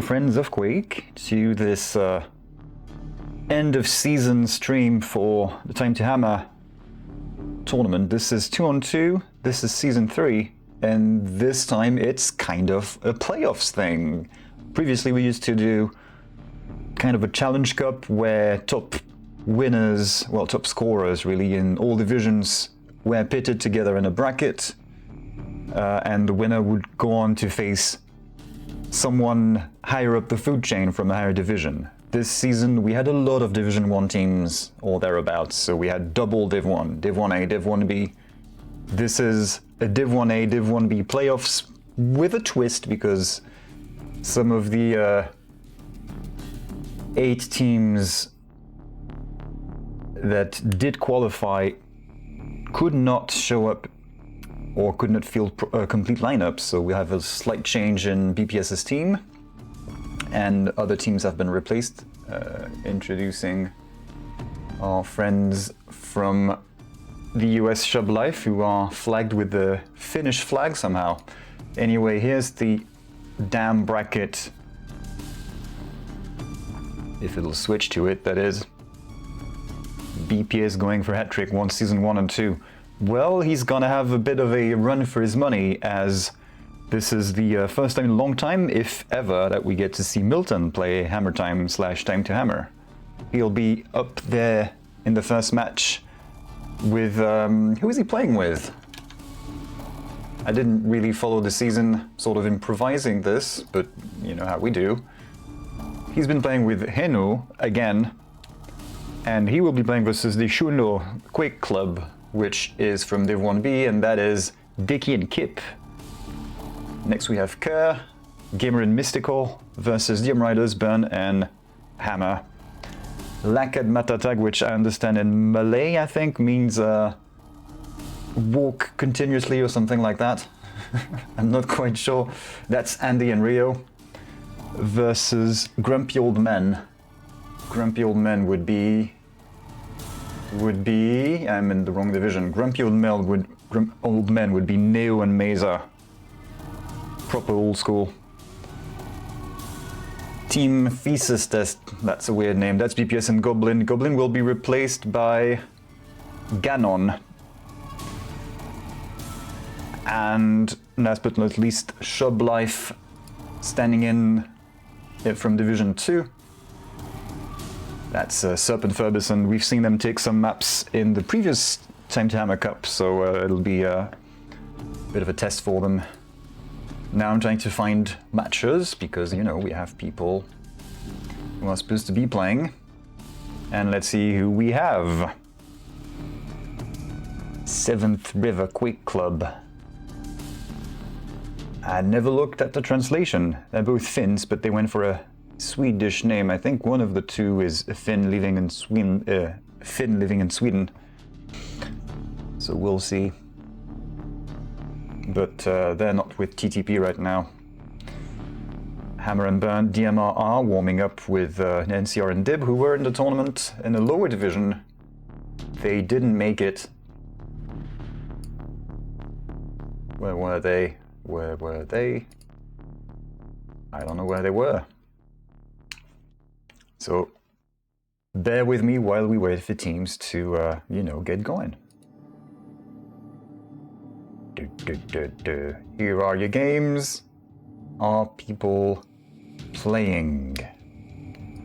Friends of Quake to this end of season stream for the Time2Hammer tournament. This is 2-on-2, this is season 3, and this time it's kind of a playoffs thing. Previously we used to do kind of a challenge cup where top winners, well, top scorers really in all divisions were pitted together in a bracket, and the winner would go on to face someone higher up the food chain from a higher division. This season we had a lot of Division 1 teams or thereabouts, so we had double Div1, Div1a, Div1b. This is a Div1a, Div1b playoffs with a twist because some of the 8 teams that did qualify could not show up or could not field a complete lineup, so we have a slight change in BPS's team, and other teams have been replaced. Introducing our friends from the US Shub Life, who are flagged with the Finnish flag somehow. Anyway, here's the damn bracket. If it'll switch to it, that is. BPS going for hat-trick, won season 1 and 2. Well, he's gonna have a bit of a run for his money, as this is the first time in a long time, if ever, that we get to see Milton play Hammer Time / Time2Hammer. He'll be up there in the first match with... who is he playing with? I didn't really follow the season, sort of improvising this, but you know how we do. He's been playing with HENU again, and he will be playing versus the Sjundeå Quake Club, which is from Div1b, and that is Diki and Kip. Next we have Kerr, Gamer and Myztikal versus DM Riders, Bern and Hammer. Lakad Matatag, which I understand in Malay, I think, means walk continuously or something like that. I'm not quite sure. That's Andeh and Rio versus Grumpy Old Men. Grumpy Old Men would be... I'm in the wrong division. Grumpy Old Men would be Neo and Mesa. Proper old school. Team Fecestest, that's a weird name. That's BPS and Goblin. Goblin will be replaced by Ganon. And last but not least, Shub Life standing in from Division 2. That's Serp and Furbison. We've seen them take some maps in the previous Time2Hammer Cup, so it'll be a bit of a test for them. Now I'm trying to find matches, because, you know, we have people who are supposed to be playing. And let's see who we have. 7th River Quake Club. I never looked at the translation. They're both Finns, but they went for a Swedish name. I think one of the two is a Finn living in Sweden. So we'll see. But they're not with TTP right now. Hammer and Bern, DMR are warming up with NCR and Dib, who were in the tournament in a lower division. They didn't make it. Where were they? Where were they? I don't know where they were. So bear with me while we wait for teams to, you know, get going. Here are your games. Are people playing?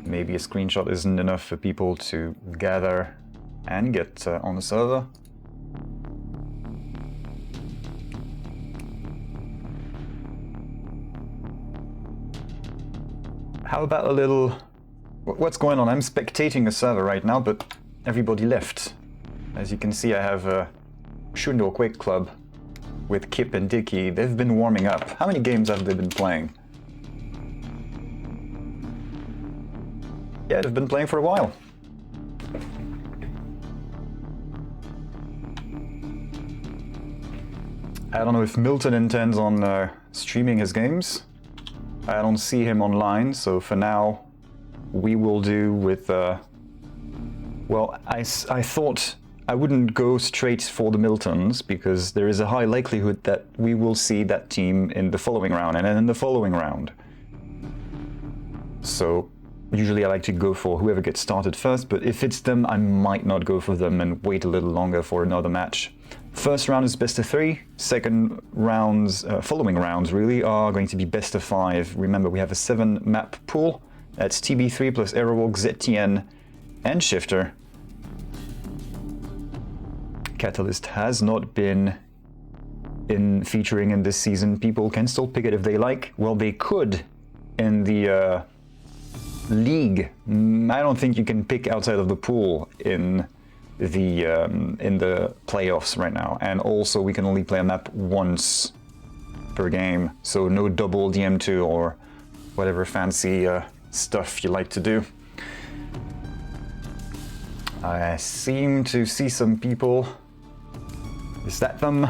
Maybe a screenshot isn't enough for people to gather and get on the server. How about a little... What's going on? I'm spectating a server right now, but everybody left. As you can see, I have a Sjundeå Quake Club with Kip and Diki. They've been warming up. How many games have they been playing? Yeah, they've been playing for a while. I don't know if Milton intends on streaming his games. I don't see him online, so for now we will do with... well, I thought I wouldn't go straight for the Miltons, because there is a high likelihood that we will see that team in the following round, and then in the following round. So usually I like to go for whoever gets started first, but if it's them, I might not go for them and wait a little longer for another match. First round is best of 3. Second rounds, following rounds really, are going to be best of 5. Remember, we have a 7 map pool. That's TB3 plus Aerowalk, ZTN, and Shifter. Catalyst has not been featuring in this season. People can still pick it if they like. Well, they could in the league. I don't think you can pick outside of the pool in the playoffs right now. And also, we can only play a map once per game, so no double DM2 or whatever fancy stuff you like to do. I seem to see some people. Is that them?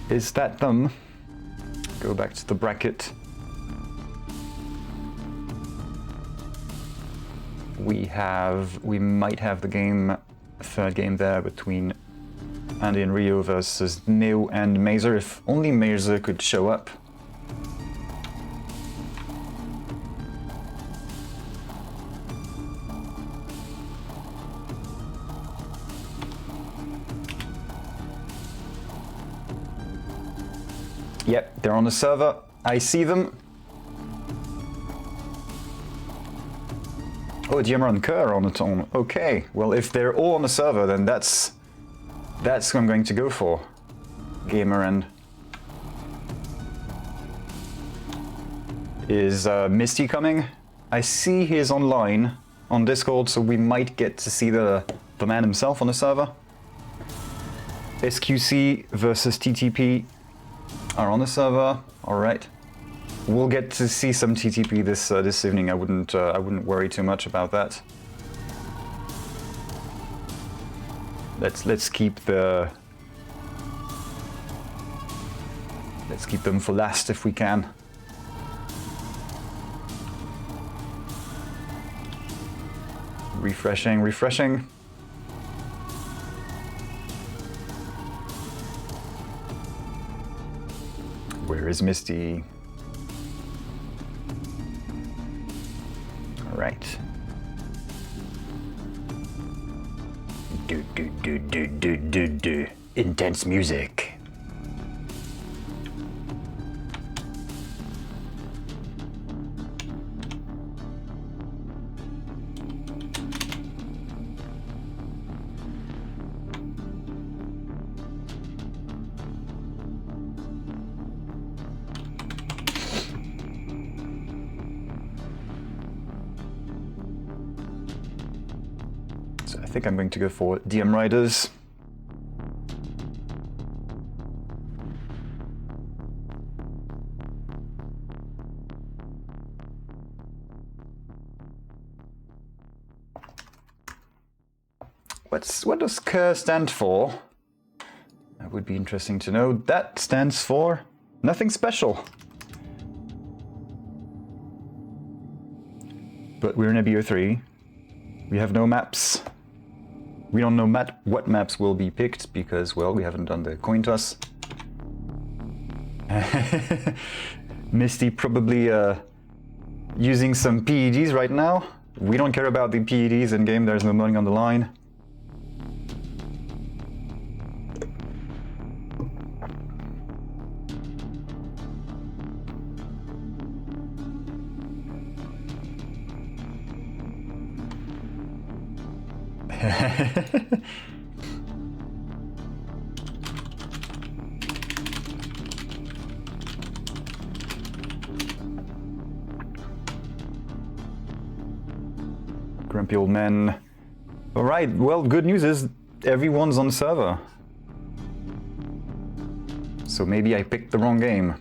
Is that them? Go back to the bracket. We might have the third game there between Andeh and Rio versus HENU and Mazer. If only Mazer could show up. Yep, they're on the server. I see them. Oh, Diammer and Kerr on the tone. Okay, well, if they're all on the server, then that's what I'm going to go for. Gamer and is Misty coming? I see he's online on Discord, so we might get to see the man himself on the server. SQC versus TTP are on the server. All right. We'll get to see some TTP this evening. I wouldn't worry too much about that. Let's keep them for last if we can. Refreshing. Where is Misty? Right. Do. Intense music. So I think I'm going to go for DM Riders. What does KER stand for? That would be interesting to know. That stands for nothing special. But we're in a BO3. We have no maps. We don't know what maps will be picked because, well, we haven't done the coin toss. Misty probably using some PEDs right now. We don't care about the PEDs in game. There's no money on the line. Grumpy old man. Alright, well, good news is everyone's on the server. So maybe I picked the wrong game.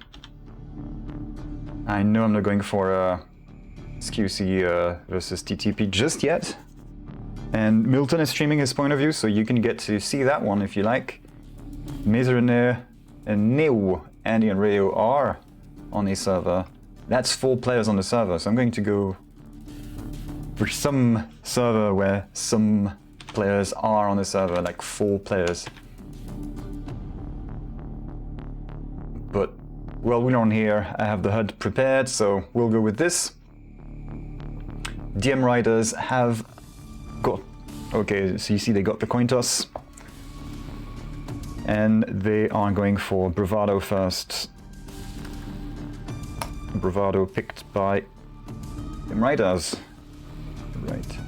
I know I'm not going for SQC versus TTP just yet. And Milton is streaming his point of view, so you can get to see that one if you like. Mazer and HENU, Andeh and Rio are on a server. That's 4 players on the server, so I'm going to go for some server where some players are on the server, like 4 players. But well, we're on here. I have the HUD prepared, so we'll go with this. DM Riders have got... Okay, so you see they got the coin toss. And they are going for Bravado first. Bravado picked by DM Riders. Right.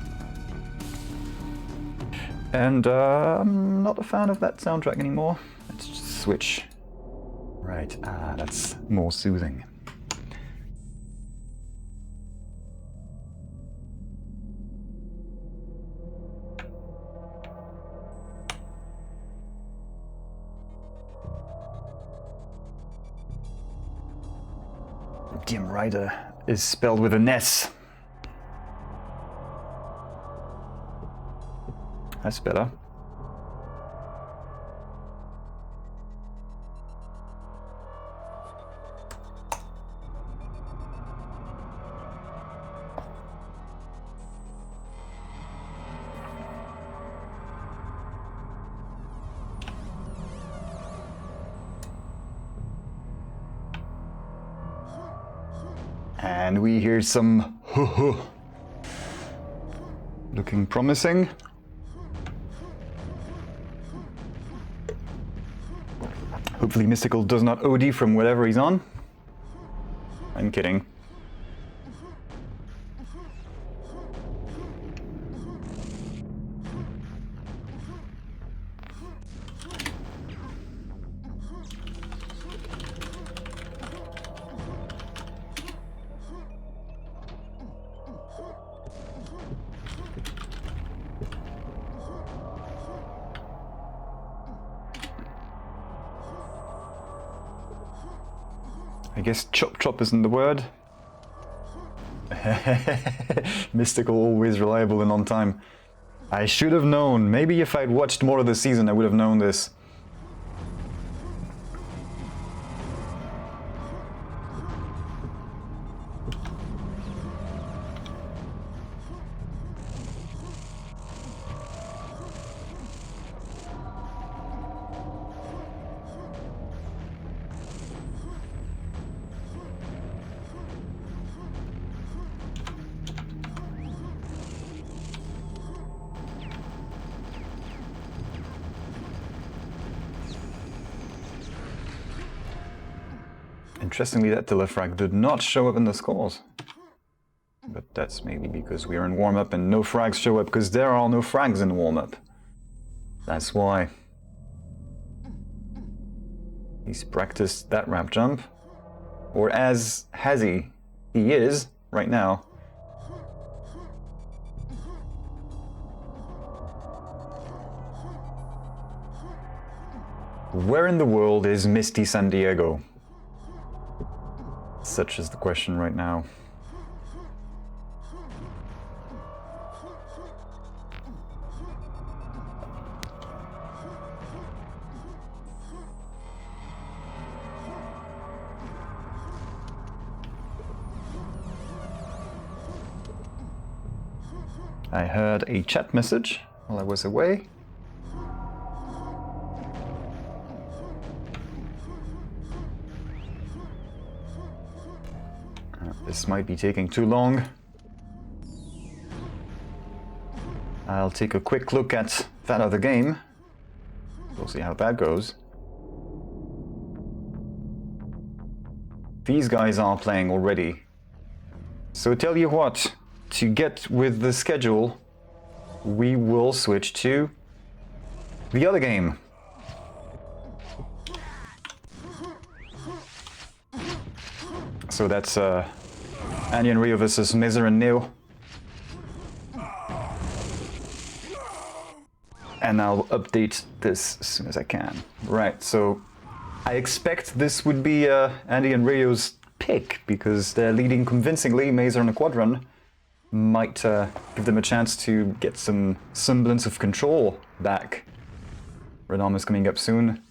And I'm not a fan of that soundtrack anymore. Let's just switch. Right, that's more soothing. DM Rider is spelled with an S. That's better. And we hear some looking promising. Hopefully Myztikal does not OD from whatever he's on. I'm kidding. I guess chop chop isn't the word. Myztikal always reliable and on time. I should have known. Maybe if I'd watched more of the season I would have known this. Interestingly, that telefrag did not show up in the scores. But that's maybe because we are in warm-up and no frags show up because there are no frags in warm-up. That's why. He's practiced that ramp jump. Or as he is right now. Where in the world is Misty Sjundeå? Such is the question right now. I heard a chat message while I was away. This might be taking too long. I'll take a quick look at that other game. We'll see how that goes. These guys are playing already. So tell you what, to get with the schedule, we will switch to the other game. So that's Andeh and Rio versus Mizer and Neo. And I'll update this as soon as I can. Right, so I expect this would be Andeh and Rio's pick because they're leading convincingly. Mizer and a quadrun might give them a chance to get some semblance of control back. Renam is coming up soon.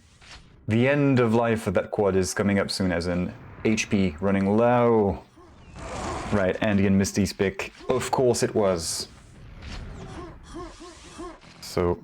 The end of life of that quad is coming up soon, as in HP running low. Right, Andeh and Misty's pick. Of course it was. So...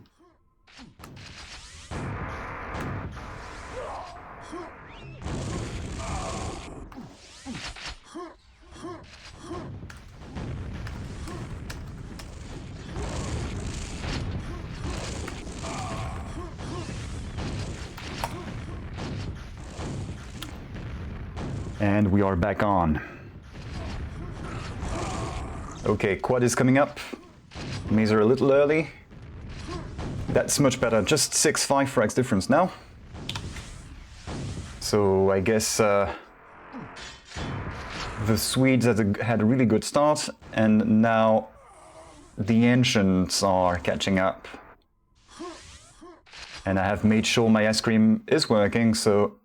And we are back on. Okay, quad is coming up. Mazer a little early. That's much better. Just 6-5 frags difference now. So I guess the Swedes had a really good start, and now the Ancients are catching up. And I have made sure my ice cream is working, so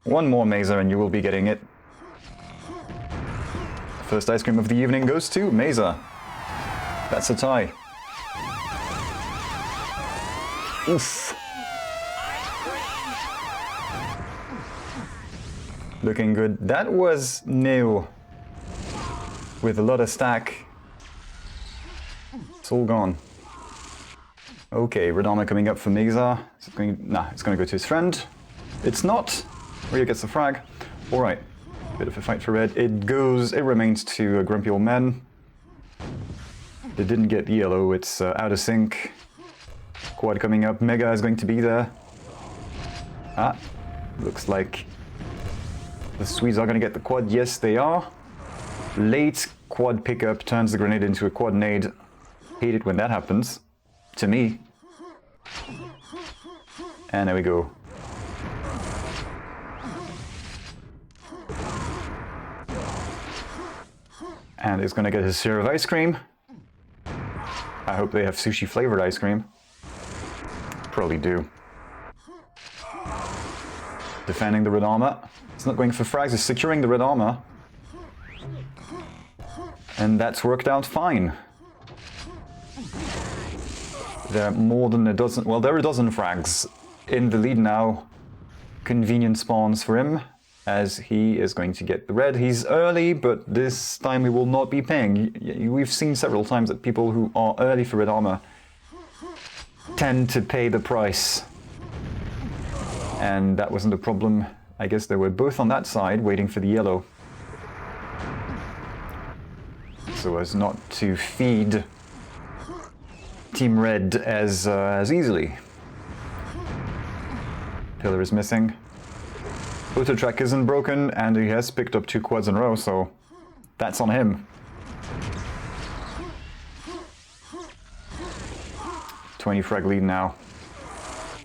one more Mazer and you will be getting it. First ice cream of the evening goes to Mazer. That's a tie. Oof. Looking good. That was new. With a lot of stack. It's all gone. Okay, Redama coming up for Mazer. Is it going? Nah, it's going to go to his friend. It's not. Rio gets the frag. All right. Bit of a fight for red. It remains to a grumpy old man. They didn't get the yellow. It's out of sync. Quad coming up. Mega is going to be there. Ah, looks like the Swedes are going to get the quad. Yes, they are. Late quad pickup turns the grenade into a quad nade. Hate it when that happens. To me. And there we go. And he's gonna get his share of ice cream. I hope they have sushi flavored ice cream. Probably do. Defending the red armor. It's not going for frags, it's securing the red armor. And that's worked out fine. There are more than a dozen, well, there are a dozen frags in the lead now. Convenient spawns for him, as he is going to get the red. He's early, but this time he will not be paying. We've seen several times that people who are early for red armor tend to pay the price. And that wasn't a problem. I guess they were both on that side, waiting for the yellow. So as not to feed Team Red as easily. Pillar is missing. Auto track isn't broken, and he has picked up 2 quads in a row, so that's on him. 20 frag lead now.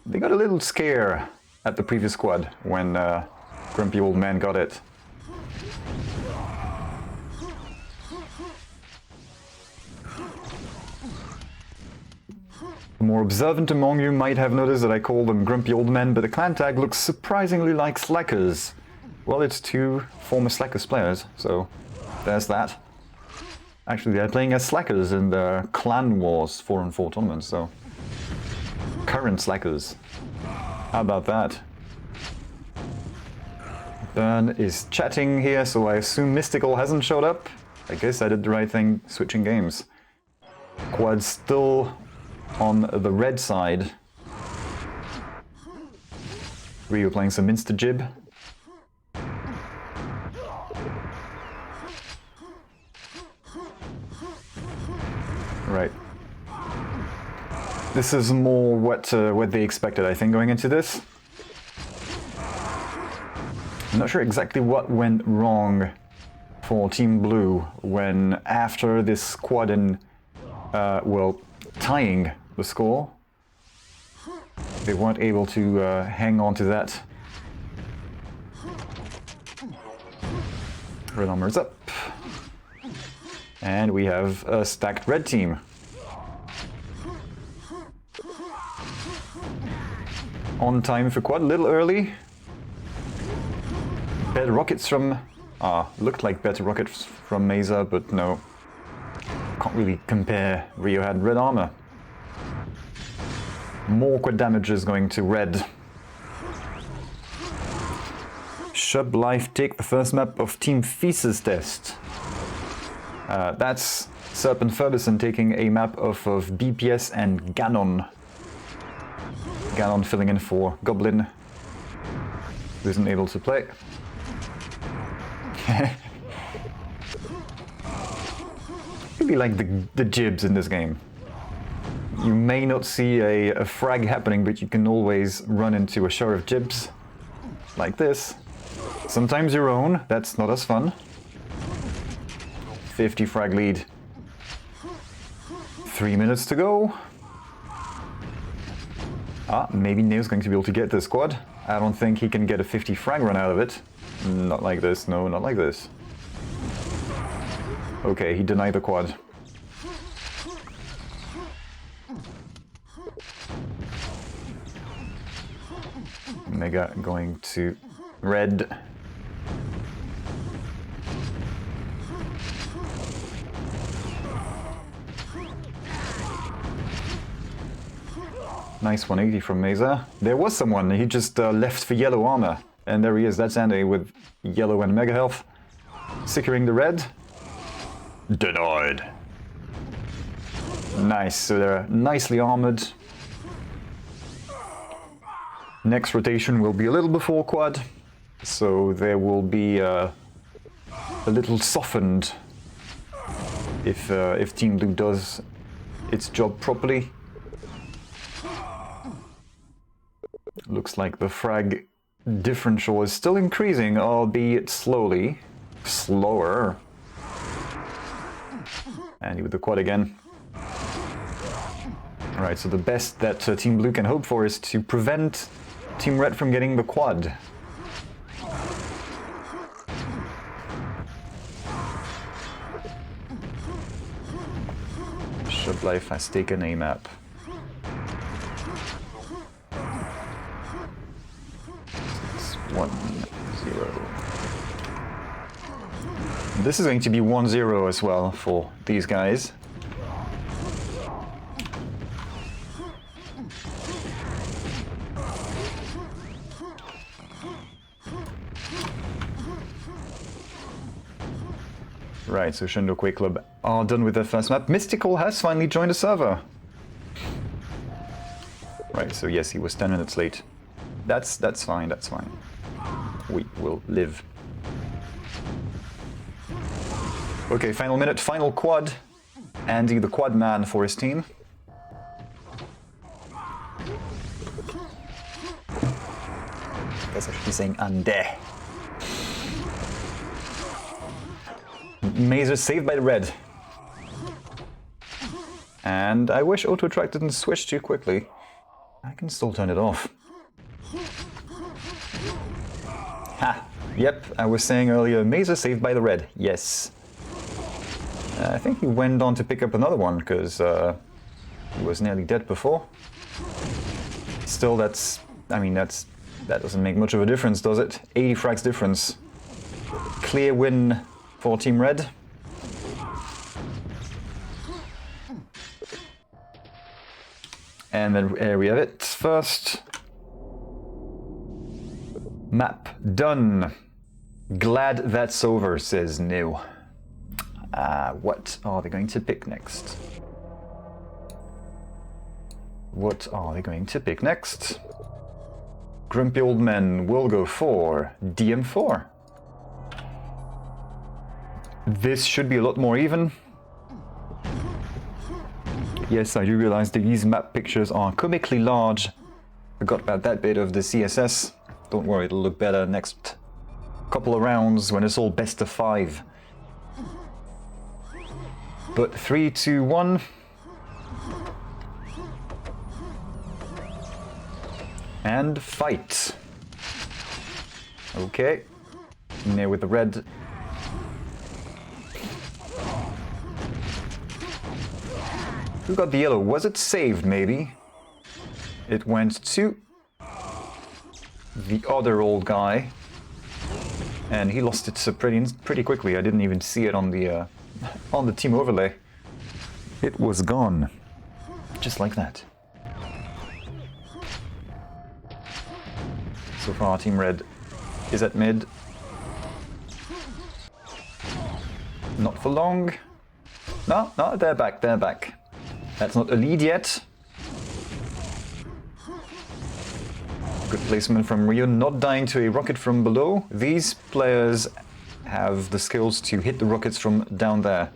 They got a little scare at the previous quad when grumpy old man got it. The more observant among you might have noticed that I call them grumpy old men, but the clan tag looks surprisingly like Slackers. Well, it's 2 former Slackers players, so there's that. Actually, they're playing as Slackers in the Clan Wars 4-on-4 tournament, so current Slackers. How about that? Bern is chatting here, so I assume Myztikal hasn't showed up. I guess I did the right thing, switching games. Quad's still on the red side. Rio playing some insta-jib. Right. This is more what they expected, I think, going into this. I'm not sure exactly what went wrong for Team Blue when after this quad and, well, tying the score, they weren't able to hang on to that. Red armor's up. And we have a stacked red team. On time for quad, a little early. Better rockets from... looked like better rockets from Mazer, but no. Can't really compare. Rio had red armor. More quad damage is going to red. Shub life take the first map of Team Fecestest. That's Serp and Furbison taking a map of BPS and Ganon. Ganon filling in for Goblin, who isn't able to play. Really like the jibs in this game. You may not see a frag happening, but you can always run into a shower of jibs like this. Sometimes your own, that's not as fun. 50 frag lead. 3 minutes to go. Ah, maybe Neo's going to be able to get this squad. I don't think he can get a 50 frag run out of it. Not like this, no, not like this. Okay, he denied the quad. Mega going to red. Nice 180 from Mesa. There was someone, he just left for yellow armor. And there he is, that's Andeh with yellow and mega health. Securing the red. Denied. Nice, so they're nicely armored. Next rotation will be a little before quad, so there will be a little softened if Team Blue does its job properly. Looks like the frag differential is still increasing, albeit slowly. Slower. And with the quad again. Alright, so the best that Team Blue can hope for is to prevent Team Red from getting the quad. Shub Life has taken a map. It's 1-0. This is going to be 1-0 as well for these guys. Right, so Sjundeå Quake Club are done with their first map. Myztikal has finally joined the server. Right, so yes, he was 10 minutes late. That's fine, that's fine. We will live. Okay, final minute, final quad. Andeh, the quad man for his team. I guess I should be saying Andeh. Mazer saved by the red. And I wish auto track didn't switch too quickly. I can still turn it off. Ha! Yep, I was saying earlier, Mazer saved by the red. Yes. I think he went on to pick up another one, because he was nearly dead before. Still, that doesn't make much of a difference, does it? 80 frags difference. Clear win for Team Red. And then we have it. First map done. Glad that's over, says New. What are they going to pick next? What are they going to pick next? Grumpy Old Men will go for DM4. This should be a lot more even. Yes, I do realize that these map pictures are comically large. Forgot about that bit of the CSS. Don't worry, it'll look better next couple of rounds when it's all best of 5. But 3, 2, 1. And fight. Okay. In there with the red. Who got the yellow? Was it saved, maybe? It went to the other old guy. And he lost it pretty quickly. I didn't even see it on the team overlay. It was gone. Just like that. So far, Team Red is at mid. Not for long. No, they're back, they're back. That's not a lead yet. Good placement from Rio, not dying to a rocket from below. These players have the skills to hit the rockets from down there.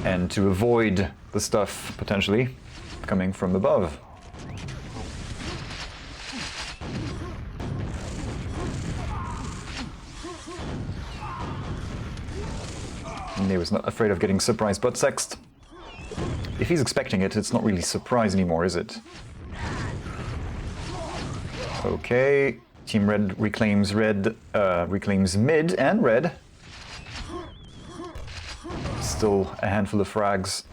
And to avoid the stuff, potentially, coming from above. He was not afraid of getting surprised butt sexed. If he's expecting it, it's not really surprise anymore, is it? Okay, Team Red reclaims mid and red. Still a handful of frags.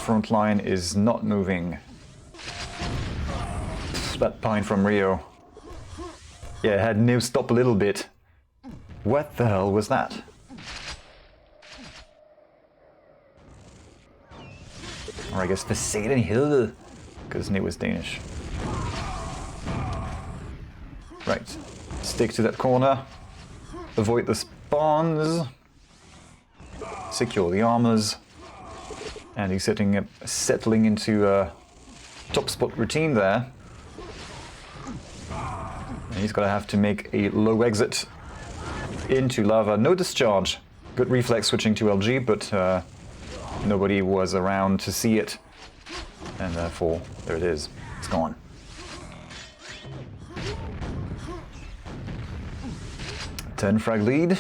Front line is not moving. That pine from Rio. Yeah, it had no stop a little bit. What the hell was that? Or I guess Fecestest, because it was Danish. Right, stick to that corner. Avoid the spawns. Secure the armors. And he's settling into a top spot routine there. And he's gonna have to make a low exit into lava. No discharge. Good reflex switching to LG, but nobody was around to see it. And therefore, there it is. It's gone. Ten frag lead.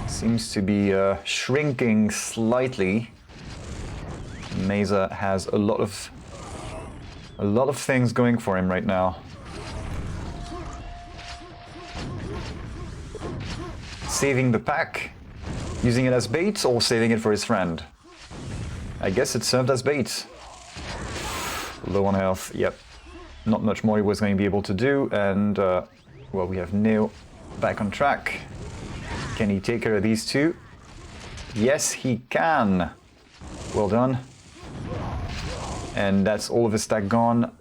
Seems to be shrinking slightly. Meza has a lot of things going for him right now. Saving the pack, using it as bait, or saving it for his friend? I guess it served as bait. Low on health, yep. Not much more he was going to be able to do, and well, we have Neo back on track. Can he take care of these two? Yes, he can. Well done. And that's all of his stack gone.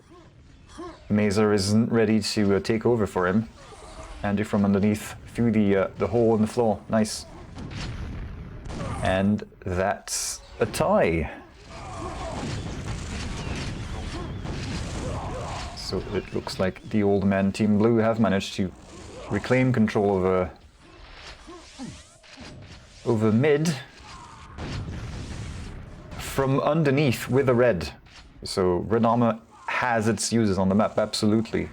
Meza isn't ready to take over for him. Andeh from underneath through the hole in the floor. Nice. And that's a tie. So it looks like the old men Team Blue have managed to reclaim control over mid from underneath with the red. So red armor has its uses on the map, absolutely.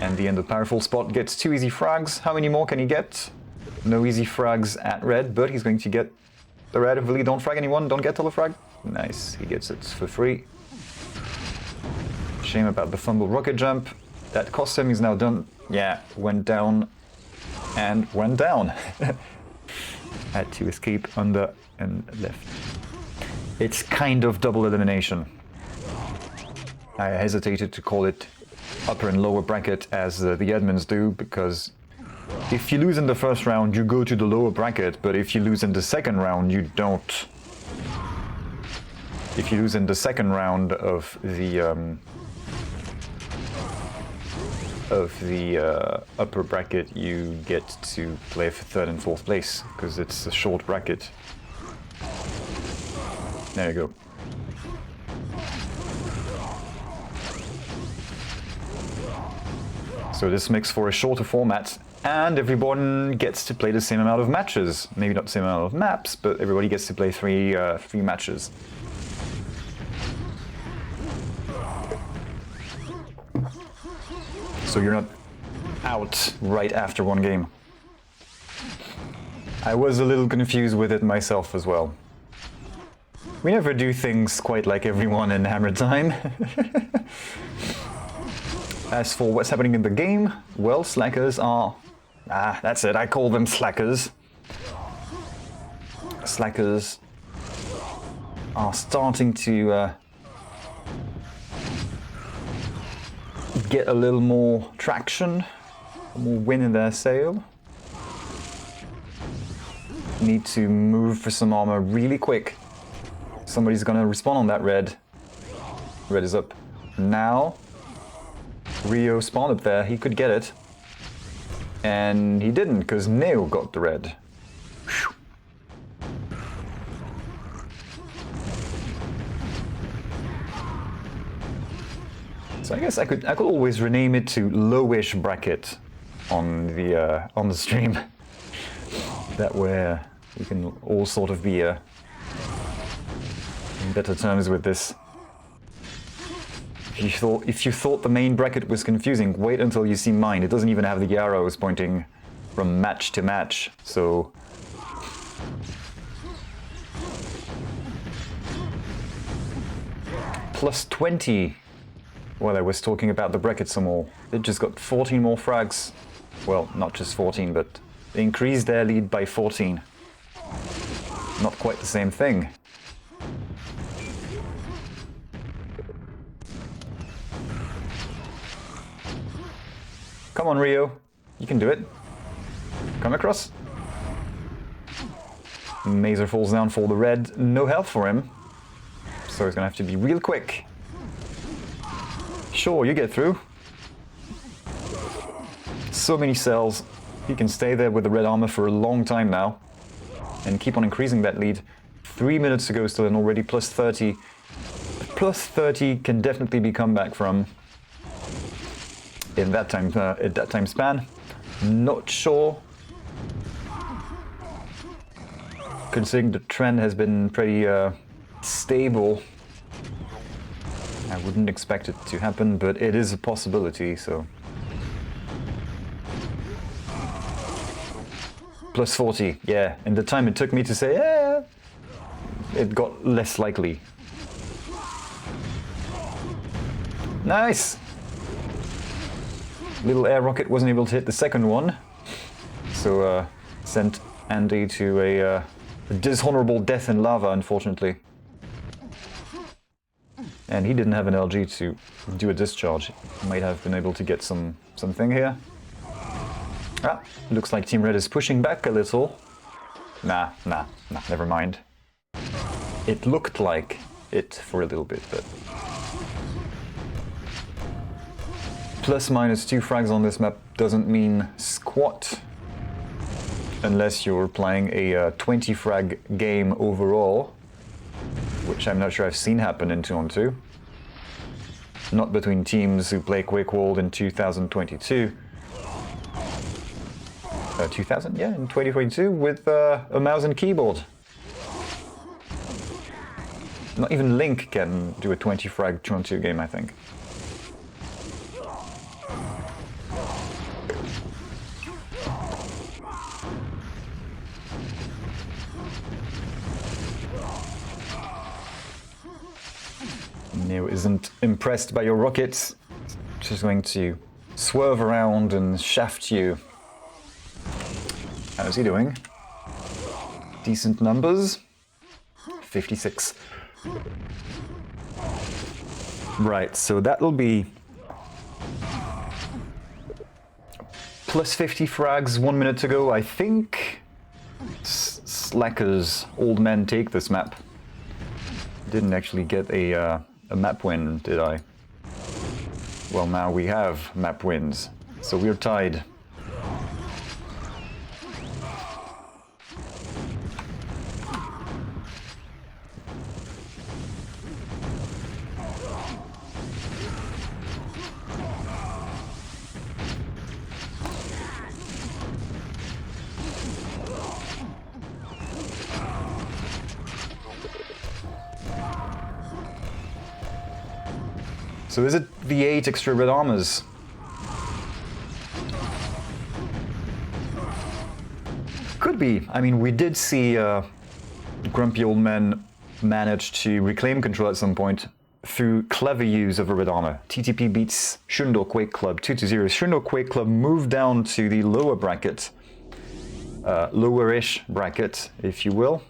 And the end of powerful spot gets 2 easy frags. How many more can he get? No easy frags at red, but he's going to get the red. Hopefully don't frag anyone, don't get telefrag. Nice, he gets it for free. Shame about the fumble rocket jump. That cost him, he's now done. Yeah, went down and went down. Had to escape under and left. It's kind of double elimination. I hesitated to call it upper and lower bracket as the admins do, because if you lose in the first round, you go to the lower bracket, but if you lose in the second round, you don't. If you lose in the second round of the upper bracket, you get to play for 3rd and 4th place, because it's a short bracket. There you go. So this makes for a shorter format, and everyone gets to play the same amount of matches. Maybe not the same amount of maps, but everybody gets to play three matches. So you're not out right after one game. I was a little confused with it myself as well. We never do things quite like everyone in Hammer Time. As for what's happening in the game, well, slackers are... that's it, I call them slackers. Slackers are starting to get a little more traction, more wind in their sail. Need to move for some armor really quick. Somebody's gonna respawn on that red. Red is up now. Rio spawned up there, he could get it. And he didn't, because Neo got the red. Whew. So I guess I could always rename it to lowish bracket on the stream. That way we can all sort of be in better terms with this. If you thought the main bracket was confusing, wait until you see mine. It doesn't even have the arrows pointing from match to match, so... Plus 20. Well, I was talking about the bracket some more. They just got 14 more frags. Well, not just 14, but they increased their lead by 14. Not quite the same thing. Come on, Rio. You can do it. Come across. Mazer falls down for the red. No health for him. So he's gonna have to be real quick. Sure, you get through. So many cells. He can stay there with the red armor for a long time now. And keep on increasing that lead. 3 minutes to go still and already plus 30. Plus 30 can definitely be come back from in that time span. Not sure. Considering the trend has been pretty stable, I wouldn't expect it to happen, but it is a possibility, so. Plus 40, yeah. And the time it took me to say, yeah, it got less likely. Nice! Little air rocket wasn't able to hit the second one, so sent Andeh to a dishonorable death in lava, unfortunately. And he didn't have an LG to do a discharge. He might have been able to get something here. Ah, looks like Team Red is pushing back a little. Nah, never mind. It looked like it for a little bit, but... Plus minus 2 frags on this map doesn't mean squat. Unless you're playing a 20 frag game overall. Which I'm not sure I've seen happen in 2-on-2. Not between teams who play QuakeWorld in 2022. 2000? Yeah, in 2022 with a mouse and keyboard. Not even Link can do a 20 frag 2-on-2 game, I think. Neo isn't impressed by your rockets. Just going to swerve around and shaft you. How's he doing? Decent numbers. 56. Right, so that'll be plus 50 frags 1 minute to go. I think Slacker's old men take this map. Didn't actually get a map win, did I? Well, now we have map wins, so we're tied. So is it the 8 extra red armors? Could be. I mean, we did see Grumpy Old Man manage to reclaim control at some point through clever use of a red armor. TTP beats Sjundeå Quake Club 2-0. Sjundeå Quake Club moved down to the lower bracket. Lower-ish bracket, if you will.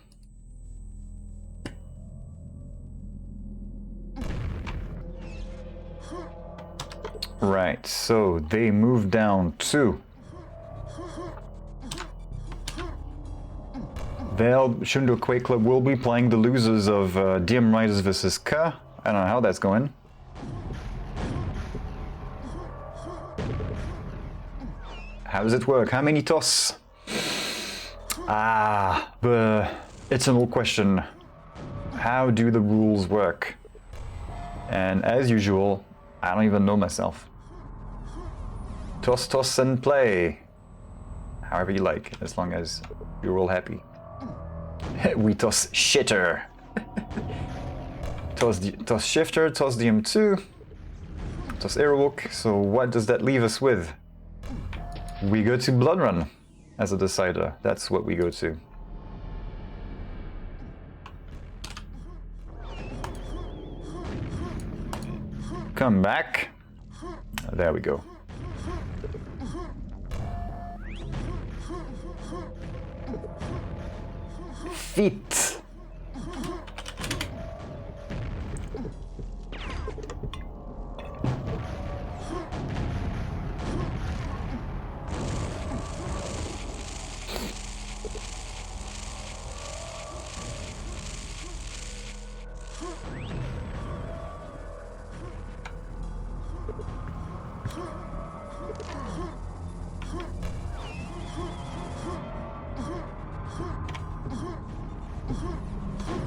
Right, so they moved down to... Sjundeå Quake Club will be playing the losers of DM Riders vs. K. I don't know how that's going. How does it work? How many toss? It's an old question. How do the rules work? And as usual, I don't even know myself. Toss, toss, and play. However you like, as long as you're all happy. We toss shitter. toss shifter, toss DM2, toss airwalk. So what does that leave us with? We go to Blood Run. as a decider. That's what we go to. Come back. There we go. Feet.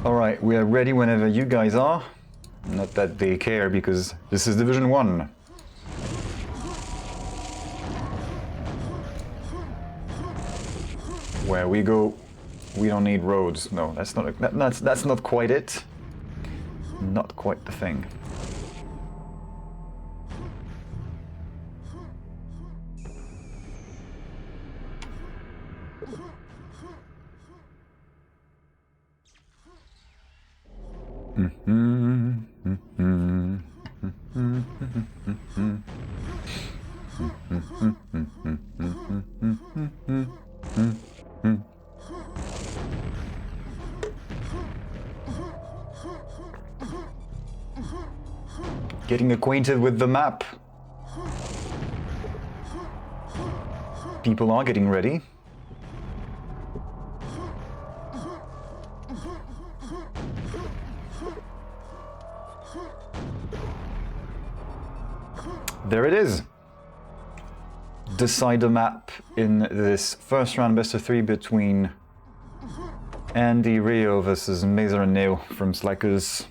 Alright, we are ready whenever you guys are. Not that they care, because this is Division 1. Where we go, we don't need roads. No, that's not quite it. Not quite the thing. Getting acquainted with the map. People are getting ready. There it is. Decider map in this first round best of 3 between Andeh Rio versus HENU from Slackers.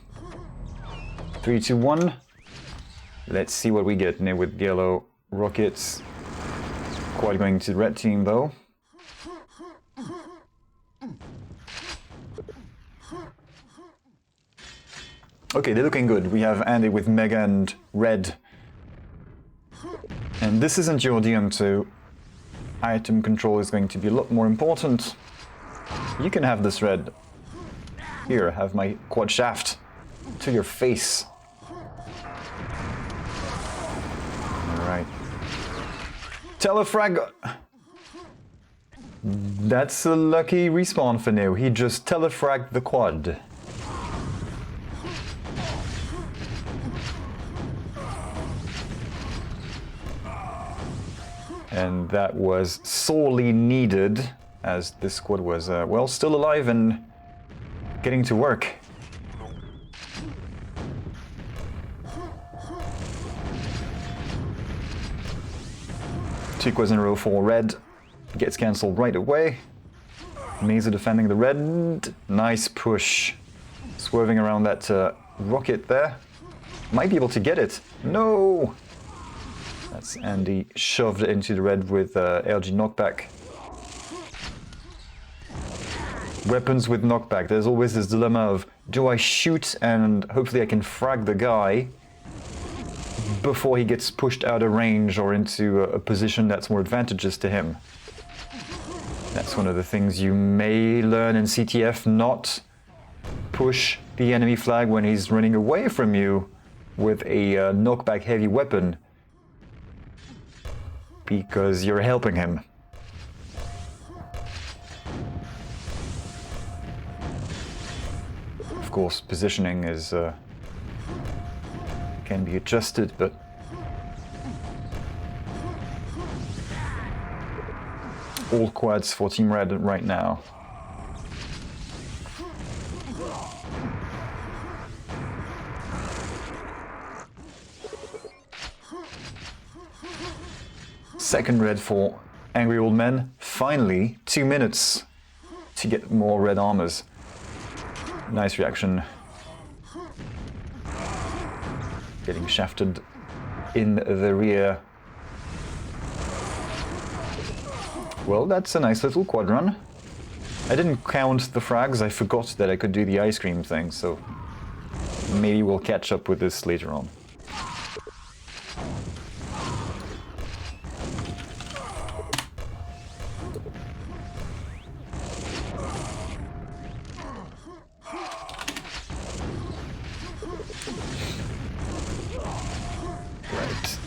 3, 2, 1. Let's see what we get now with yellow rockets. Quad going to the red team though. Okay, they're looking good. We have Andeh with Mega and red. And this isn't your DM2. Item control is going to be a lot more important. You can have this red. Here, have my quad shaft to your face. Alright. Telefrag. That's a lucky respawn for now. He just telefragged the quad. And that was sorely needed, as this squad was, well, still alive and getting to work. Two quads in a row for red. Gets cancelled right away. Mazer defending the red. Nice push. Swerving around that rocket there. Might be able to get it. No! That's Andeh shoved into the red with LG knockback. Weapons with knockback. There's always this dilemma of, do I shoot and hopefully I can frag the guy before he gets pushed out of range or into a position that's more advantageous to him. That's one of the things you may learn in CTF, not push the enemy flag when he's running away from you with a knockback heavy weapon, because you're helping him. Of course, positioning is can be adjusted, but all quads for Team Red right now. Second red for Angry Old Men. Finally, 2 minutes to get more red armors. Nice reaction. Getting shafted in the rear. Well, that's a nice little quad run. I didn't count the frags, I forgot that I could do the ice cream thing, so maybe we'll catch up with this later on.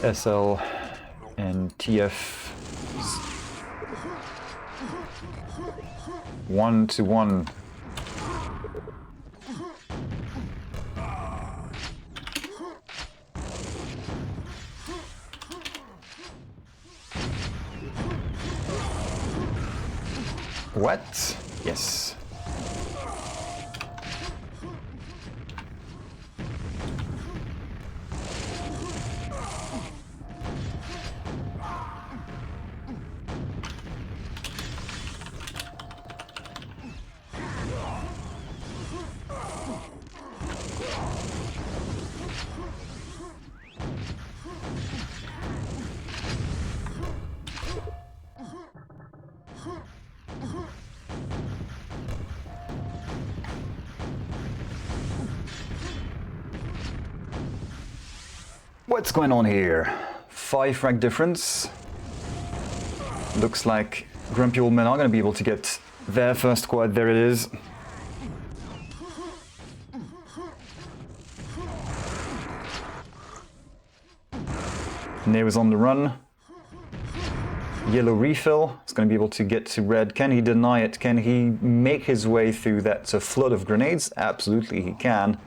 SL and TF 1-1. What? Yes. What's going on here? 5 frag difference. Looks like grumpy old men are going to be able to get their first quad. There it is. Andeh was on the run. Yellow refill. He's going to be able to get to red. Can he deny it? Can he make his way through that flood of grenades? Absolutely he can.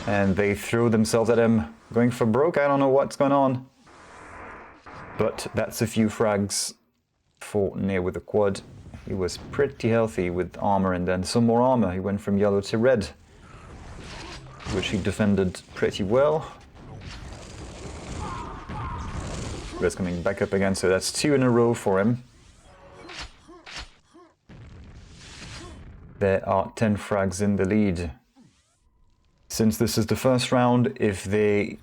And they throw themselves at him, going for broke. I don't know what's going on. But that's a few frags for Andeh with the quad. He was pretty healthy with armor and then some more armor. He went from yellow to red, which he defended pretty well. Red's coming back up again, so that's 2 in a row for him. There are 10 frags in the lead. Since this is the first round, if they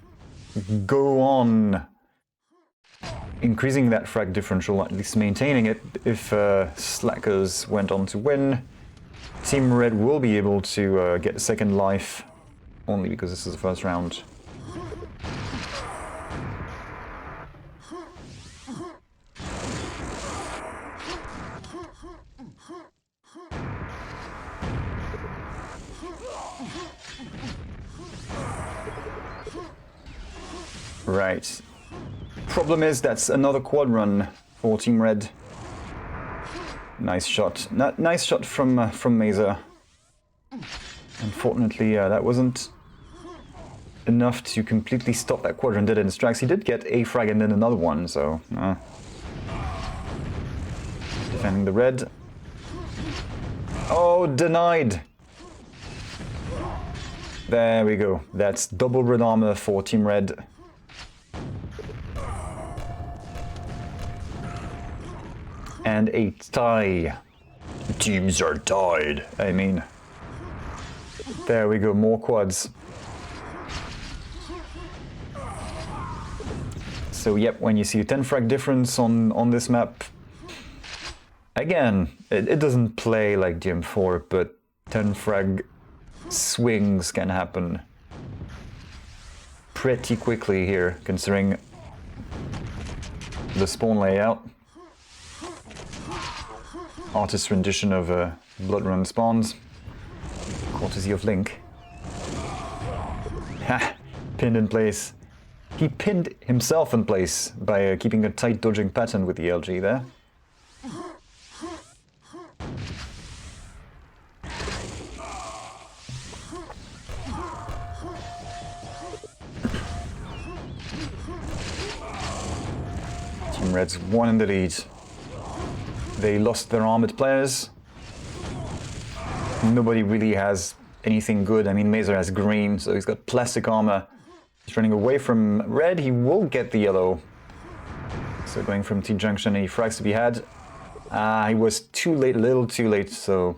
go on increasing that frag differential, at least maintaining it, if Slackers went on to win, Team Red will be able to get a second life, only because this is the first round. Right. Problem is, that's another quad run for Team Red. Nice shot. Nice shot from Mazer. Unfortunately, that wasn't enough to completely stop that quad run dead in his tracks. He did get a frag and then another one, so... Defending the red. Oh, denied! There we go. That's double red armor for Team Red. And a tie. Teams are tied. I mean, there we go, more quads. So yep, when you see a 10 frag difference on this map, again, it doesn't play like GM4, but 10 frag swings can happen pretty quickly here, considering the spawn layout. Artist's rendition of Blood Run spawns, courtesy of Link. Ha! Pinned in place. He pinned himself in place by keeping a tight dodging pattern with the LG there. Team Red's 1 in the lead. They lost their armored players. Nobody really has anything good. I mean, Mazer has green, so he's got plastic armor. He's running away from red. He will get the yellow. So going from T-junction, any frags to be had. He was too late, a little too late, so...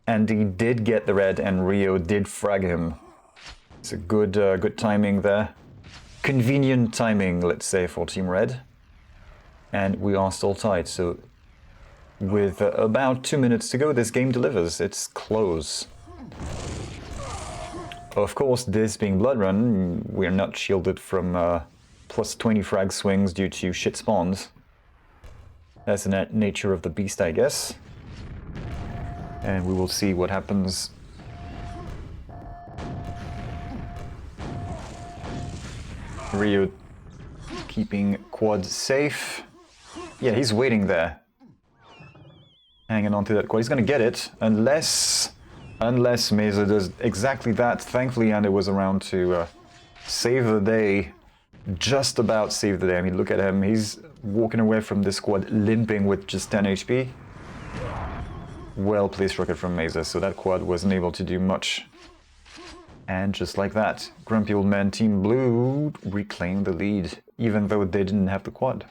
Andeh did get the red, and Rio did frag him. It's a good, good timing there. Convenient timing, let's say, for Team Red. And we are still tied, so... With about 2 minutes to go, this game delivers. It's close. Of course, this being Blood Run, we're not shielded from plus 20 frag swings due to shit spawns. That's the nature of the beast, I guess. And we will see what happens. Ryu keeping quad safe. Yeah, he's waiting there. Hanging on to that quad. He's gonna get it, unless Mesa does exactly that. Thankfully, Andeh was around to save the day. Just about save the day. I mean, look at him. He's walking away from this quad, limping with just 10 HP. Well-placed rocket from Mesa, so that quad wasn't able to do much. And just like that, Grumpy Old Man Team Blue reclaimed the lead, even though they didn't have the quad.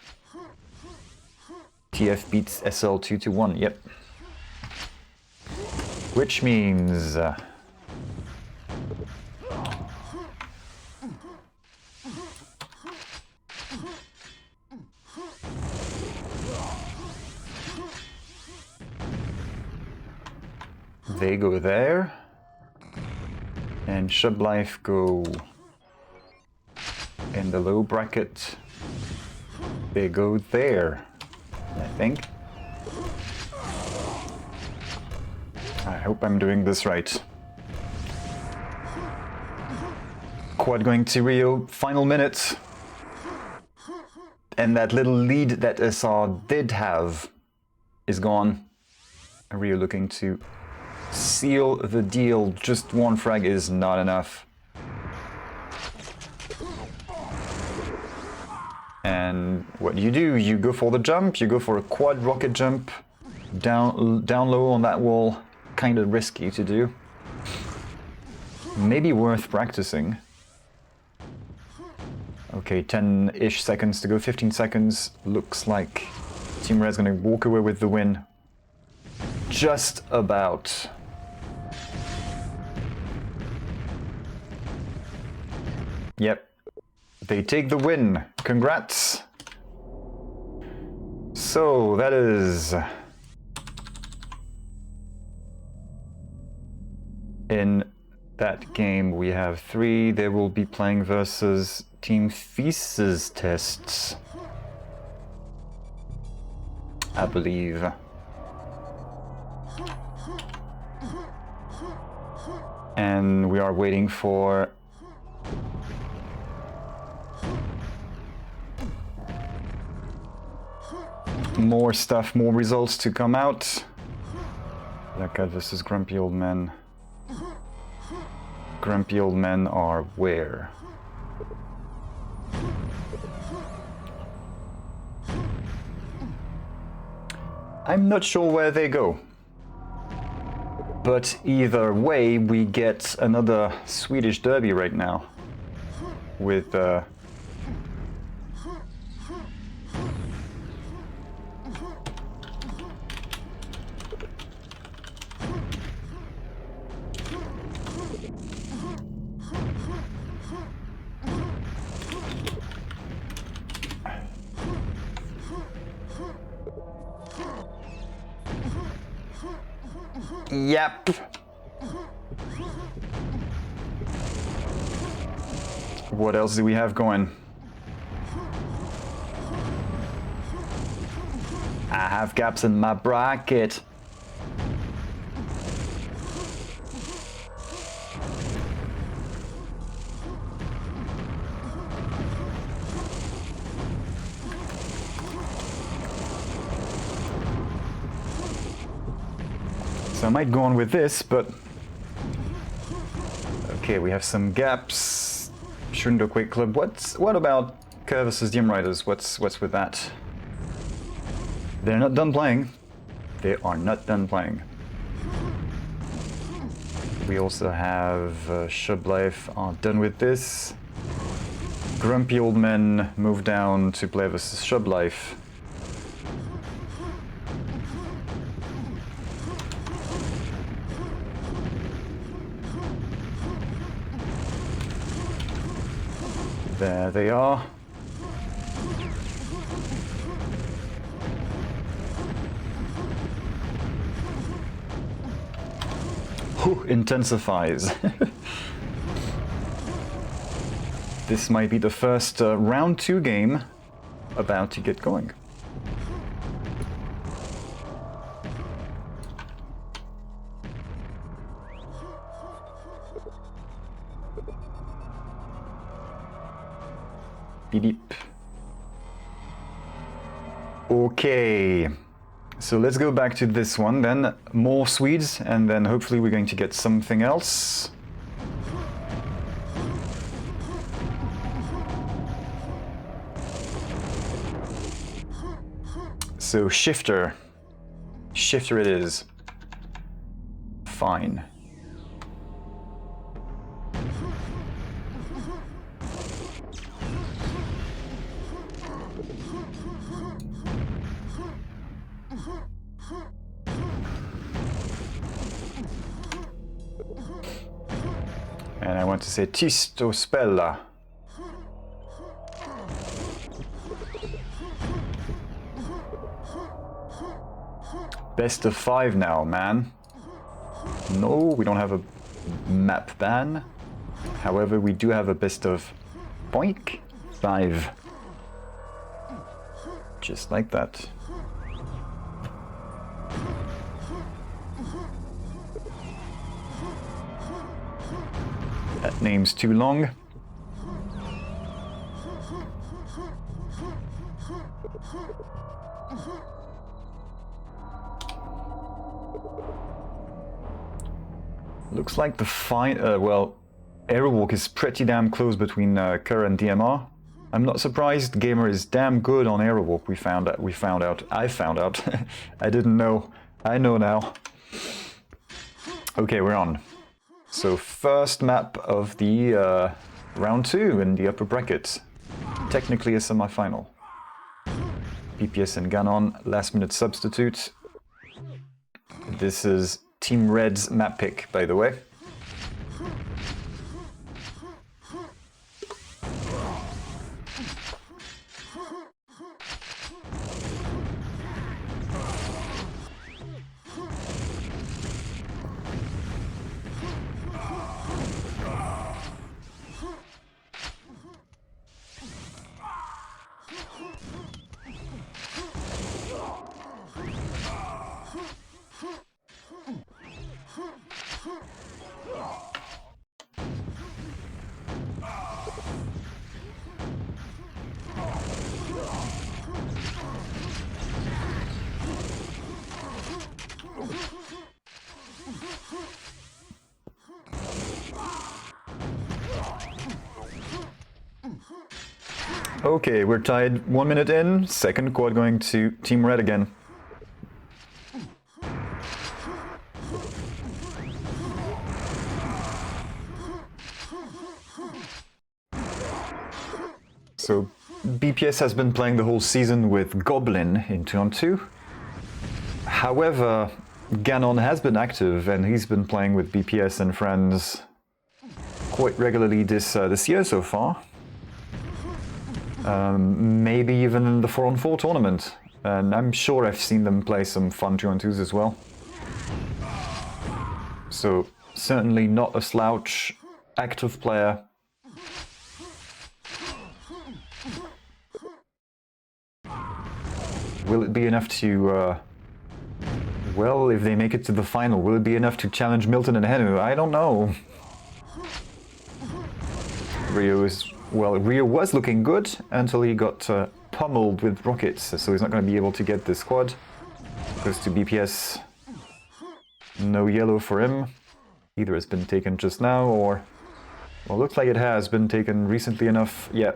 TF beats SL 2-1, yep. Which means... they go there, and Shub Life go in the low bracket. They go there, I think. I hope I'm doing this right. Quad going to Rio, final minute. And that little lead that SR did have is gone. Rio looking to seal the deal. Just one frag is not enough. And what do? You go for the jump, you go for a quad rocket jump. Down low on that wall. Kind of risky to do. Maybe worth practicing. Okay, 10-ish seconds to go, 15 seconds. Looks like Team Red's gonna walk away with the win. Just about. Yep. They take the win. Congrats. So, that is... in that game we have 3. They will be playing versus Team Fecestest, I believe. And we are waiting for more stuff, more results to come out. Lakad versus Grumpy Old Men. Grumpy Old Men are where? I'm not sure where they go. But either way, we get another Swedish derby right now. With Yep. What else do we have going? I have gaps in my bracket. So I might go on with this, but... okay, we have some gaps. Sjundeå Quake Club. What about Kerr versus DM Riders? What's with that? They're not done playing. They are not done playing. We also have Shub Life are done with this. Grumpy Old Men move down to play versus Shub Life. There they are. Whew, intensifies. This might be the first round 2 game about to get going. Beep. Okay. So let's go back to this one then. More Swedes, and then hopefully we're going to get something else. So Shifter. Shifter it is. Fine. And I want to say Tisto Spella. Best of 5 now, man. No, we don't have a map ban. However, we do have a best of boink 5. Just like that. That name's too long. Looks like the Aerowalk is pretty damn close between Kerr and DMR. I'm not surprised. Gamer is damn good on Aerowalk. We found out. I found out. I didn't know. I know now. Okay, we're on. So first map of the round 2 in the upper bracket. Technically a semi-final. BPS and Ganon, last minute substitute. This is Team Red's map pick, by the way. Okay, we're tied 1 minute in. Second quad going to Team Red again. So BPS has been playing the whole season with Goblin in 2-on-2. However, Ganon has been active and he's been playing with BPS and friends quite regularly this year so far. Maybe even in the 4-on-4 tournament. And I'm sure I've seen them play some fun 2-on-2s as well. So certainly not a slouch, active player. Will it be enough to, well, if they make it to the final, will it be enough to challenge Milton and HENU? I don't know. Rio was looking good until he got pummeled with rockets, so he's not going to be able to get this squad. Goes to BPS. No yellow for him. Either has been taken just now, or... Well, looks like it has been taken recently enough. Yeah,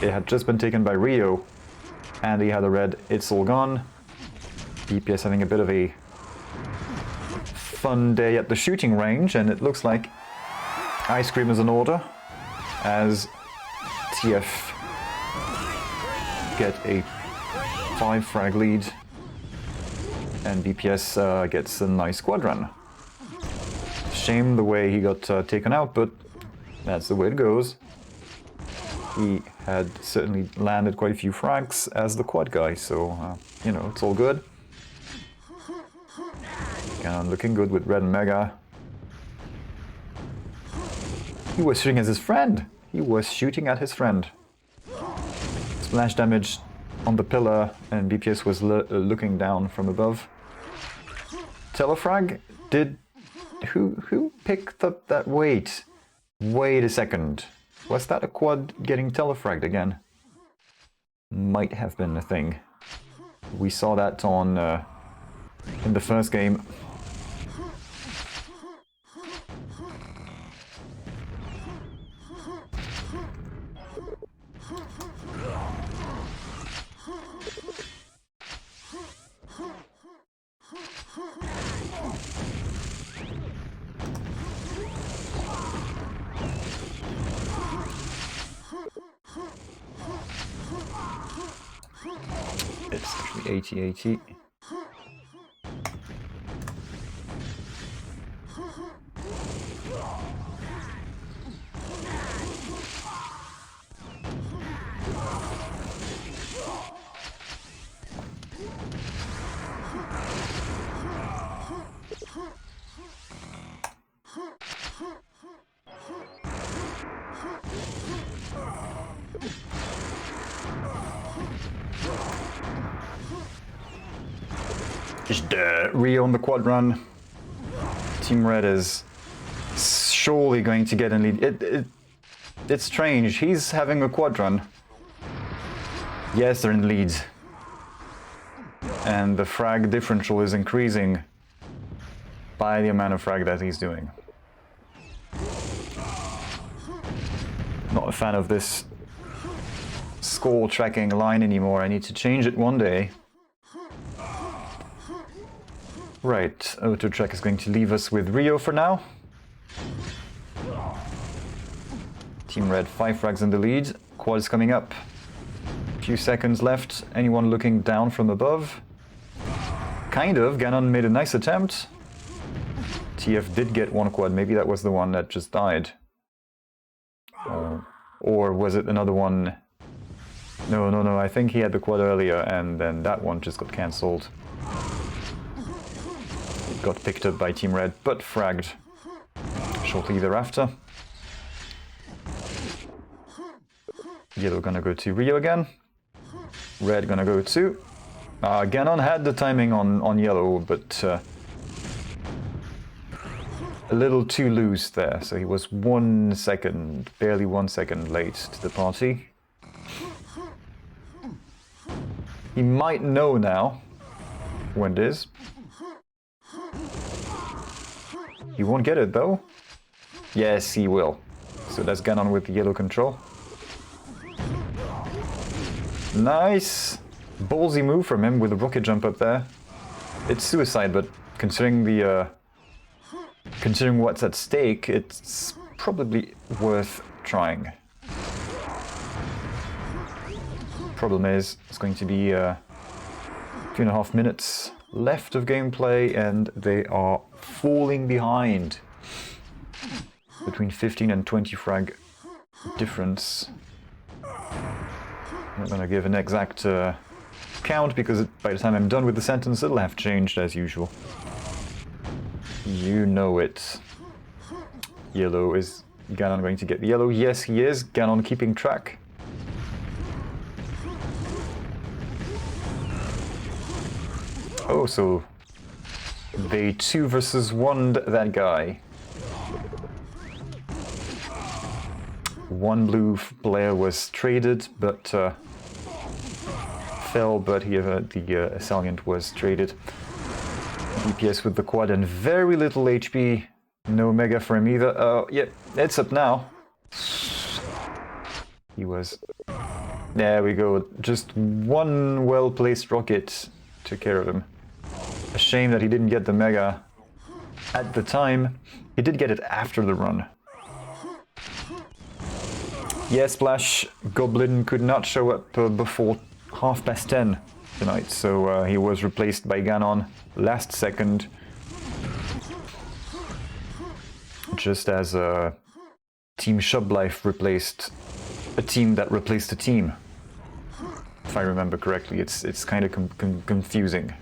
it had just been taken by Rio. And he had a red, it's all gone. BPS having a bit of a fun day at the shooting range, and it looks like ice cream is in order, as TF get a 5 frag lead, and BPS gets a nice squad run. Shame the way he got taken out, but that's the way it goes. He had certainly landed quite a few frags as the quad guy, so, you know, it's all good. Ganon looking good with red and mega. He was shooting at his friend! He was shooting at his friend. Splash damage on the pillar, and BPS was looking down from above. Telefrag? Who picked up that weight? Wait a second. Was that a quad getting telefragged again? Might have been a thing. We saw that on in the first game. It's actually 80-80. Rio on the quad run. Team Red is surely going to get in lead. It's strange. He's having a quad run. Yes, they're in lead. And the frag differential is increasing by the amount of frag that he's doing. Not a fan of this score tracking line anymore. I need to change it one day. Right, Auto Track is going to leave us with Rio for now. Team Red 5 frags in the lead. Quad is coming up. Few seconds left. Anyone looking down from above? Kind of. Ganon made a nice attempt. TF did get one quad. Maybe that was the one that just died. Or was it another one? No. I think he had the quad earlier and then that one just got cancelled. Got picked up by Team Red, but fragged shortly thereafter. Yellow gonna go to Rio again. Red gonna go to... Ganon had the timing on yellow, but a little too loose there, so he was 1 second, barely 1 second late to the party. He might know now when it is. He won't get it though. Yes, he will. So that's Ganon with the yellow control. Nice! Ballsy move from him with a rocket jump up there. It's suicide, but considering the considering what's at stake, it's probably worth trying. Problem is, it's going to be 2.5 minutes left of gameplay, and they are falling behind. Between 15 and 20 frag difference. I'm not going to give an exact count because by the time I'm done with the sentence it'll have changed as usual. You know it. Yellow, is Ganon going to get the yellow? Yes, he is. Ganon keeping track. Oh, so they 2 versus 1'd that guy. One blue player was traded, but fell, but the Salient was traded. DPS with the quad and very little HP. No mega for him either. Oh, yep, it's up now. He was... There we go. Just one well-placed rocket took care of him. A shame that he didn't get the mega at the time. He did get it after the run. Yes, Splash, Goblin could not show up before 10:30 tonight, so he was replaced by Ganon last second. Just as Team Shub replaced a team that replaced a team. If I remember correctly, it's kind of confusing.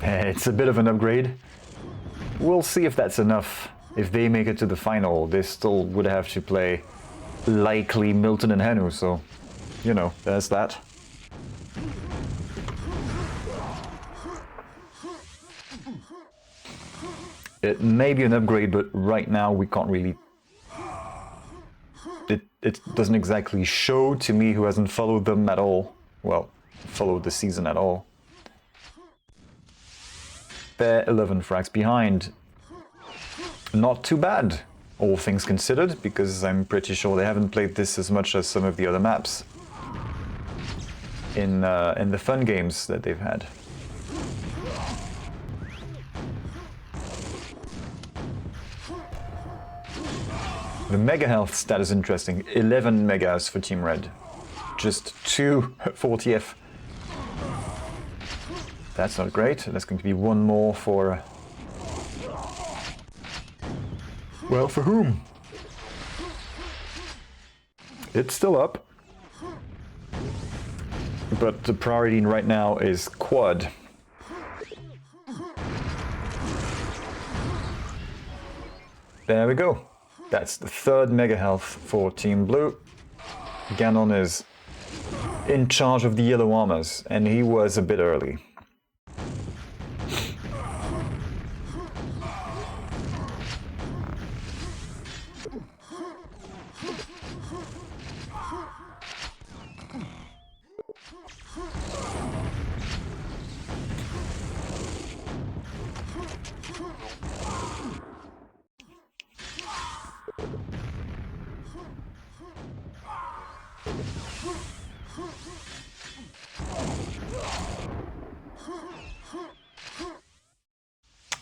It's a bit of an upgrade. We'll see if that's enough. If they make it to the final, they still would have to play likely Milton and HENU, so, you know, there's that. It may be an upgrade, but right now we can't really it doesn't exactly show to me who hasn't followed them at all. Well, followed the season at all. They're 11 frags behind. Not too bad, all things considered, because I'm pretty sure they haven't played this as much as some of the other maps in the fun games that they've had. The mega health stat is interesting. 11 megas for Team Red. Just 2 40F. That's not great. That's going to be one more for... well, for whom? It's still up. But the priority right now is quad. There we go. That's the 3rd mega health for Team Blue. Ganon is in charge of the yellow armors, and he was a bit early.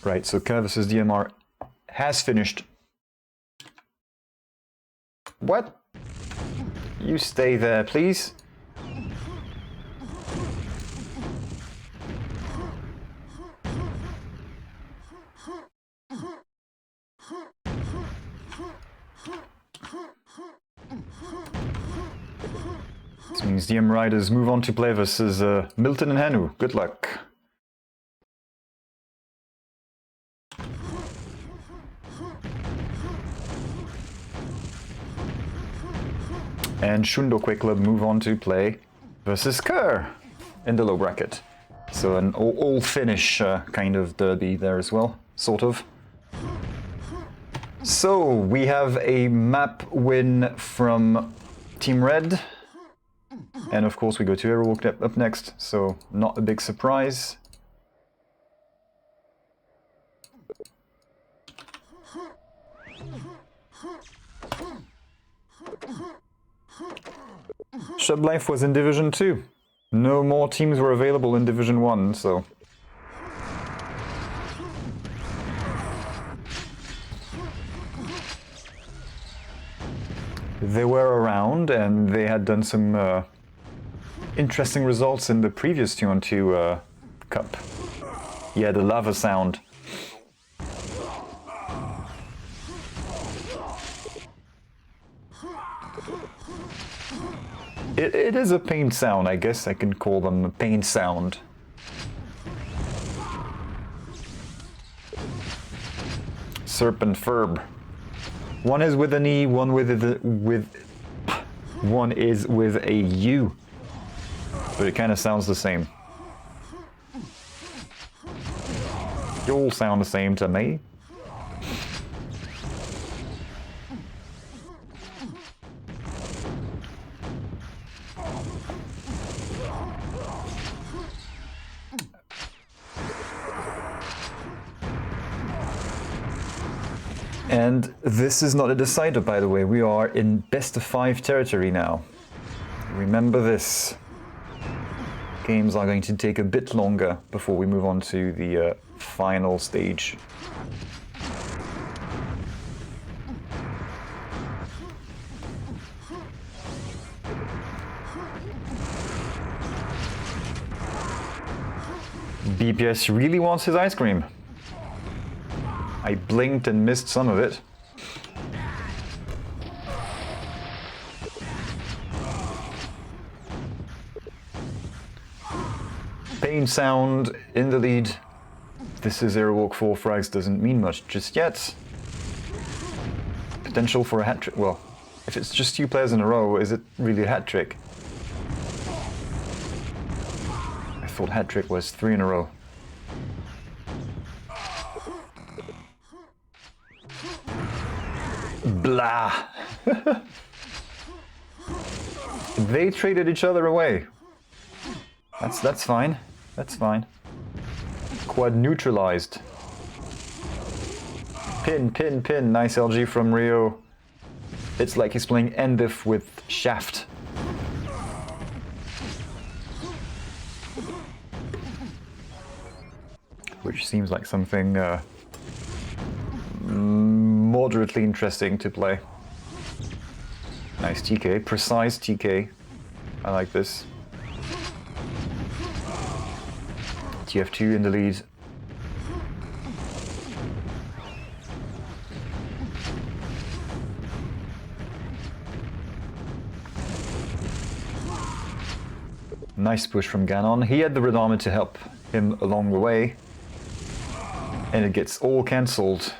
Right, so Curvis's DMR has finished. What? You stay there, please. This means DM Riders move on to play versus Milton and HENU. Good luck. And Sjundeå Quake Club move on to play versus Kerr in the low bracket. So an all-Finnish kind of derby there as well, sort of. So we have a map win from Team Red. And of course we go to Aerowalk up next, so not a big surprise. Shub Life was in Division 2. No more teams were available in Division 1, so... they were around, and they had done some interesting results in the previous 2-on-2 Cup. Yeah, the lava sound. It is a pain sound, I guess I can call them a pain sound. Serp and Furb. One is with an E, one is with a U. But it kind of sounds the same. They all sound the same to me. And this is not a decider, by the way. We are in best of 5 territory now. Remember this. Games are going to take a bit longer before we move on to the final stage. BPS really wants his ice cream. I blinked and missed some of it. Pain sound in the lead. This is Aerowalk 4 frags, doesn't mean much just yet. Potential for a hat trick. Well, if it's just 2 players in a row, is it really a hat trick? I thought hat trick was 3 in a row. Blah! They traded each other away. That's fine. That's fine. Quad neutralized. Pin, pin, pin. Nice LG from Rio. It's like he's playing Andeh with Shaft. Which seems like something moderately interesting to play. Nice TK, precise TK. I like this. TF2 in the lead. Nice push from Ganon. He had the red armor to help him along the way. And it gets all cancelled.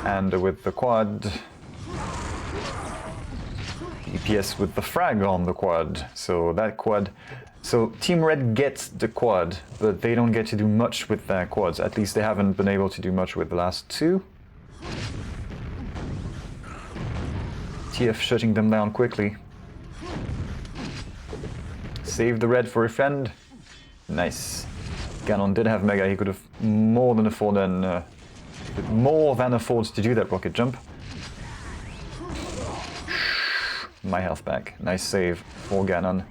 And with the quad, DPS with the frag on the quad. So that quad, so Team Red gets the quad, but they don't get to do much with their quads. At least they haven't been able to do much with the last two. TF shutting them down quickly. Save the red for a friend. Nice. Ganon did have Mega. He could have more than afforded to do that rocket jump. My health back. Nice save for Ganon.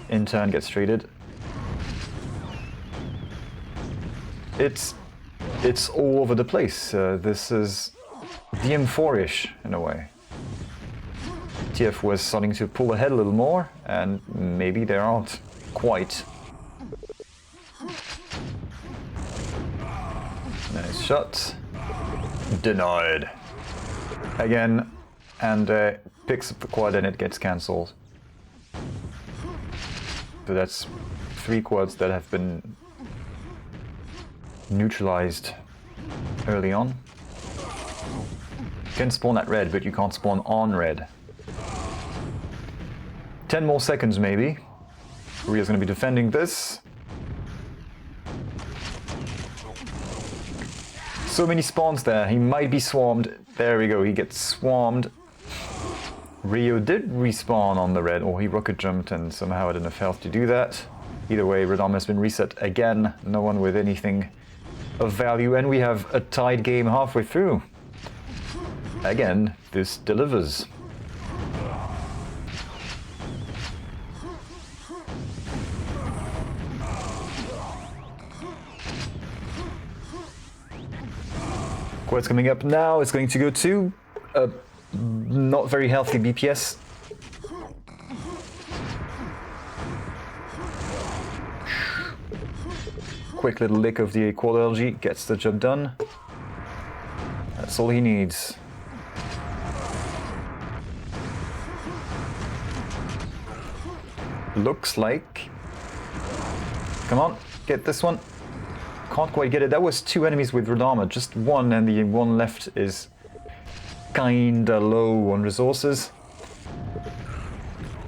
In turn gets traded. It's all over the place. This is DM4-ish in a way. TF was starting to pull ahead a little more, and maybe they aren't quite. Nice shot. Denied. Again, and picks up the quad and it gets cancelled. So that's 3 quads that have been neutralized early on. You can spawn at red, but you can't spawn on red. 10 more seconds maybe. Rio's going to be defending this. So many spawns there. He might be swarmed. There we go. He gets swarmed. Rio did respawn on the red, or he rocket jumped and somehow had enough health to do that. Either way, red armor has been reset again. No one with anything of value, and we have a tied game halfway through. Again, this delivers. What's coming up now is going to go to a not very healthy BPS. Quick little lick of the quad LG gets the job done. That's all he needs. Looks like... Come on, get this one. Can't quite get it. That was 2 enemies with red armor, just one, and the one left is kinda low on resources.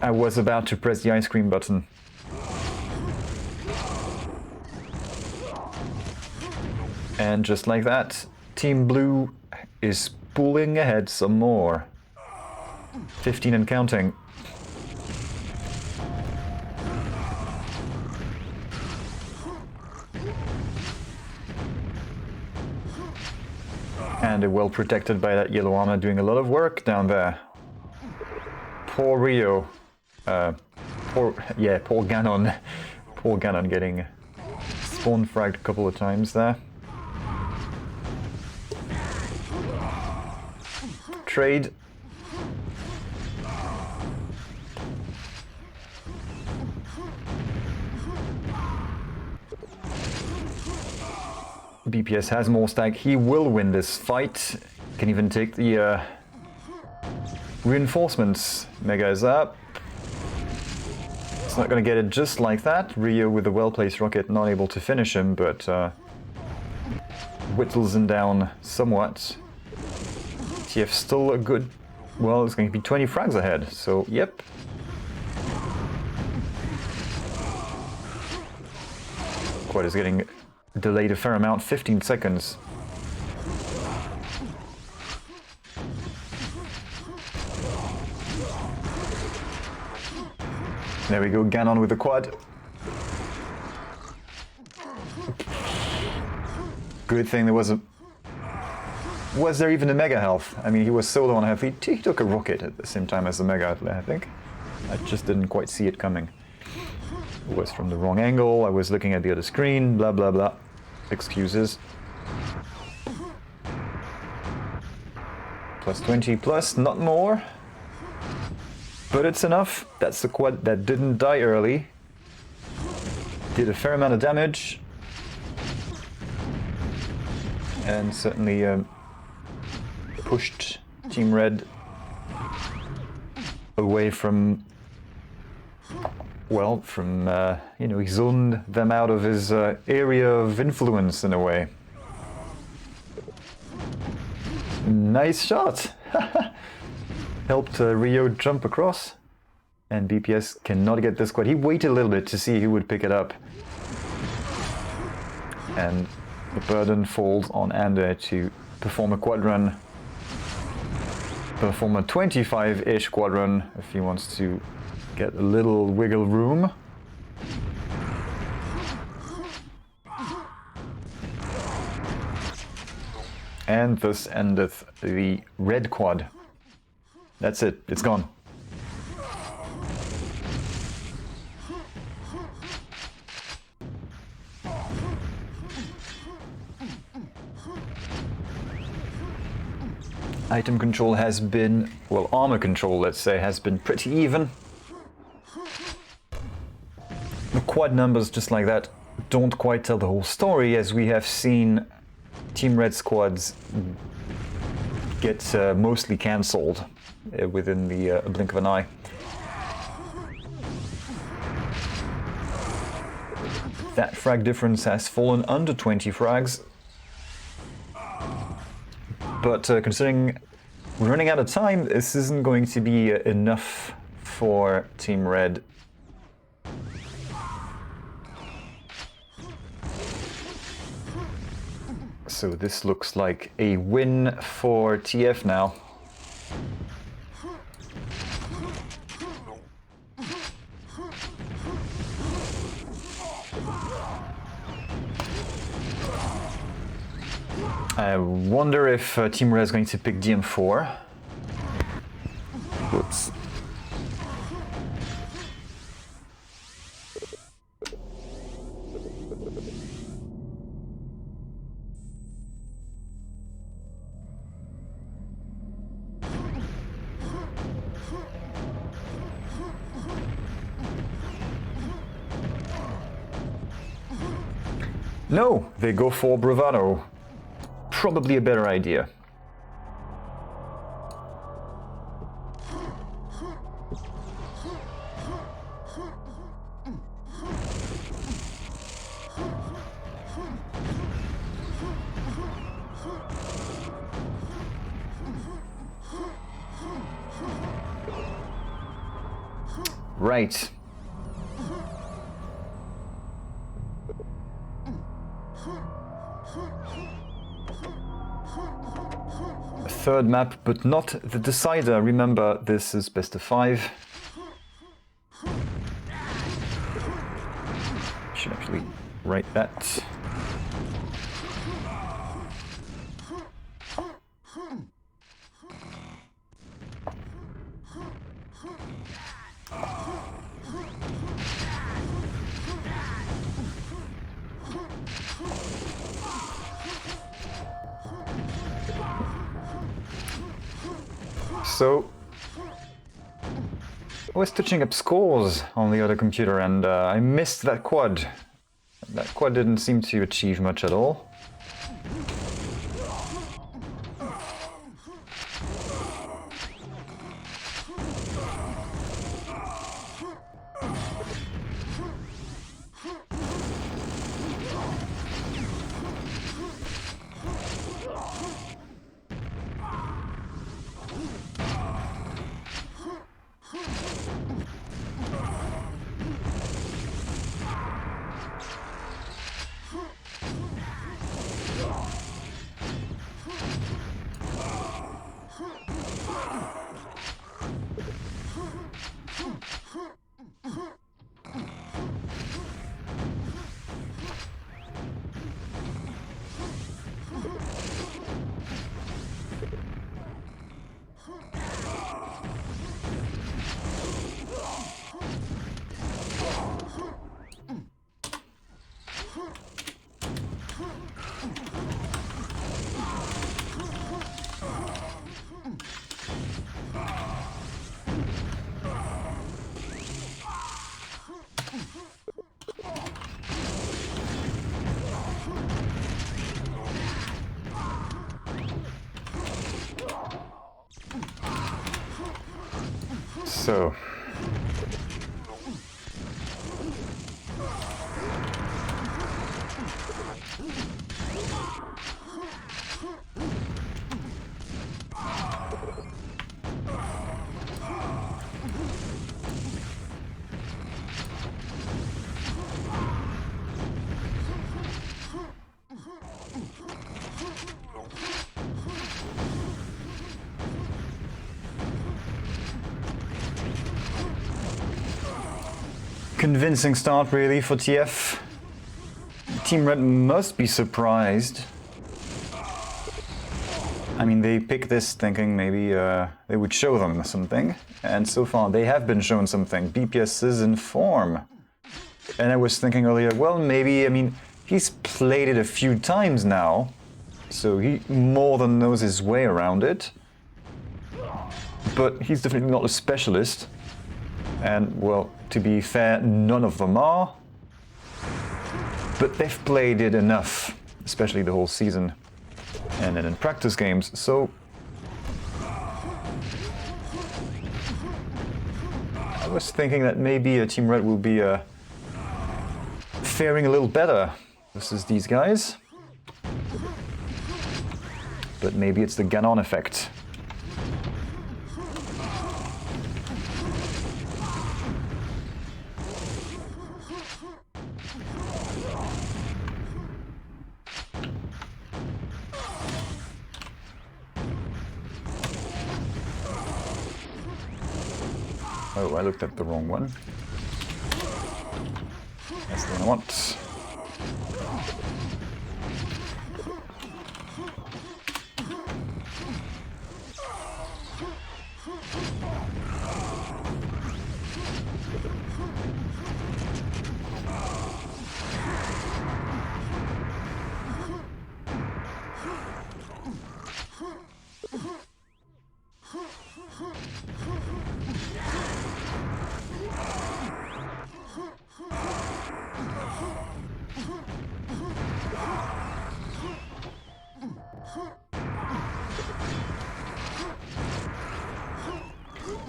I was about to press the ice cream button. And just like that, Team Blue is pulling ahead some more. 15 and counting. And they're well protected by that yellow armor, doing a lot of work down there. Poor Rio. Poor Ganon. Poor Ganon getting spawn fragged a couple of times there. Trade. BPS has more stack. He will win this fight. Can even take the reinforcements. Mega is up. It's not going to get it just like that. Rio with a well-placed rocket, not able to finish him, but whittles him down somewhat. TF still a good... Well, it's going to be 20 frags ahead, so yep. Quad is getting delayed a fair amount, 15 seconds. There we go, Ganon with the quad. Good thing there was a... Was there even a Mega Health? I mean, he was so low on health. He took a rocket at the same time as the Mega Health, I think. I just didn't quite see it coming. It was from the wrong angle, I was looking at the other screen, blah blah blah. Excuses. Plus 20 plus, not more. But it's enough. That's the quad that didn't die early. Did a fair amount of damage. And certainly pushed Team Red away from, well, from, you know, he zoned them out of his area of influence in a way. Nice shot! Helped Rio jump across, and BPS cannot get this quad. He waited a little bit to see who would pick it up. And the burden falls on Andeh to perform a quad run. Perform a 25-ish quad run if he wants to get a little wiggle room. And thus endeth the red quad. That's it, it's gone. Item control has been, well, armor control, let's say, has been pretty even. The quad numbers, just like that, don't quite tell the whole story, as we have seen Team Red squads get mostly cancelled within the blink of an eye. That frag difference has fallen under 20 frags. But considering we're running out of time, this isn't going to be enough for Team Red. So this looks like a win for TF now. I wonder if Team Red is going to pick DM4. Whoops. No, they go for Bravado. Probably a better idea. Right. Third map, but not the decider. Remember, this is best of 5. Should actually write that. So, I was touching up scores on the other computer and I missed that quad. That quad didn't seem to achieve much at all. So... Convincing start really for TF. Team Red must be surprised. I mean, they picked this thinking maybe they would show them something, and so far they have been shown something. BPS is in form. And I was thinking earlier, well, maybe, I mean, he's played it a few times now, so he more than knows his way around it. But he's definitely not a specialist. And, well, to be fair, none of them are. But they've played it enough, especially the whole season, and then in practice games, so... I was thinking that maybe Team Red will be faring a little better versus these guys. But maybe it's the Ganon effect. Oh, I looked at the wrong one. That's the one I want.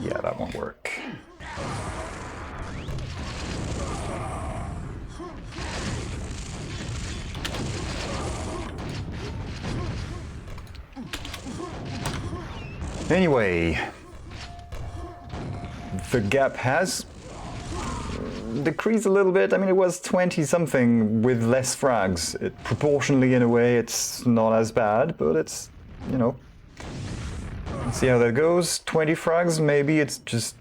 Yeah, that won't work. Anyway, the gap has decreased a little bit. I mean, it was 20-something with less frags. Proportionally, in a way, it's not as bad, but it's, you know... Let's see how that goes. 20 frags, maybe it's just...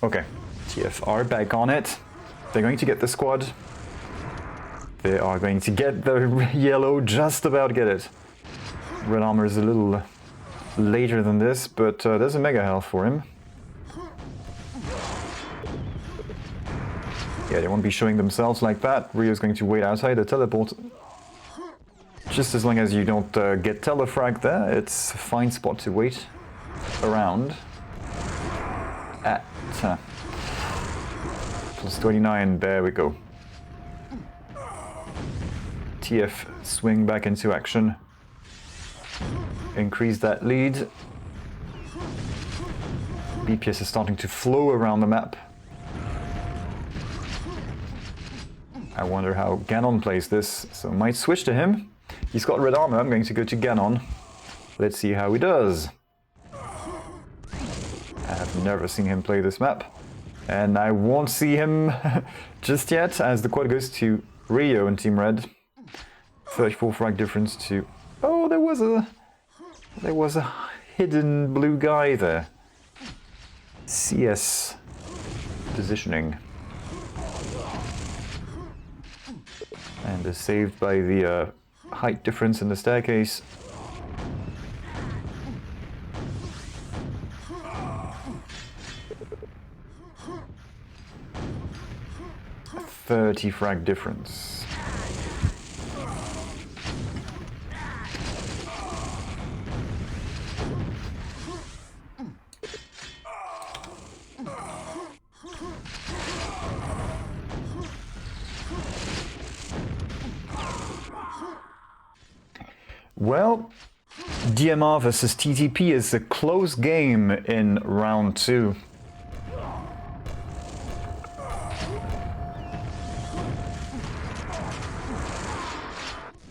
Okay, TF are back on it. They're going to get the squad. They are going to get the yellow, just about get it. Red armor is a little later than this, but there's a mega health for him. Yeah, they won't be showing themselves like that. Rio's going to wait outside the teleport. Just as long as you don't get telefrag there, it's a fine spot to wait around at. Plus 29, there we go. TF swing back into action. Increase that lead. BPS is starting to flow around the map. I wonder how Ganon plays this, so I might switch to him. He's got red armor, I'm going to go to Ganon. Let's see how he does. I have never seen him play this map. And I won't see him just yet, as the quad goes to Rio and Team Red. 34 frag difference to... Oh, there was a hidden blue guy there. CS positioning. And is saved by the height difference in the staircase. A 30 frag difference. Well, DMR versus TTP is a close game in round 2.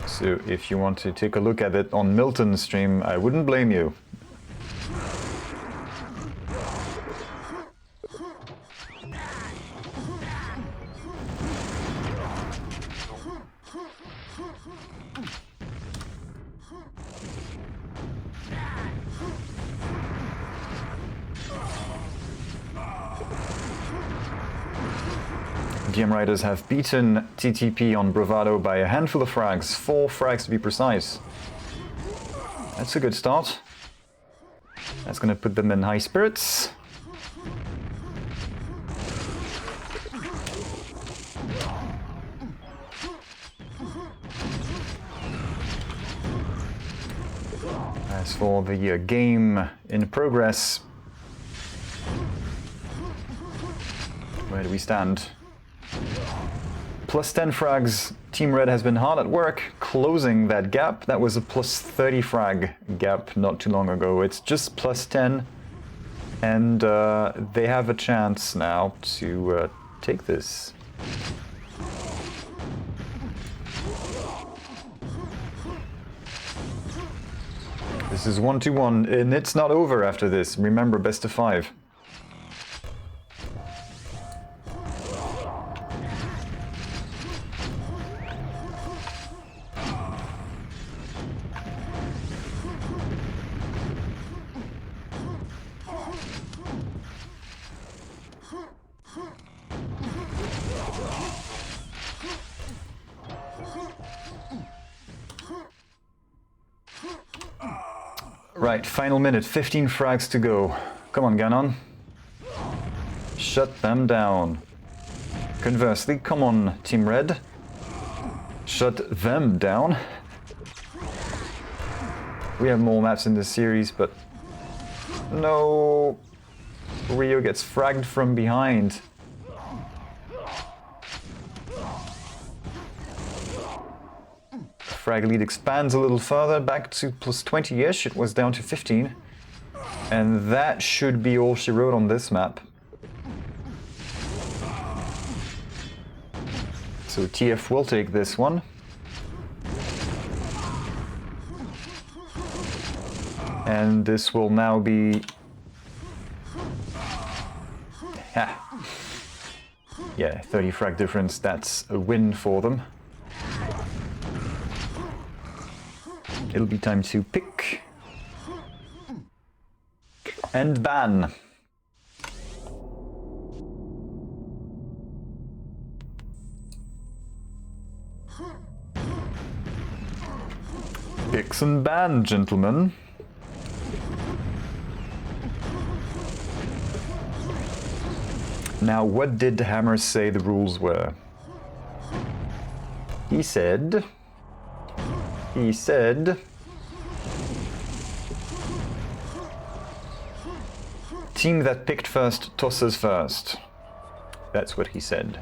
So if you want to take a look at it on Milton's stream, I wouldn't blame you. DM Riders have beaten TTP on Bravado by a handful of frags, 4 frags to be precise. That's a good start. That's going to put them in high spirits. As for the game in progress, where do we stand? Plus 10 frags. Team Red has been hard at work closing that gap. That was a plus 30 frag gap not too long ago. It's just plus 10, and they have a chance now to take this. This is 1-2-1, and it's not over after this. Remember, best of 5. Right, final minute, 15 frags to go. Come on, Ganon. Shut them down. Conversely, come on, Team Red. Shut them down. We have more maps in this series, but... no! Rio gets fragged from behind. Frag lead expands a little further, back to plus 20-ish. It was down to 15. And that should be all she wrote on this map. So TF will take this one. And this will now be... ha. Yeah, 30 frag difference, that's a win for them. It'll be time to pick and ban. Picks and ban, gentlemen. Now, what did Hammer say the rules were? He said, team that picked first tosses first. That's what he said.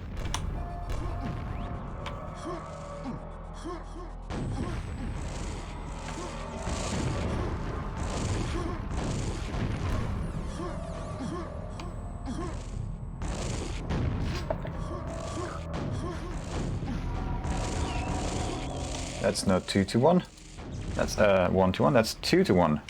That's not 2-1. That's 1-1. That's 2-1.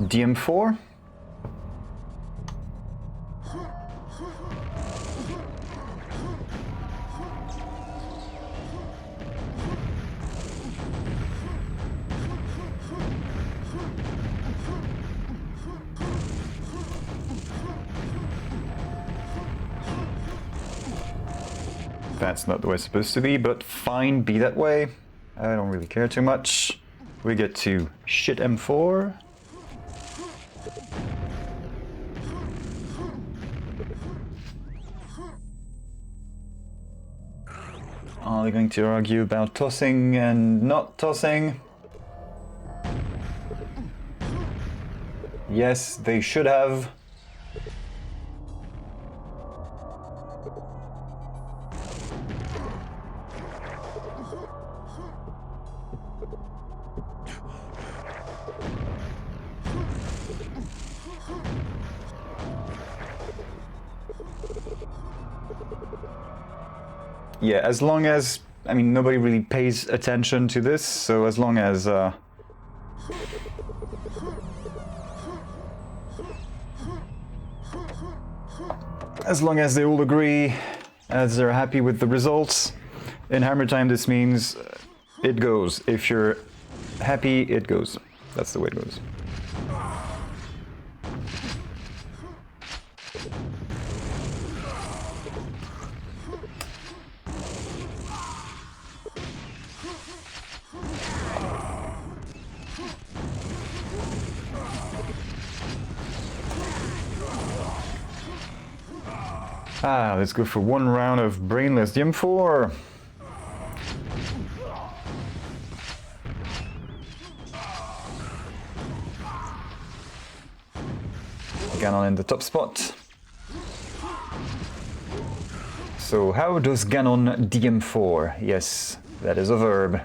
DM4. That's not the way it's supposed to be, but fine, be that way. I don't really care too much. We get to shit M4. Are they going to argue about tossing and not tossing? Yes, they should have. Yeah, as long as, I mean, nobody really pays attention to this, so as long as they all agree, as they're happy with the results, in Hammer Time this means it goes. If you're happy, it goes. That's the way it goes. Ah, let's go for one round of brainless Div1a. Ganon in the top spot. So how does Ganon Div1a? Yes, that is a verb.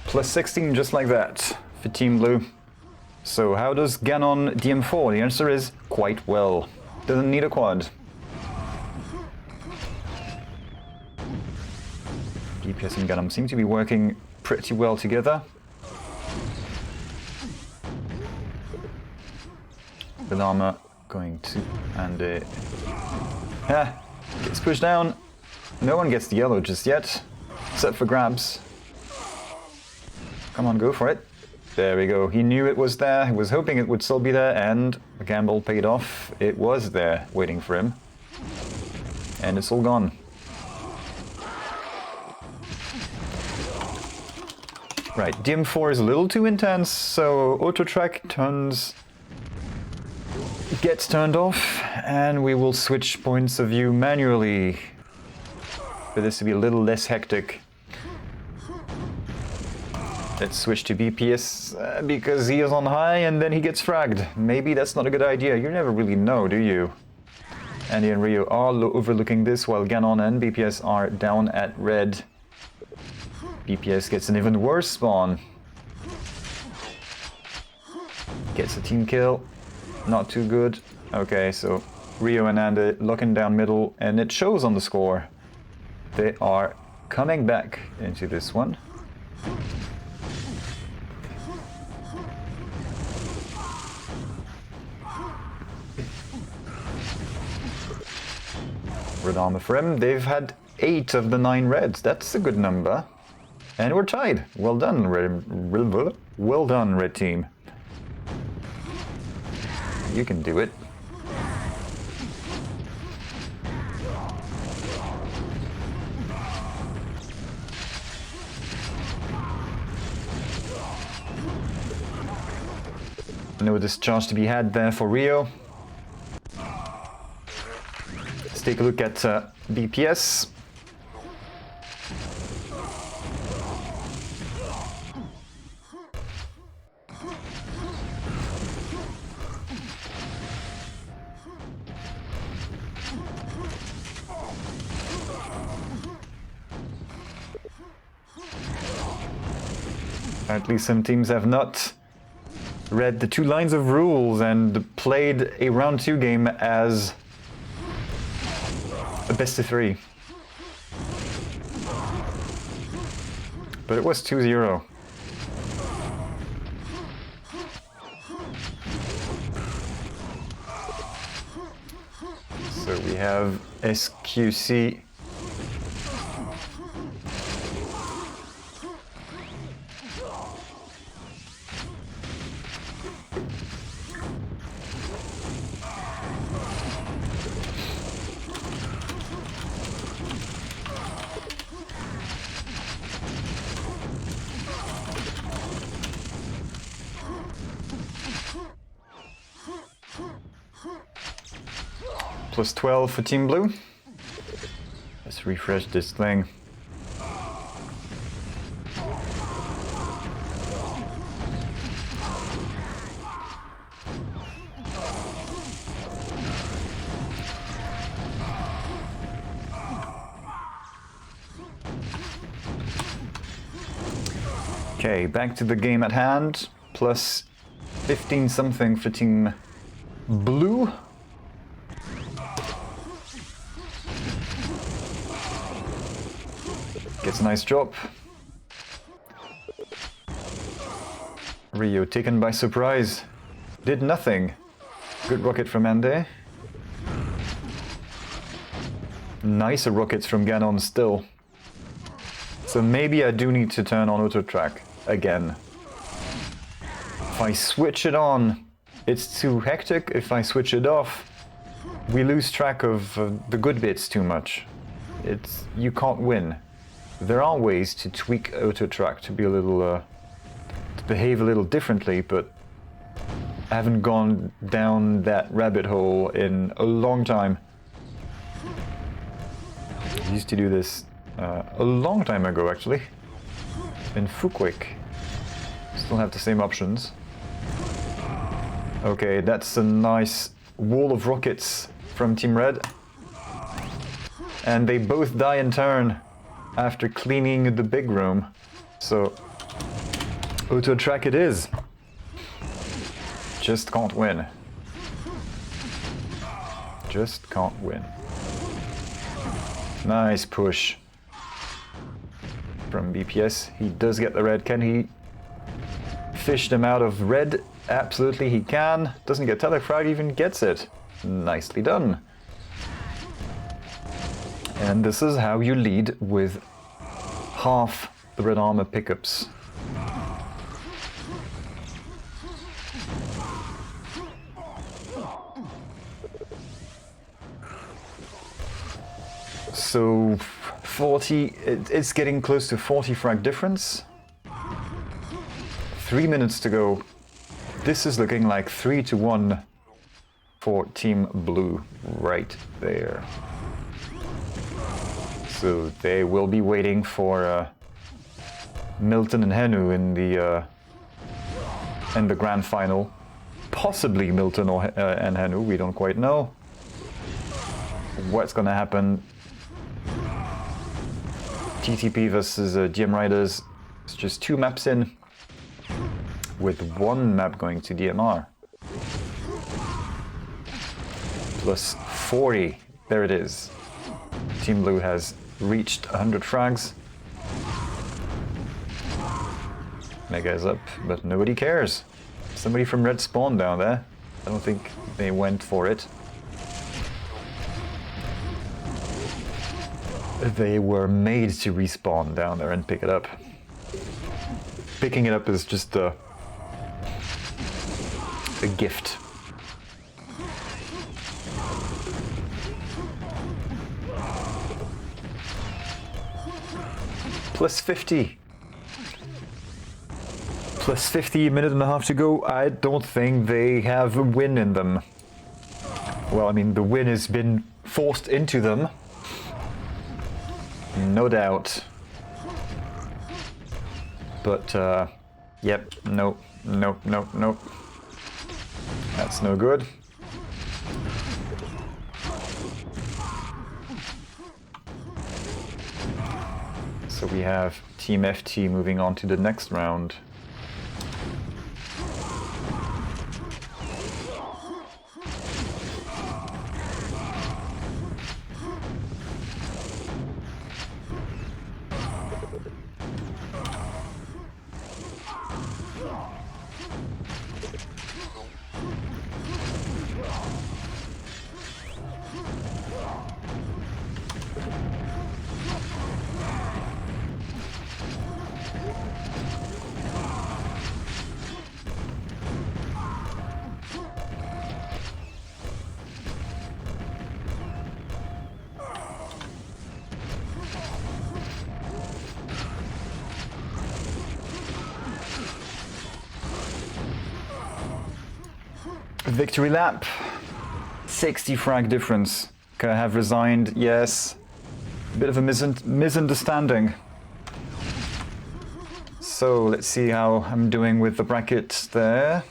Plus 16 just like that for Team Blue. So how does Ganon Div1a? The answer is quite well. Doesn't need a quad. DPS and Ganon seem to be working pretty well together. With armor going to Andeh. Gets pushed down. No one gets the yellow just yet, except for grabs. Come on, go for it. There we go. He knew it was there. He was hoping it would still be there, and the gamble paid off. It was there, waiting for him. And it's all gone. Right, Div1a is a little too intense, so auto track gets turned off, and we will switch points of view manually for this to be a little less hectic. Let's switch to BPS because he is on high and then he gets fragged. Maybe that's not a good idea. You never really know, do you? Andeh and Rio are overlooking this while Ganon and BPS are down at red. BPS gets an even worse spawn. Gets a team kill. Not too good. Okay, so Rio and Andeh locking down middle, and it shows on the score. They are coming back into this one. Red armor for him. They've had 8 of the 9 reds. That's a good number. And we're tied. Well done, well done, red team. You can do it. No discharge to be had there for Rio. Let's take a look at BPS. Apparently some teams have not read the 2 lines of rules and played a round 2 game as a best of 3. But it was 2-0. So we have SQC. Plus 12 for Team Blue. Let's refresh this thing. Okay, back to the game at hand. Plus 15 something for Team Blue. Gets a nice drop. Rio taken by surprise. Did nothing. Good rocket from Andeh. Nicer rockets from Ganon still. So maybe I do need to turn on auto track again. If I switch it on, it's too hectic. If I switch it off, we lose track of the good bits too much. You can't win. There are ways to tweak auto track to be a little, to behave a little differently, but I haven't gone down that rabbit hole in a long time. I used to do this a long time ago, actually, in Quake. Still have the same options. Okay, that's a nice wall of rockets from Team Red. And they both die in turn after cleaning the big room. So, auto track it is. Just can't win. Just can't win. Nice push from BPS. He does get the red. Can he fish them out of red? Absolutely he can. Doesn't get telefragged, even gets it. Nicely done. And this is how you lead with half the red armor pickups. So 40, it's getting close to 40 frag difference. 3 minutes to go. This is looking like 3-1 for Team Blue right there. So they will be waiting for Milton and HENU in the grand final. Possibly Milton and HENU, we don't quite know what's gonna happen. TTP versus GM Riders. It's just 2 maps in, with 1 map going to DMR. Plus 40, there it is. Team Blue has reached 100 frags. Mega is up, but nobody cares. Somebody from Red spawned down there. I don't think they went for it. They were made to respawn down there and pick it up. Picking it up is just a gift. Plus 50. Plus 50, a minute and a half to go. I don't think they have a win in them. Well, I mean, the win has been forced into them. No doubt. But, yep, nope. That's no good. So we have Team FT moving on to the next round. Victory lap. 60 frag difference. Could have resigned, yes. Bit of a misunderstanding. So let's see how I'm doing with the bracket there.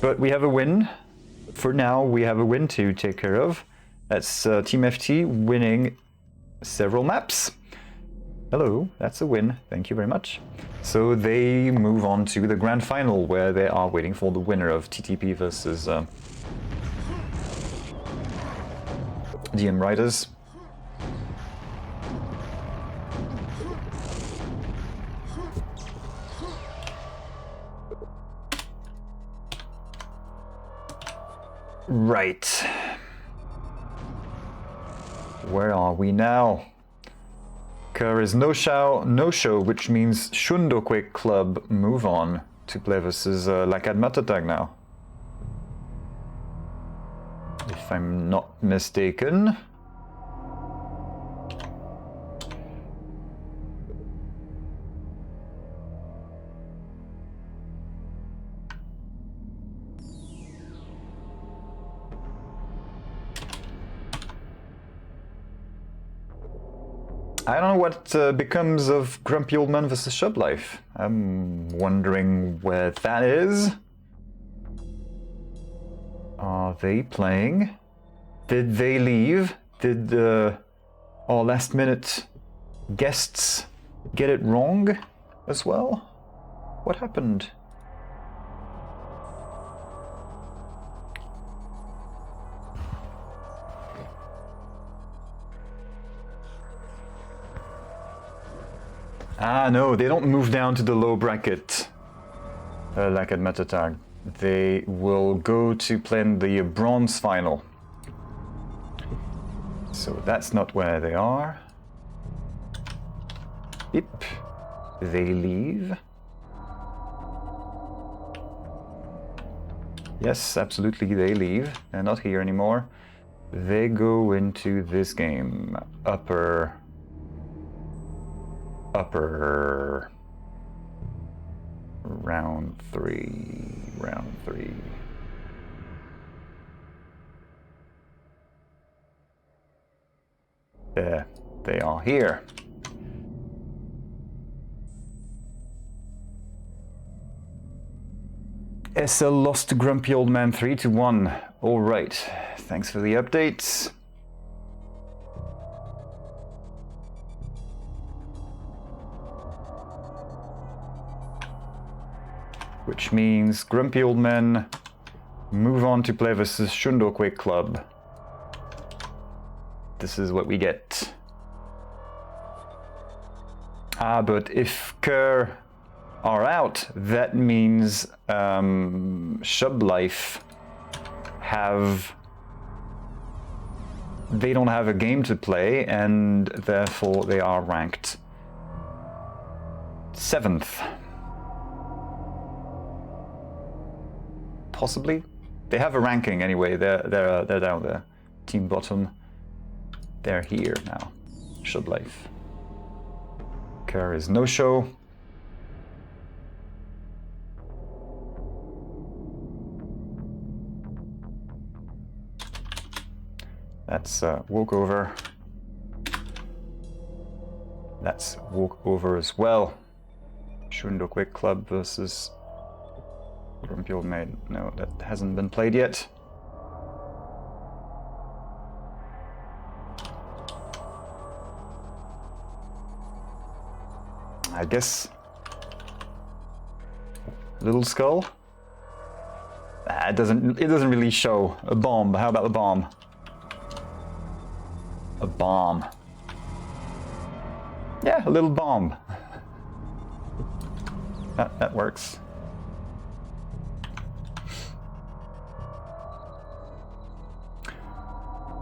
But we have a win. For now, we have a win to take care of. That's Team FT winning several maps. Hello, that's a win. Thank you very much. So they move on to the grand final, where they are waiting for the winner of TTP versus DM Riders. Right. Where are we now? Kerr is no show, which means Sjundeå Quake Club move on to play versus Lakad Matatag now. If I'm not mistaken. I don't know what becomes of Grumpy Old Man vs. Shub Life. I'm wondering where that is. Are they playing? Did they leave? Did our last minute guests get it wrong as well? What happened? Ah, no, they don't move down to the low bracket, Lakad Matatag. They will go to play in the bronze final. So that's not where they are. Yep, they leave. Yes, absolutely, they leave. They're not here anymore. They go into this game, upper round three. There, they are here. SL lost to Grumpy Old Man 3-1. All right, thanks for the updates. Which means Grumpy Old Men move on to play versus Sjundeå Quake Club. This is what we get. Ah, but if Kerr are out, that means Shub Life they don't have a game to play, and therefore they are ranked 7th. Possibly. They have a ranking anyway. They're down there. Team bottom. They're here now. Shub Life. Kerr is no show. That's walkover. That's walkover as well. Sjundeå Quake Club versus Grumpy Old Man. No, that hasn't been played yet. I guess Little Skull. It doesn't really show a bomb. How about the bomb? A bomb. Yeah, a little bomb. That works.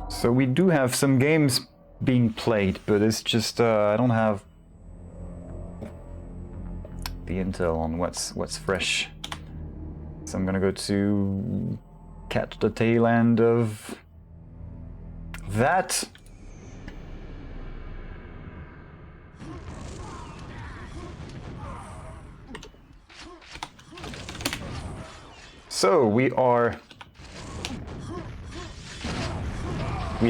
So we do have some games being played, but it's just I don't have the intel on what's fresh. So I'm gonna go to catch the tail end of that. So we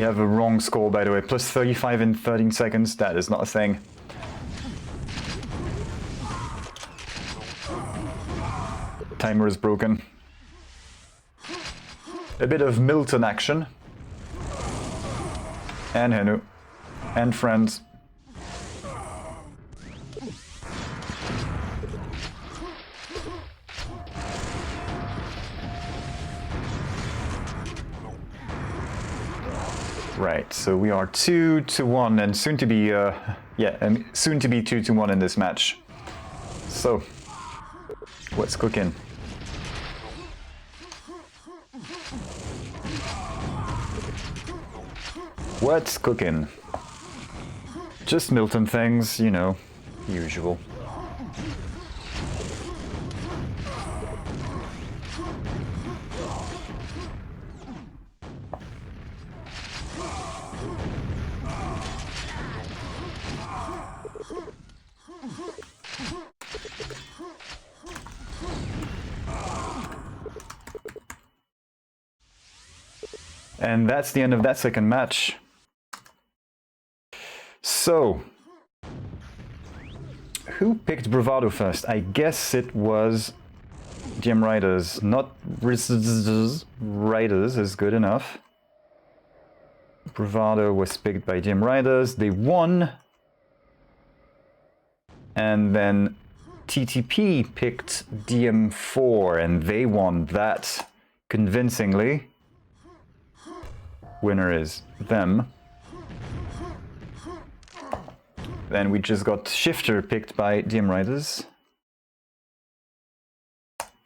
have a wrong score, by the way. Plus 35 in 13 seconds. That is not a thing. Timer is broken. A bit of Milton action. And HENU. And friends. Right, so we are 2-1 and soon to be, soon to be 2-1 in this match. So, what's cooking? What's cooking? Just Milton things, you know, usual. And that's the end of that second match. So, who picked Bravado first? I guess it was DM Riders. Not Riders is good enough. Bravado was picked by DM Riders. They won. And then TTP picked DM4 and they won that convincingly. Winner is them. Then we just got Shifter picked by DM Riders.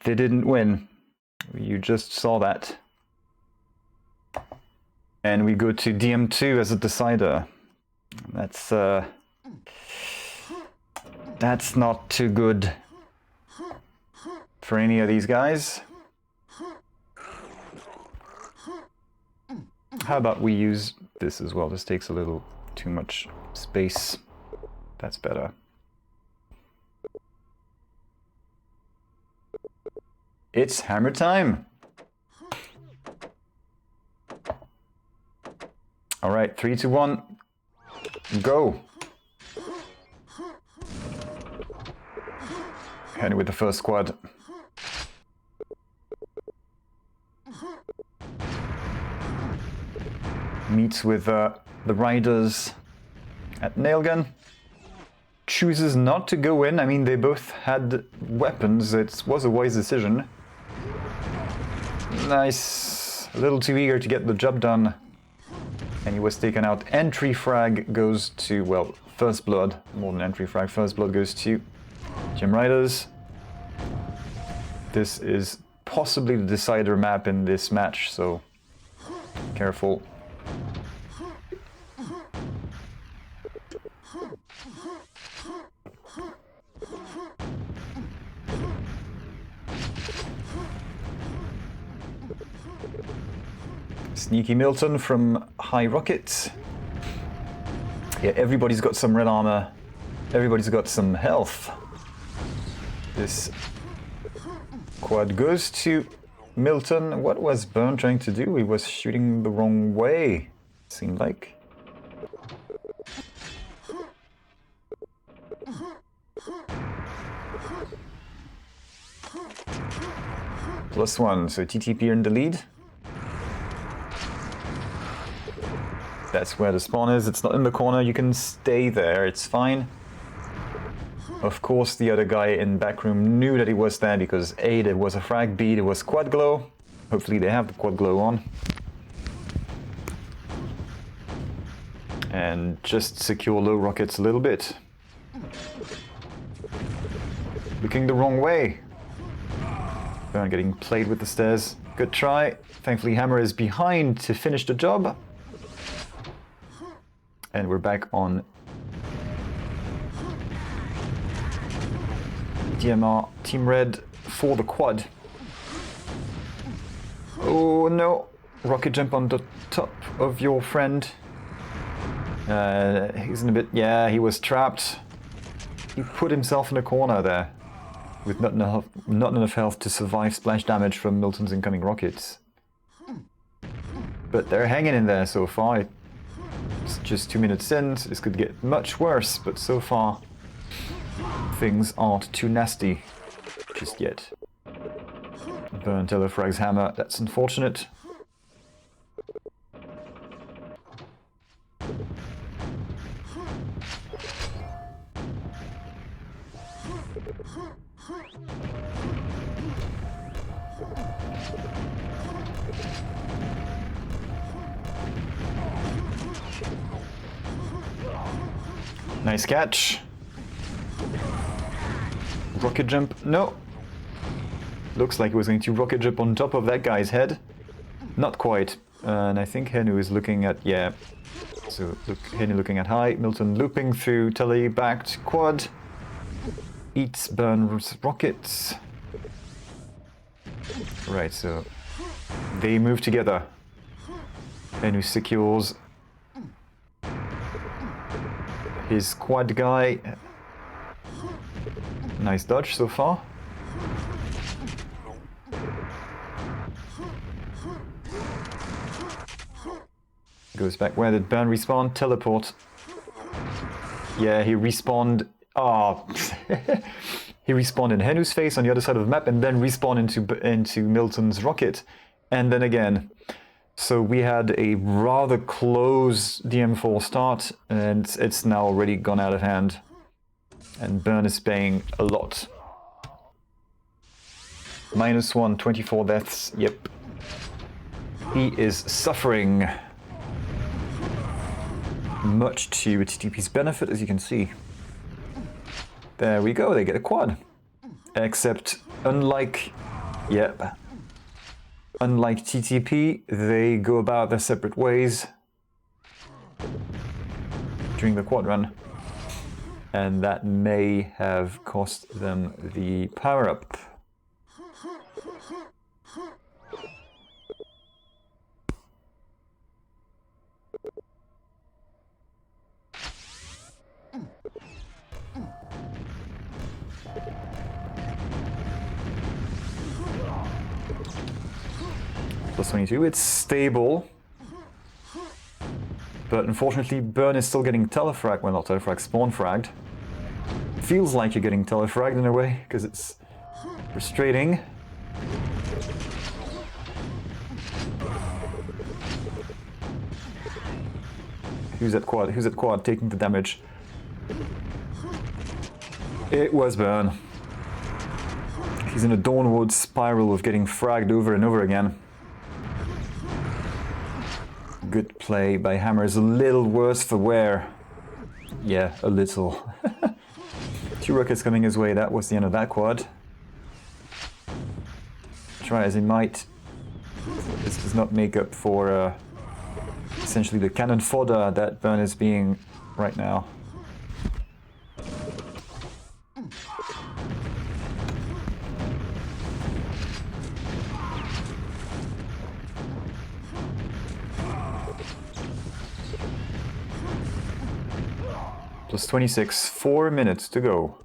They didn't win. You just saw that. And we go to DM2 as a decider. That's not too good for any of these guys. How about we use this as well? This takes a little too much space. That's better. It's hammer time! Alright, 3, 2, 1. Go! Head with the first squad. Meets with the riders at Nailgun. Chooses not to go in. I mean, they both had weapons. It was a wise decision. Nice. A little too eager to get the job done. And he was taken out. Entry frag goes to, well, First Blood. More than entry frag. First Blood goes to Gym Riders. This is possibly the decider map in this match, so careful. Sneaky Milton from High Rocket. Yeah, everybody's got some red armor. Everybody's got some health. This quad goes to Milton. What was Bern trying to do? He was shooting the wrong way, it seemed like. +1, so TTP in the lead. That's where the spawn is. It's not in the corner. You can stay there. It's fine. Of course, the other guy in back room knew that he was there because A, there was a frag, B, there was quad glow. Hopefully they have the quad glow on. And just secure low rockets a little bit. Looking the wrong way. Bern getting played with the stairs. Good try. Thankfully Hammer is behind to finish the job. And we're back on DMR Team Red for the quad. Oh no! Rocket jump on the top of your friend. He's in a bit... yeah, he was trapped. He put himself in a corner there. with not enough health to survive splash damage from Milton's incoming rockets. But they're hanging in there so far. It's just 2 minutes in, so this could get much worse, but so far things aren't too nasty just yet. Burn telefrag's hammer, that's unfortunate. Nice catch. Rocket jump. No. Looks like he was going to rocket jump on top of that guy's head. Not quite. And I think HENU is looking at... yeah. So look, HENU looking at high. Milton looping through tele back to quad. Eats Bern's rockets. Right, so they move together. HENU secures his quad guy. Nice dodge so far. Goes back. Where did Bern respawn? Teleport. Yeah, he respawned. Ah, he respawned in HENU's face on the other side of the map, and then respawned into Milton's rocket, and then again. So we had a rather close DM4 start, and it's now already gone out of hand. And Bern is paying a lot. -1, 24 deaths, yep. He is suffering. Much to TTP's benefit, as you can see. There we go, they get a quad. Except, unlike TTP, they go about their separate ways during the quad run. And that may have cost them the power-up. +22, it's stable. But unfortunately, Bern is still getting telefragged. Well, not telefragged, spawn fragged. Feels like you're getting telefragged in a way, because it's frustrating. Who's at quad? Who's at quad taking the damage? It was Bern. He's in a downward spiral of getting fragged over and over again. Good play by Hammer is a little worse for wear. Yeah, a little. 2 rockets coming his way, that was the end of that quad. Try as he might, this does not make up for essentially the cannon fodder that Bern is being right now. +26, 4 minutes to go.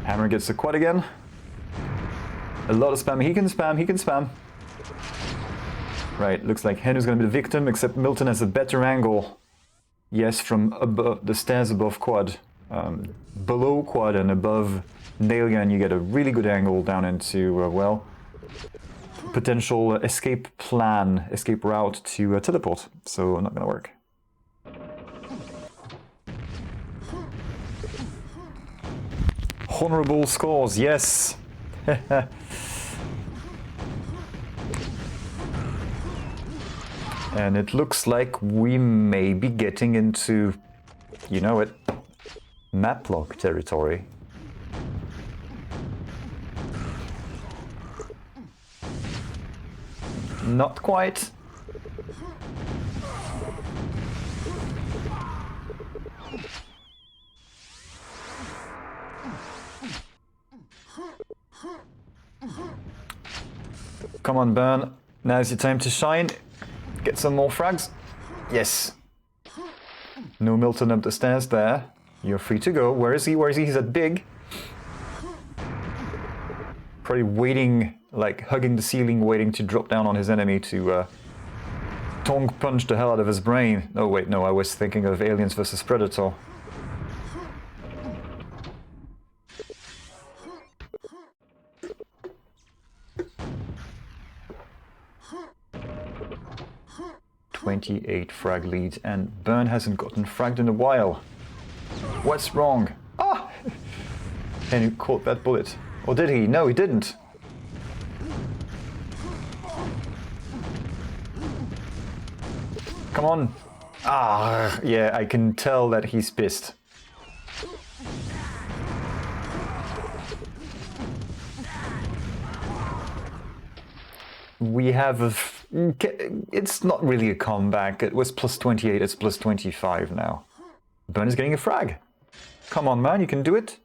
Hammer gets the quad again. A lot of spam. He can spam, he can spam. Right, looks like HENU's gonna be the victim, except Milton has a better angle. Yes, from above the stairs above quad. Below quad and above nail gun, you get a really good angle down into, well, potential escape plan, escape route to teleport. So not gonna work. Honorable scores, yes! And it looks like we may be getting into, you know it, map lock territory. Not quite. Come on, Bern. Now's your time to shine. Get some more frags. Yes. No Milton up the stairs there. You're free to go. Where is he? Where is he? He's at big. Probably waiting, like hugging the ceiling, waiting to drop down on his enemy to tongue punch the hell out of his brain. Oh wait, no, I was thinking of Aliens vs Predator. .28 frag lead, and Bern hasn't gotten fragged in a while. What's wrong? Ah! And he caught that bullet. Or did he? No, he didn't. Come on. Ah, yeah, I can tell that he's pissed. We have a... It's not really a comeback. It was plus 28, it's plus 25 now. Bern is getting a frag. Come on, man, you can do it.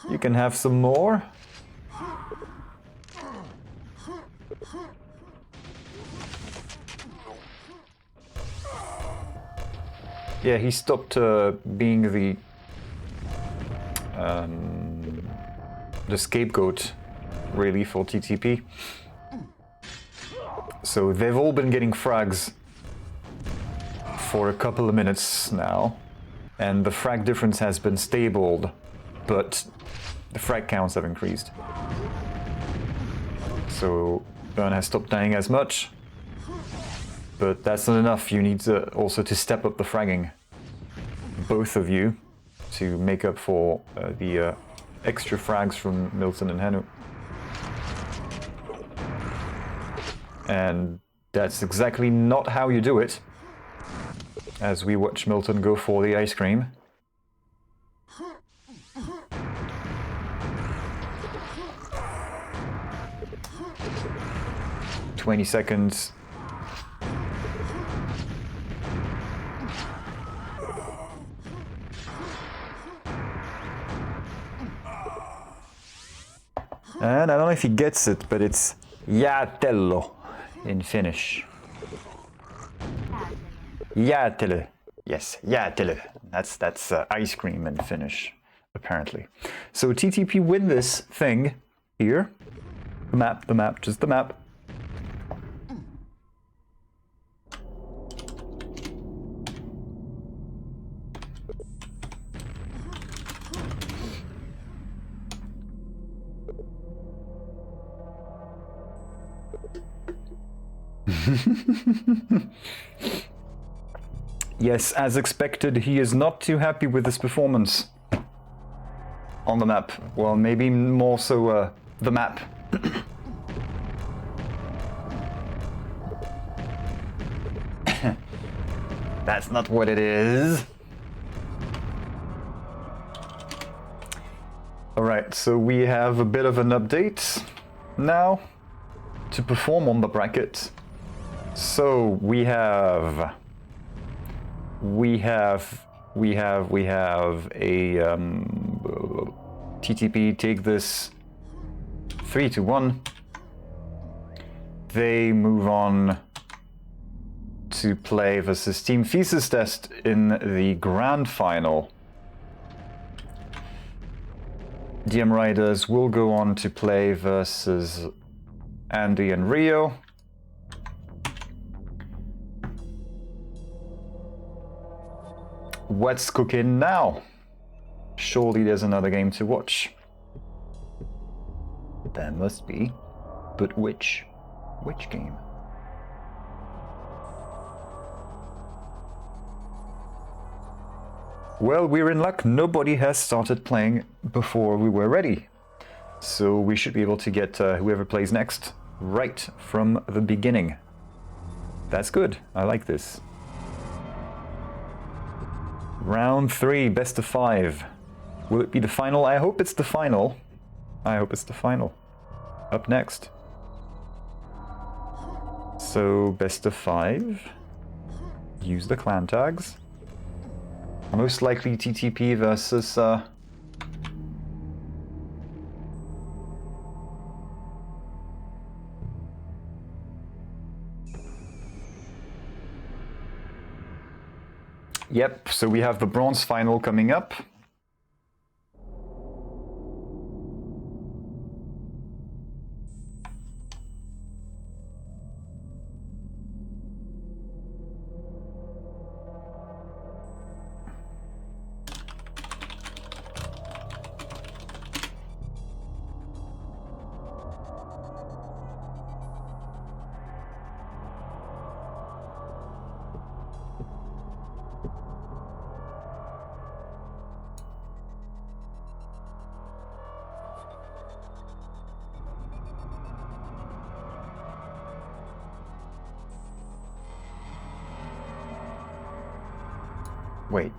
You can have some more. Yeah, he stopped being the scapegoat, really, for TTP. So they've all been getting frags for a couple of minutes now, and the frag difference has been stabled, but the frag counts have increased. So Bern has stopped dying as much, but that's not enough. You need to also to step up the fragging, both of you, to make up for the extra frags from Milton and HENU. And that's exactly not how you do it, as we watch Milton go for the ice cream. "20 seconds. And I don't know if he gets it, but it's Jäätelö in Finnish. Jäätelö. Yes, Jäätelö. That's ice cream in Finnish, apparently. So TTP win this thing here. The map, just the map. Yes, as expected, he is not too happy with his performance on the map. Well, maybe more so the map. That's not what it is. Alright, so we have a bit of an update now to perform on the bracket. So we have a TTP take this 3-1. They move on to play versus Team Fecestest in the grand final. DM Riders will go on to play versus Andeh and Rio. What's cooking now? Surely there's another game to watch. There must be. But which? Which game? Well, we're in luck. Nobody has started playing before we were ready. So we should be able to get whoever plays next right from the beginning. That's good. I like this. Round 3, best of 5. Will it be the final? I hope it's the final. I hope it's the final. Up next. So, best of 5. Use the clan tags. Most likely TTP versus... 。 . 。 . 。 . 。 . . . . . . . . . . . . . . . . . . . . . . . . . . . . . 。 . . . . . . . . . . . . . . . . . . . . Yep, so we have the bronze final coming up.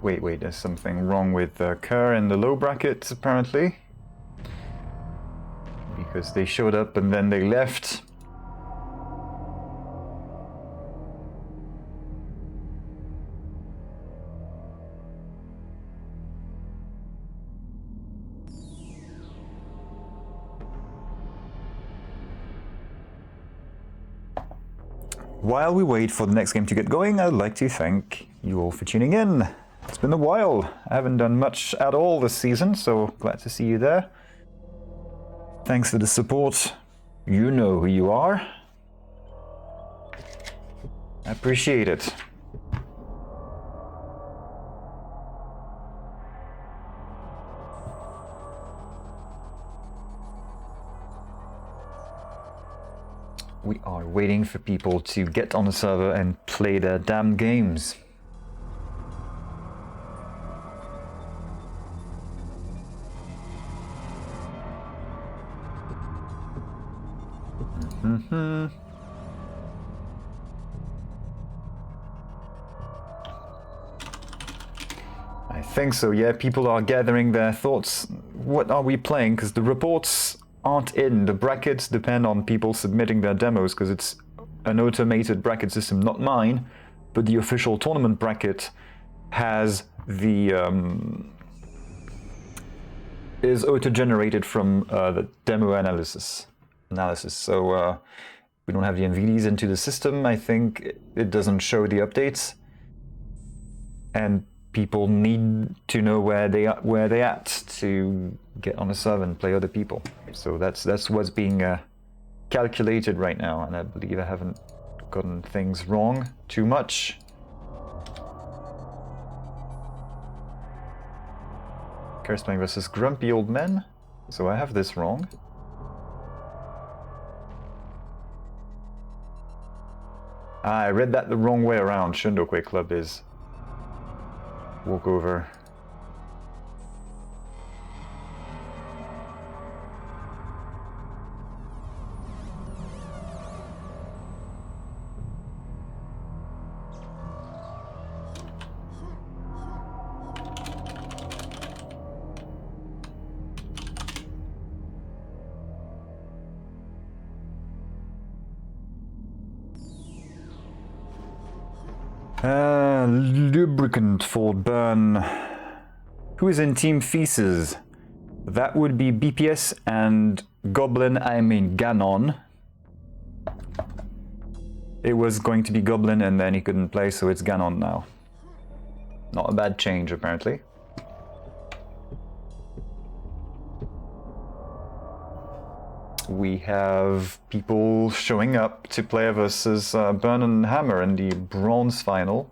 Wait, there's something wrong with Kerr in the low bracket, apparently. Because they showed up and then they left. While we wait for the next game to get going, I'd like to thank you all for tuning in. It's been a while. I haven't done much at all this season, so glad to see you there. Thanks for the support. You know who you are. I appreciate it. We are waiting for people to get on the server and play their damn games. I think so, yeah. People are gathering their thoughts. What are we playing? Because the reports aren't in. The brackets depend on people submitting their demos, because it's an automated bracket system, not mine, but the official tournament bracket has the is auto-generated from the demo analysis. So we don't have the NVDs into the system. I think it doesn't show the updates, and people need to know where they at to get on a server and play other people. So that's what's being calculated right now, and I believe I haven't gotten things wrong too much. Curse playing versus Grumpy Old Men. So I have this wrong. I read that the wrong way around. Sjundeå Quake Club is walkover. Lubricant for burn. Who is in Team Feces? That would be BPS and Goblin, I mean Ganon. It was going to be Goblin and then he couldn't play, so it's Ganon now. Not a bad change, apparently. We have people showing up to play versus Bernkaoch in the bronze final.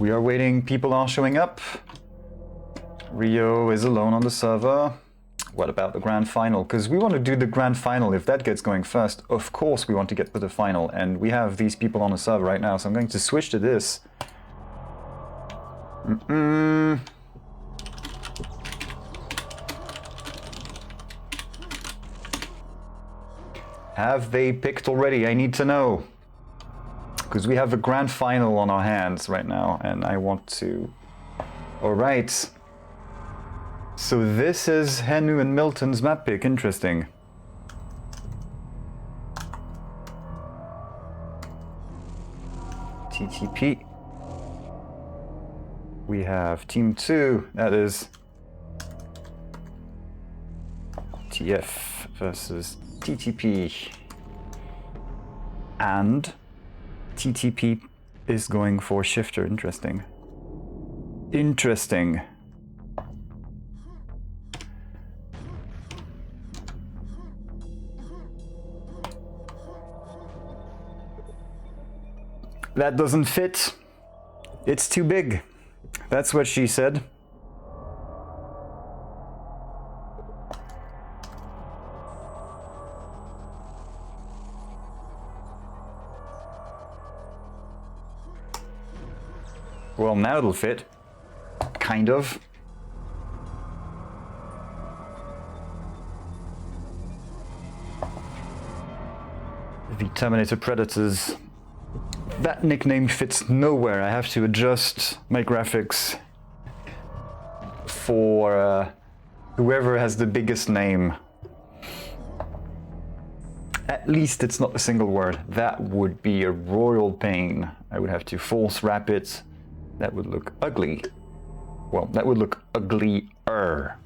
We are waiting, people are showing up. Rio is alone on the server. What about the grand final? Because we want to do the grand final. If that gets going first, of course we want to get to the final. And we have these people on the server right now, so I'm going to switch to this. Have they picked already? I need to know. Because we have a grand final on our hands right now, and I want to... Alright. So this is HENU and Milton's map pick. Interesting. TTP. We have Team 2, that is TF versus TTP. And TTP is going for Shifter. Interesting. Interesting. That doesn't fit. It's too big. That's what she said. Well, now it'll fit. Kind of. The Terminator Predators. That nickname fits nowhere. I have to adjust my graphics for whoever has the biggest name. At least it's not a single word. That would be a royal pain. I would have to force wrap it. That would look ugly. Well, that would look uglier.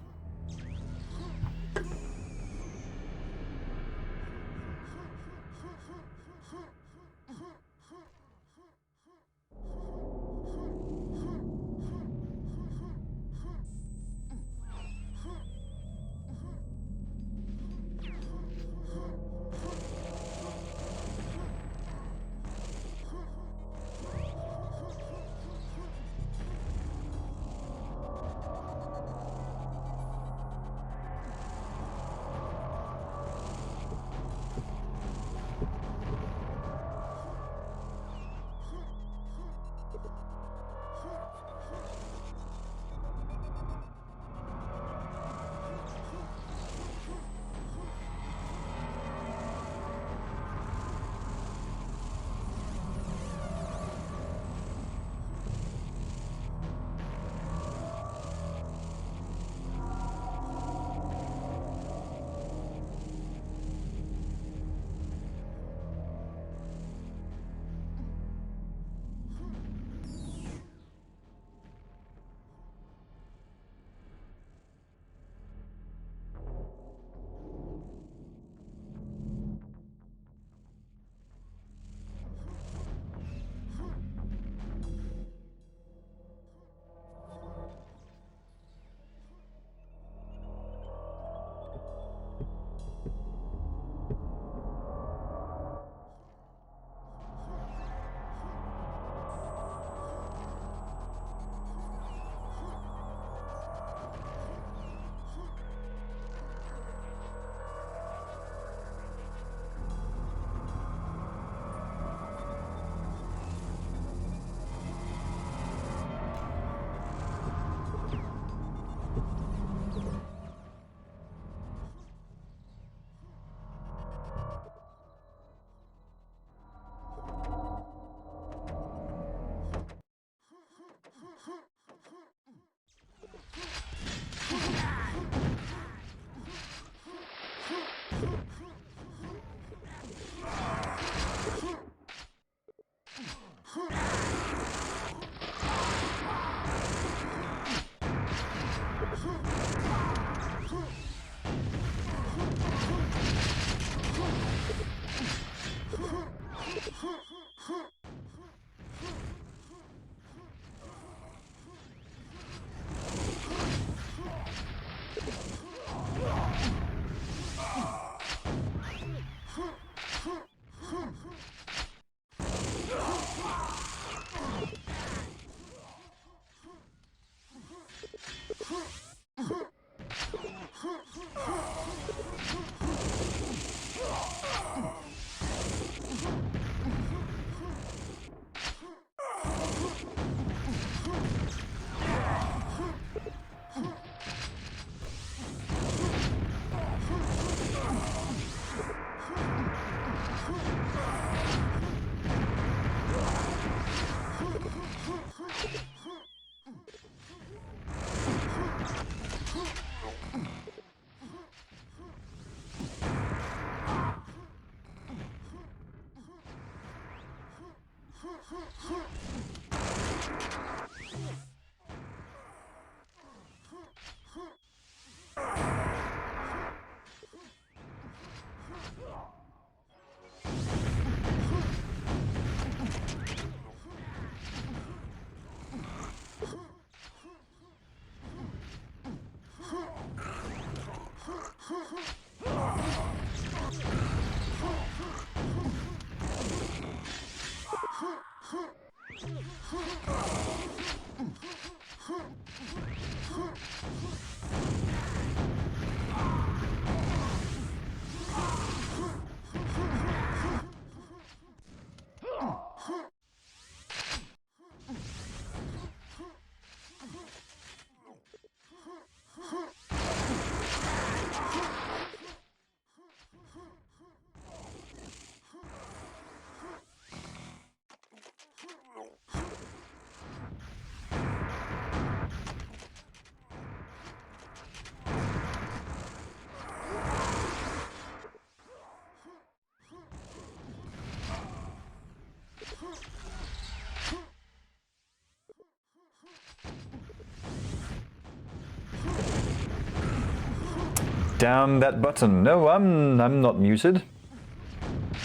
Damn that button. No, I'm not muted.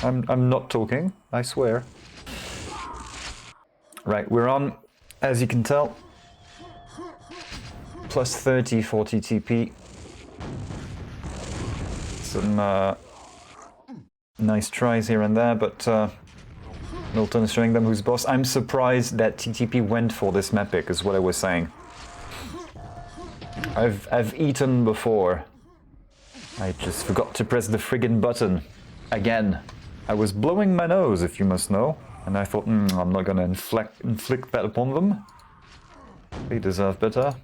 I'm not talking, I swear. Right, we're on, as you can tell. Plus 30 for TTP. Some nice tries here and there, but Milton is showing them who's boss. I'm surprised that TTP went for this map pick, is what I was saying. I've eaten before. I just forgot to press the friggin' button. Again. I was blowing my nose, if you must know. And I thought, I'm not gonna inflict that upon them. They deserve better.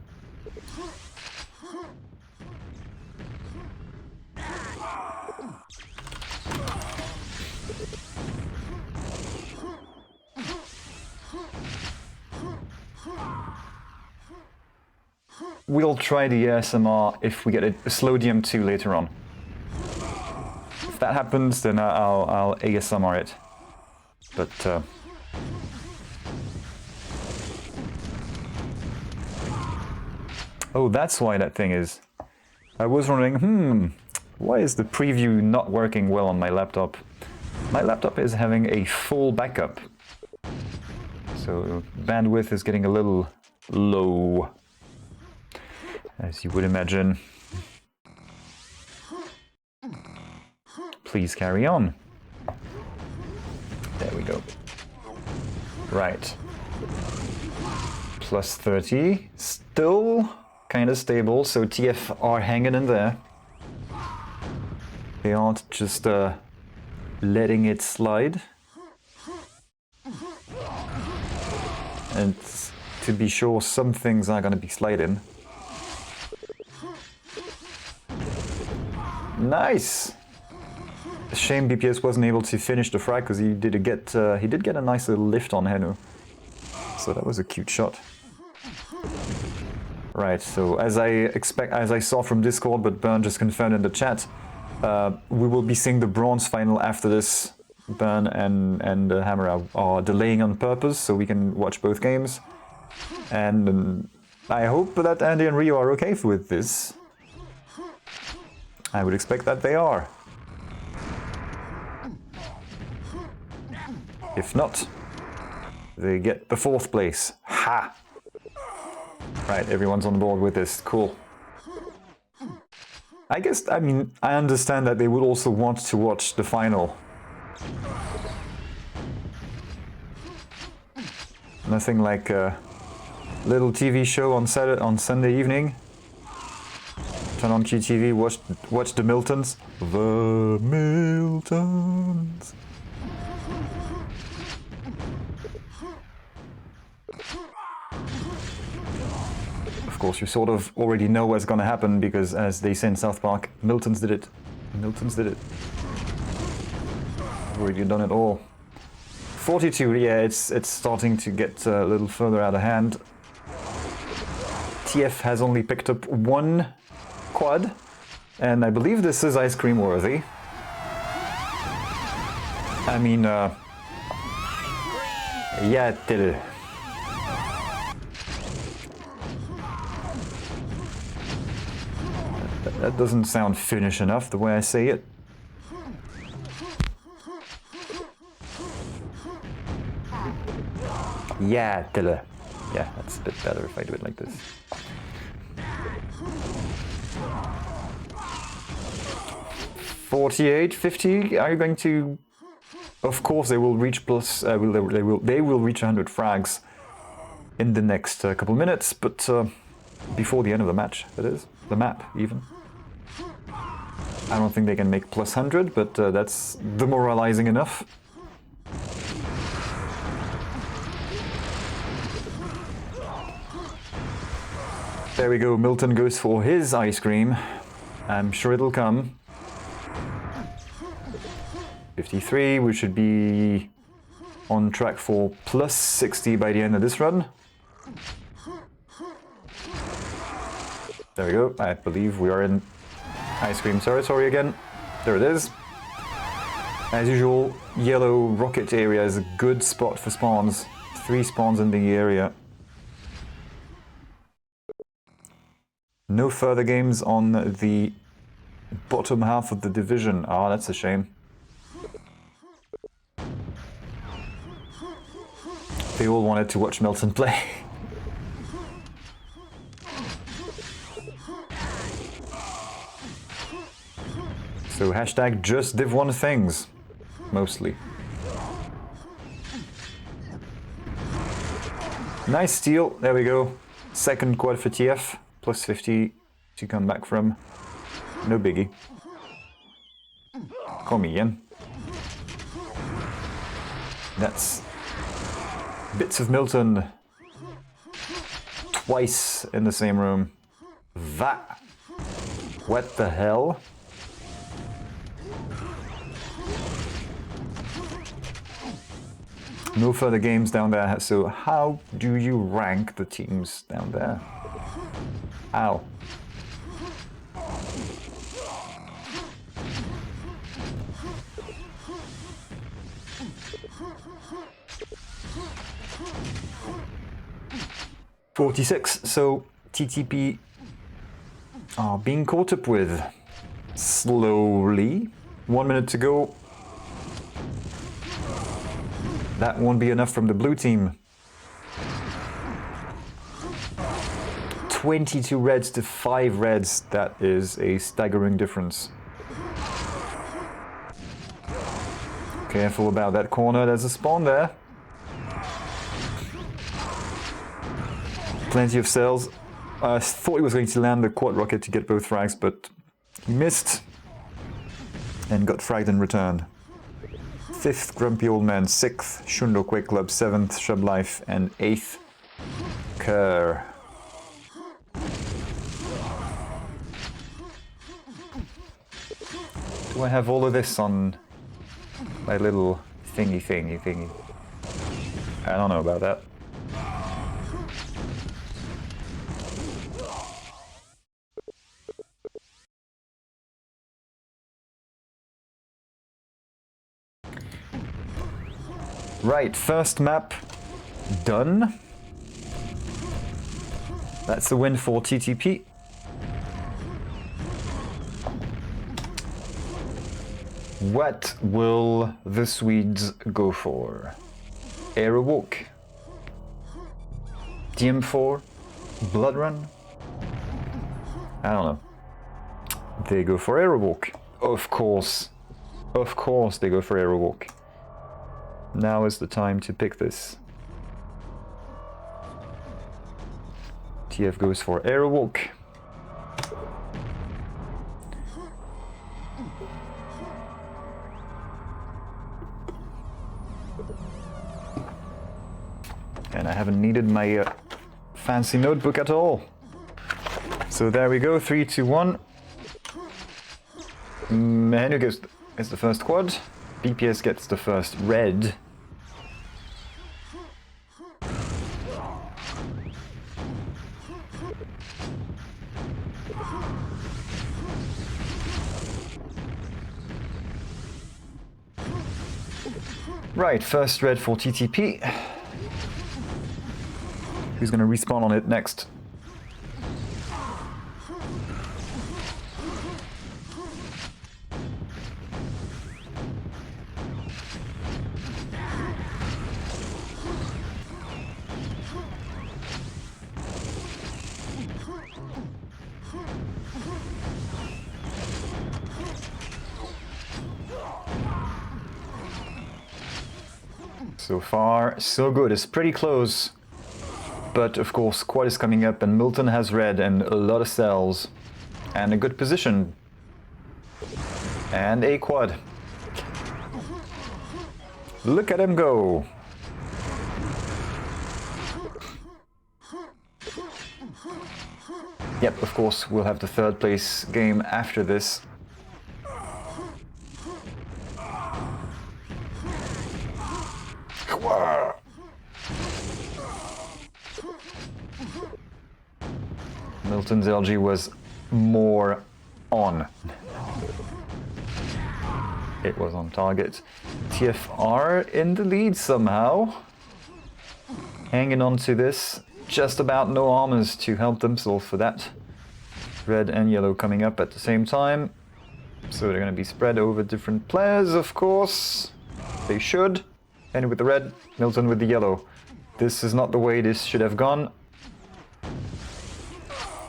We'll try the ASMR if we get a slow DM2 later on. If that happens, then I'll ASMR it. But oh, that's why that thing is. I was wondering, why is the preview not working well on my laptop? My laptop is having a full backup. So bandwidth is getting a little low, as you would imagine. Please carry on. There we go. Right. Plus 30. Still kind of stable, so TF are hanging in there. They aren't just letting it slide. And to be sure, some things are going to be sliding. Nice! Shame BPS wasn't able to finish the frag because he did get a nice little lift on HENU. So that was a cute shot. Right, so as I saw from Discord, but Bern just confirmed in the chat, we will be seeing the bronze final after this. Bern and Hammer are delaying on purpose so we can watch both games. And I hope that Andeh and Rio are okay with this. I would expect that they are. If not, they get the 4th place. Ha! Right, everyone's on board with this. Cool. I mean, I understand that they would also want to watch the final. Nothing like a little TV show on Sunday evening. Turn on QTV, watch the Miltons. The Miltons. Of course, you sort of already know what's gonna happen because, as they say in South Park, Miltons did it. Miltons did it. I've already done it all. 42, yeah, it's starting to get a little further out of hand. TF has only picked up 1 quad, and I believe this is ice cream worthy. I mean, Jätel. That doesn't sound Finnish enough the way I say it. Jätel. Yeah, that's a bit better if I do it like this. $48.50. Are you going to? Of course, they will reach plus. They will reach 100 frags in the next couple minutes, but before the end of the match, that is the map even. I don't think they can make plus 100, but that's demoralizing enough. There we go. Milton goes for his ice cream. I'm sure it'll come. 53, we should be on track for plus 60 by the end of this run. There we go, I believe we are in ice cream territory again. There it is. As usual, yellow rocket area is a good spot for spawns. 3 spawns in the area. No further games on the bottom half of the division. Ah, that's a shame. They all wanted to watch Milton play. So hashtag just Div1a things, mostly. Nice steal, there we go. Second quad for TF, plus 50 to come back from. No biggie. Kom igen. That's bits of Milton twice in the same room. That. What the hell? No further games down there, so how do you rank the teams down there? How? $46, so TTP are being caught up with slowly. 1 minute to go. That won't be enough from the blue team. 22 reds to 5 reds, that is a staggering difference. Careful about that corner, there's a spawn there. Plenty of cells. I thought he was going to land the quad rocket to get both frags, but he missed and got fragged in return. 5th Grumpy Old Man, 6th Sjundeå Quake Club, 7th Shub Life, and 8th Kerr. Do I have all of this on my little thingy? I don't know about that. Right, first map done. That's a win for TTP. What will the Swedes go for? Aerowalk? DM4? Blood Run? I don't know. They go for Aerowalk. Of course. Of course they go for Aerowalk. Now is the time to pick this. TF goes for Aerowalk. And I haven't needed my fancy notebook at all. So there we go, 3, 2, 1. HENU gets the first quad. BPS gets the first red. Right, first red for TTP. Who's gonna respawn on it next? So far, so good. It's pretty close. But of course, Quad is coming up and Milton has red and a lot of cells. And a good position. And a Quad. Look at him go. Yep, of course, we'll have the third place game after this. Milton's LG was more on. It was on target. TFR in the lead somehow. Hanging on to this. Just about no armors to help themselves for that. Red and yellow coming up at the same time. So they're going to be spread over different players, of course. They should. HENU with the red, Milton with the yellow. This is not the way this should have gone.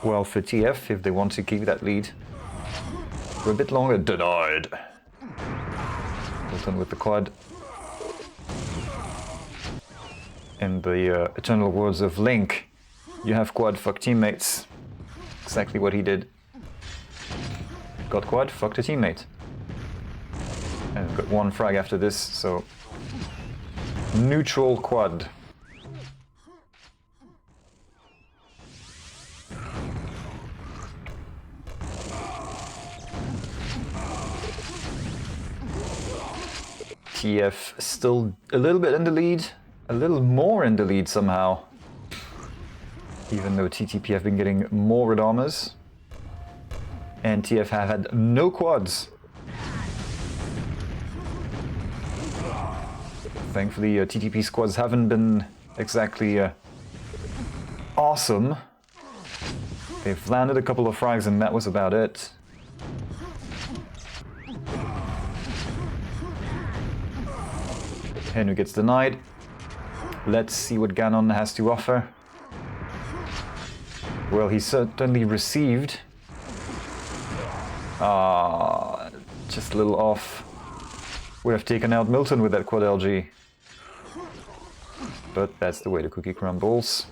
Well, for TF, if they want to keep that lead for a bit longer, denied. Milton with the quad. In the eternal words of Link, you have quad, fuck teammates. Exactly what he did. Got quad, fucked a teammate. And got one frag after this, so... neutral quad. TF still a little bit in the lead, a little more in the lead somehow. Even though TTP have been getting more red armors. And TF have had no quads. Thankfully, TTP squads haven't been exactly awesome. They've landed a couple of frags and that was about it. HENU gets denied. Let's see what Ganon has to offer. Well, he certainly received. Just a little off. Would have taken out Milton with that quad LG. But that's the way the cookie crumbles.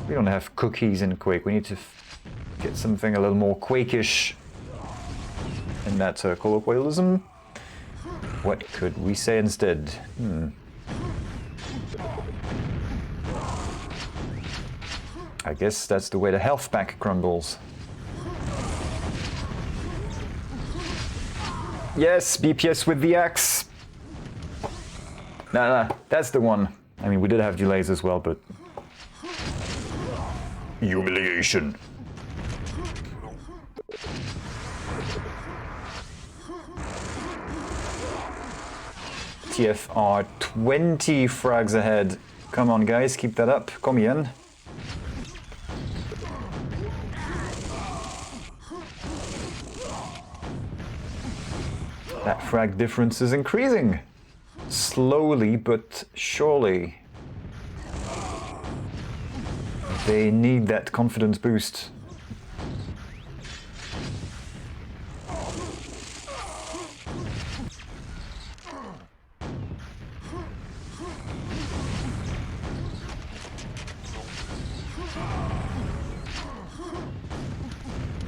We don't have cookies in Quake. We need to get something a little more Quake-ish. In that colloquialism. What could we say instead? I guess that's the way the health pack crumbles. Yes, BPS with the axe. Nah, that's the one. I mean, we did have delays as well, but... humiliation. TFR 20 frags ahead. Come on, guys, keep that up. Come in. That frag difference is increasing. Slowly but surely. They need that confidence boost.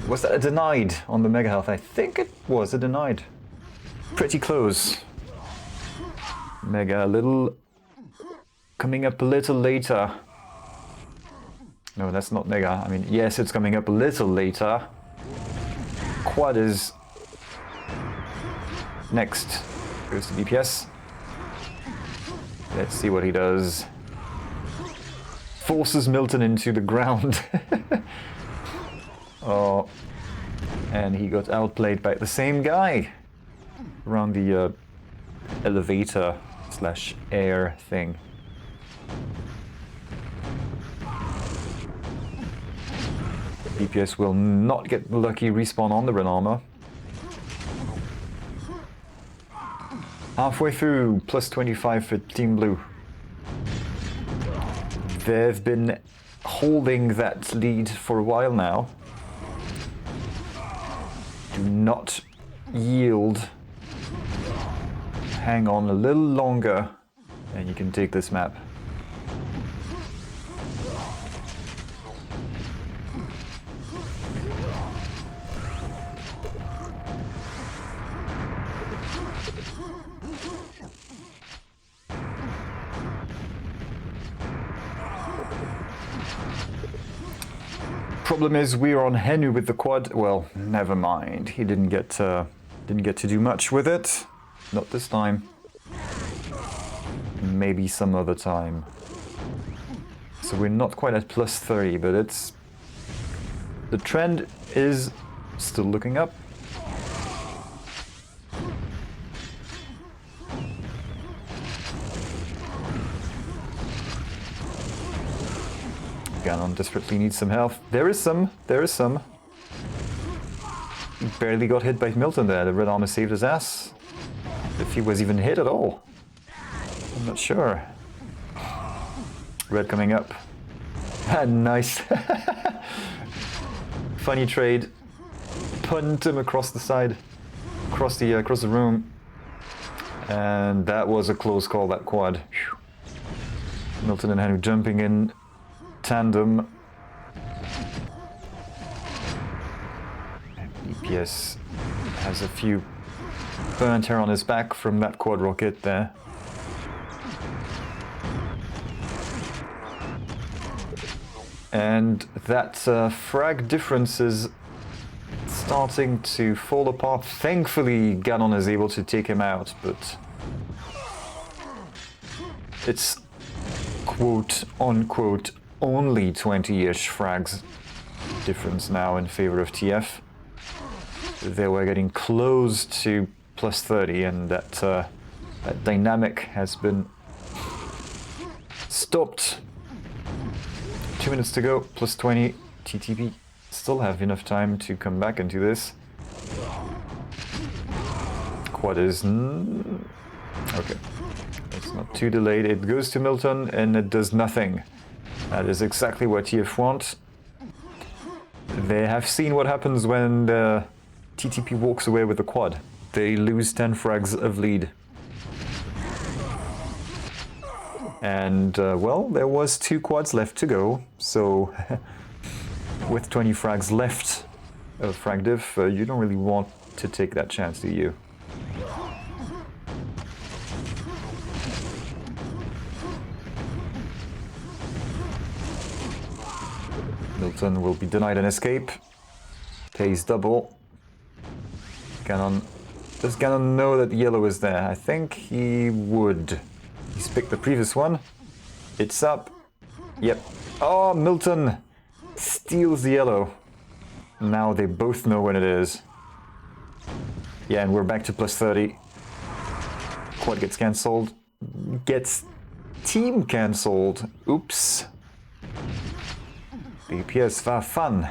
Was that a denied on the Mega Health? I think it was a denied. Pretty close. Mega a little... coming up a little later. No, that's not Mega. I mean, yes, it's coming up a little later. Quad is... next. Goes to DPS. Let's see what he does. Forces Milton into the ground. Oh, And he got outplayed by the same guy around the elevator / air thing. DPS will not get the lucky respawn on the Red Armor. Halfway through, plus 25 for Team Blue. They've been holding that lead for a while now. Do not yield. Hang on a little longer and you can take this map. Problem is we're on HENU with the quad. Well, never mind. He didn't get to do much with it. Not this time. Maybe some other time. So we're not quite at plus 30, but it's... the trend is still looking up. Ganon desperately needs some health. There is some. He barely got hit by Milton there. The Red Armor saved his ass. If he was even hit at all. I'm not sure. Red coming up. Nice. Funny trade. Punt him across the side. Across the room. And that was a close call, that quad. Whew. Milton and HENU jumping in tandem. DPS has a few burnt hair on his back from that quad rocket there. And that frag difference is starting to fall apart. Thankfully, Ganon is able to take him out, but it's quote unquote only 20-ish frags difference now in favor of TF. They were getting close to plus 30, and that dynamic has been stopped. 2 minutes to go, plus 20. TTP still have enough time to come back into this. Quad is... okay. It's not too delayed. It goes to Milton and it does nothing. That is exactly what TF want. They have seen what happens when the TTP walks away with the quad. They lose 10 frags of lead. And, well, there was 2 quads left to go, so with 20 frags left of frag div, you don't really want to take that chance, do you? Milton will be denied an escape. Pays double. Ganon... does Ganon know that yellow is there? I think he would. He's picked the previous one. It's up. Yep. Oh, Milton steals the yellow. Now they both know when it is. Yeah, and we're back to plus 30. Quad gets cancelled. Gets team cancelled. Oops. DPS var fun.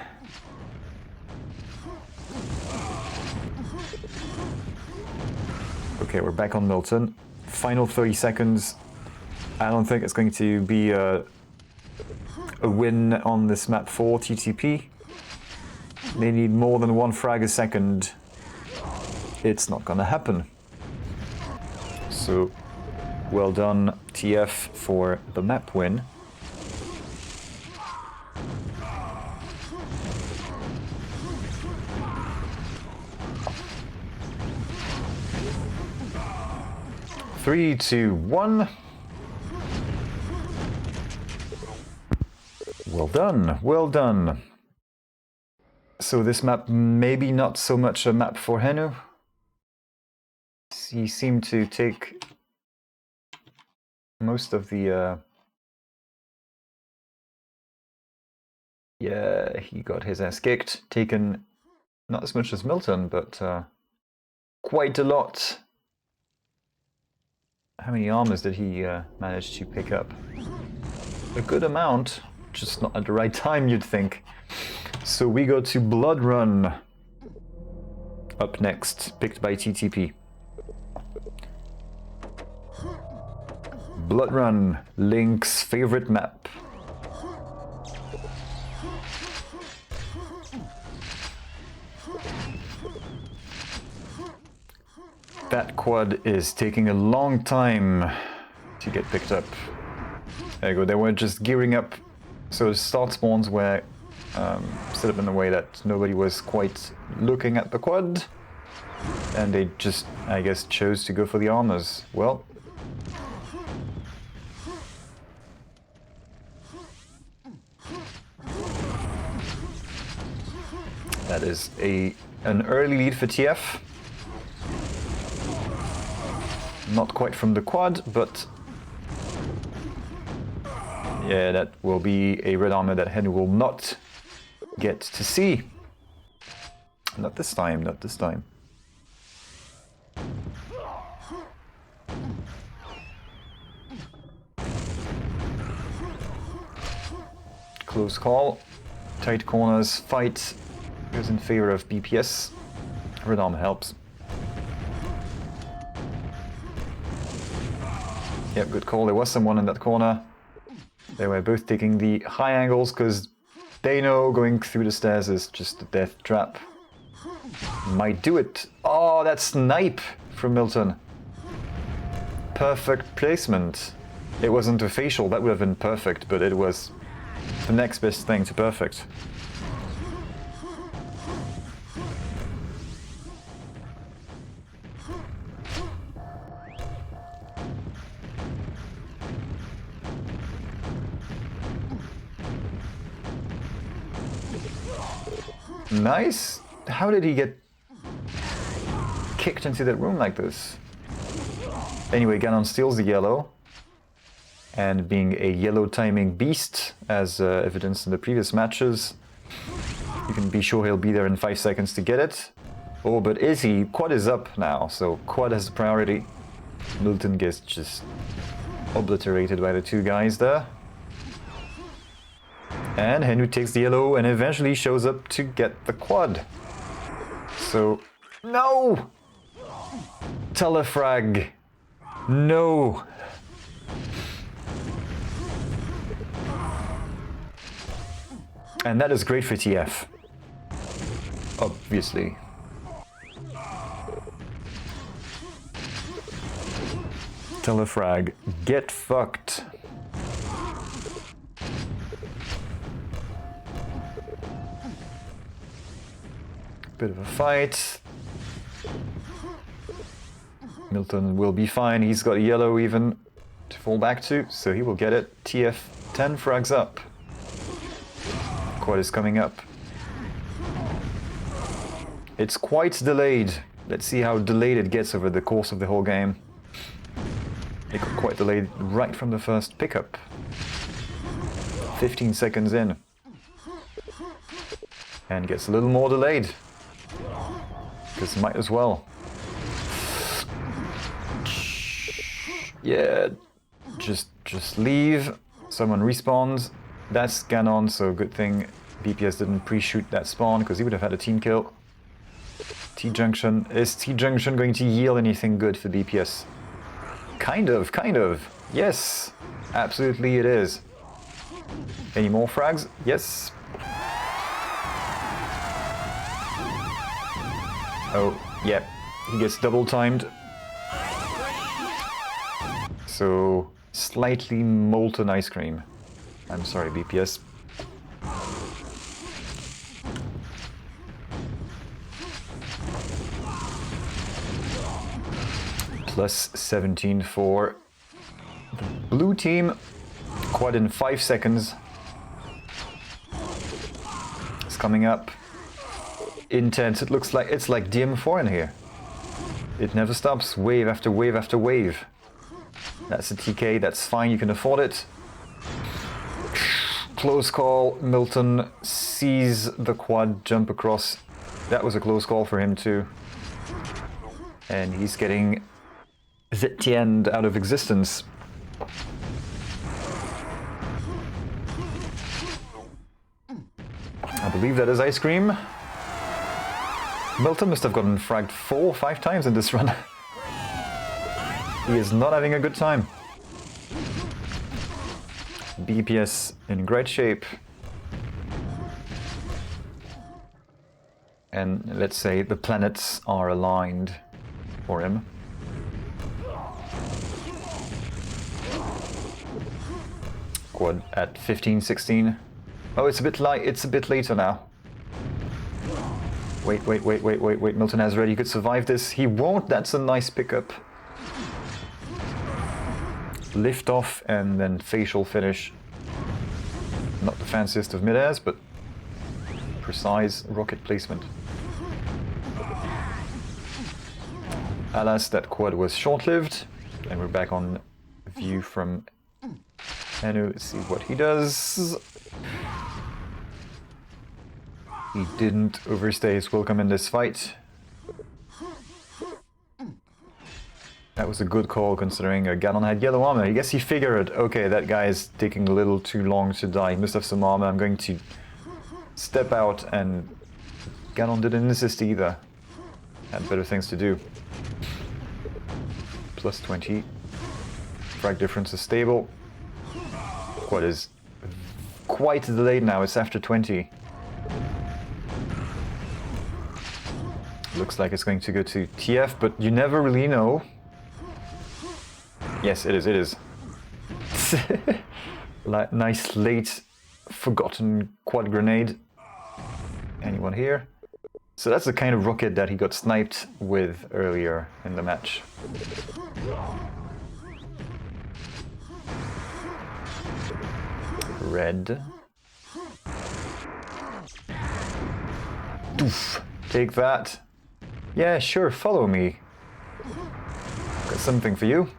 Okay, we're back on Milton. Final 30 seconds. I don't think it's going to be a win on this map for TTP. They need more than 1 frag a second. It's not gonna happen. So, well done TF for the map win. Three, 2, 1. Well done, well done. So this map, maybe not so much a map for HENU. He seemed to take most of the... yeah, he got his ass kicked, taken Not as much as Milton, but quite a lot. How many armors did he manage to pick up? A good amount, just not at the right time, you'd think. So we go to Blood Run. Up next, picked by TTP. Blood Run, Link's favorite map. That quad is taking a long time to get picked up. There you go, they were just gearing up, so start spawns were set up in a way that nobody was quite looking at the quad, and they just, I guess, chose to go for the armors. Well, that is an early lead for TF. Not quite from the quad, but yeah, that will be a red armor that HENU will not get to see. Not this time, not this time. Close call. Tight corners, fight goes in favor of BPS. Red armor helps. Yep, good call. There was someone in that corner. They were both taking the high angles because they know going through the stairs is just a death trap. Might do it. Oh, that snipe from Milton. Perfect placement. It wasn't a facial, that would have been perfect, but it was the next best thing to perfect. Nice! How did he get kicked into that room like this? Anyway, Ganon steals the yellow. And being a yellow timing beast, as evidenced in the previous matches, you can be sure he'll be there in 5 seconds to get it. Oh, but is he? Quad is up now, so Quad has the priority. Milton gets just obliterated by the two guys there. And HENU takes the yellow and eventually shows up to get the quad. So, no! Telefrag. No! And that is great for TF. Obviously. Telefrag. Get fucked. Bit of a fight. Milton will be fine. He's got a yellow even to fall back to, so he will get it. TF 10 frags up. Quad is coming up. It's quite delayed. Let's see how delayed it gets over the course of the whole game. It got quite delayed right from the first pickup. 15 seconds in. And gets a little more delayed. Because might as well. Yeah, just leave. Someone respawns. That's Ganon, so good thing BPS didn't pre-shoot that spawn because he would have had a team kill. T-Junction. Is T-Junction going to yield anything good for BPS? Kind of. Yes, absolutely it is. Any more frags? Yes. Oh, yep, he gets double timed. So, slightly molten ice cream. I'm sorry, BPS. Plus 17 for the blue team. Quad in 5 seconds. It's coming up. Intense. It looks like it's like DM4 in here. It never stops. Wave after wave after wave. That's a TK. That's fine. You can afford it. Close call. Milton sees the quad jump across That was a close call for him too. And he's getting the end out of existence. I believe that is ice cream. Milton must have gotten fragged 4 or 5 times in this run. He is not having a good time. BPS in great shape. And let's say the planets are aligned for him. Quad at 15, 16. Oh, it's a bit light. It's a bit later now. Wait. Milton has ready. He could survive this. He won't. That's a nice pickup. Lift off and then facial finish. Not the fanciest of mid-airs, but precise rocket placement. Alas, that quad was short-lived. And we're back on view from HENU. Let's see what he does. He didn't overstay his welcome in this fight. That was a good call considering Ganon had yellow armor. I guess he figured, okay, that guy is taking a little too long to die. He must have some armor. I'm going to step out, and Ganon didn't assist either. Had better things to do. Plus 20. Frag difference is stable. Quad is quite delayed now. It's after 20. Looks like it's going to go to TF, but you never really know. Yes, it is. Nice late forgotten quad grenade. Anyone here? So that's the kind of rocket that he got sniped with earlier in the match. Red. Doof. Take that. Yeah, sure, follow me. Got something for you.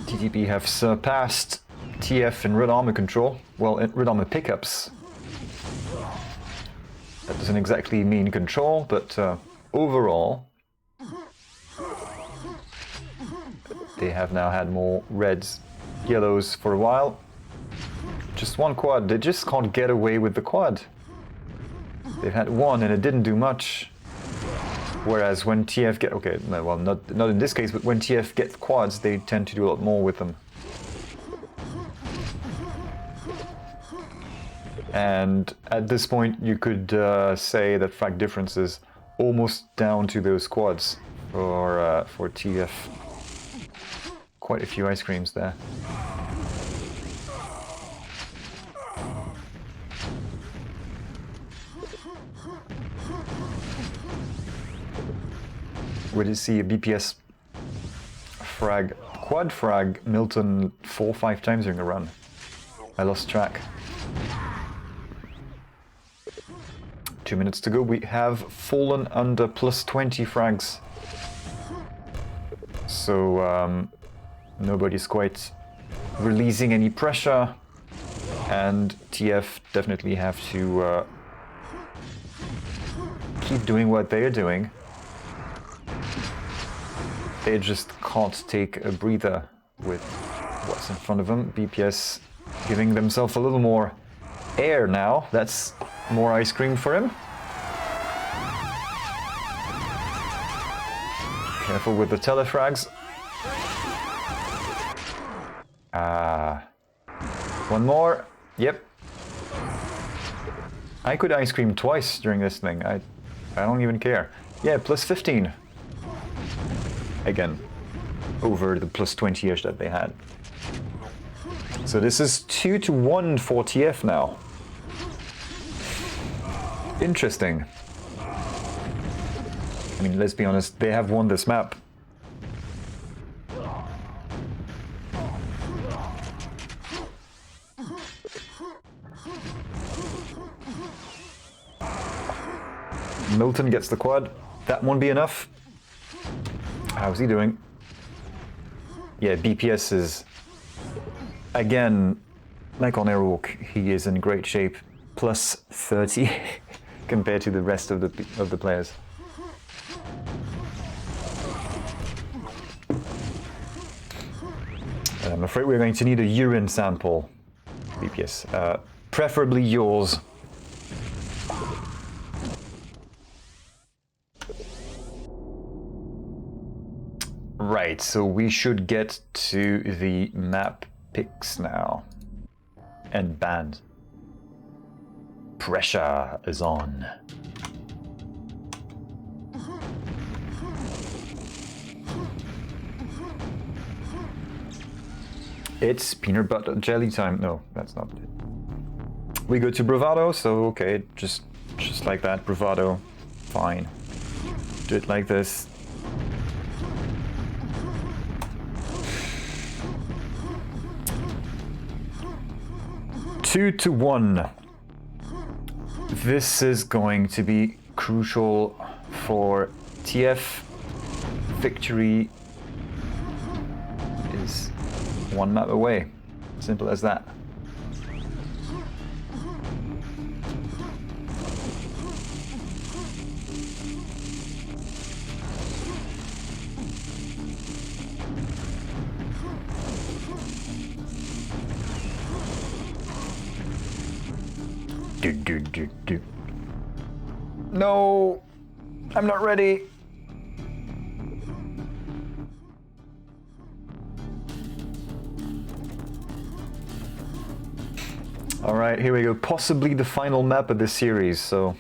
TTP have surpassed TF in red armor control. Well, in red armor pickups. That doesn't exactly mean control, but overall, they have now had more reds, yellows for a while. Just one quad. They just can't get away with the quad. They've had one and it didn't do much. Whereas when TF get... Okay, no, well, not in this case, but when TF get quads, they tend to do a lot more with them. And at this point, you could say that frag difference is almost down to those quads for TF. Quite a few ice creams there. We did see a BPS frag, quad frag Milton 4 or 5 times during the run. I lost track. 2 minutes to go. We have fallen under plus 20 frags. So nobody's quite releasing any pressure, and TF definitely have to keep doing what they are doing. They just can't take a breather with what's in front of them. BPS giving themselves a little more air now. That's more ice cream for him. Careful with the telefrags. One more. Yep. I could ice cream twice during this thing. I don't even care. Yeah, plus 15. Again, over the plus 20-ish that they had. So this is 2-1 for TF now. Interesting. I mean, let's be honest, they have won this map. Milton gets the quad. That won't be enough. How's he doing? Yeah, BPS is... Again, like on Airwalk, he is in great shape. Plus 30 compared to the rest of the players. I'm afraid we're going to need a urine sample, BPS. Preferably yours. Right, so we should get to the map picks now. And band. Pressure is on. It's peanut butter jelly time. No, that's not it. We go to Bravado, so okay, just like that. Bravado, fine. Do it like this. Two to 1. This is going to be crucial for TF. Victory is one map away. Simple as that. No, I'm not ready. All right, here we go. Possibly the final map of this series, so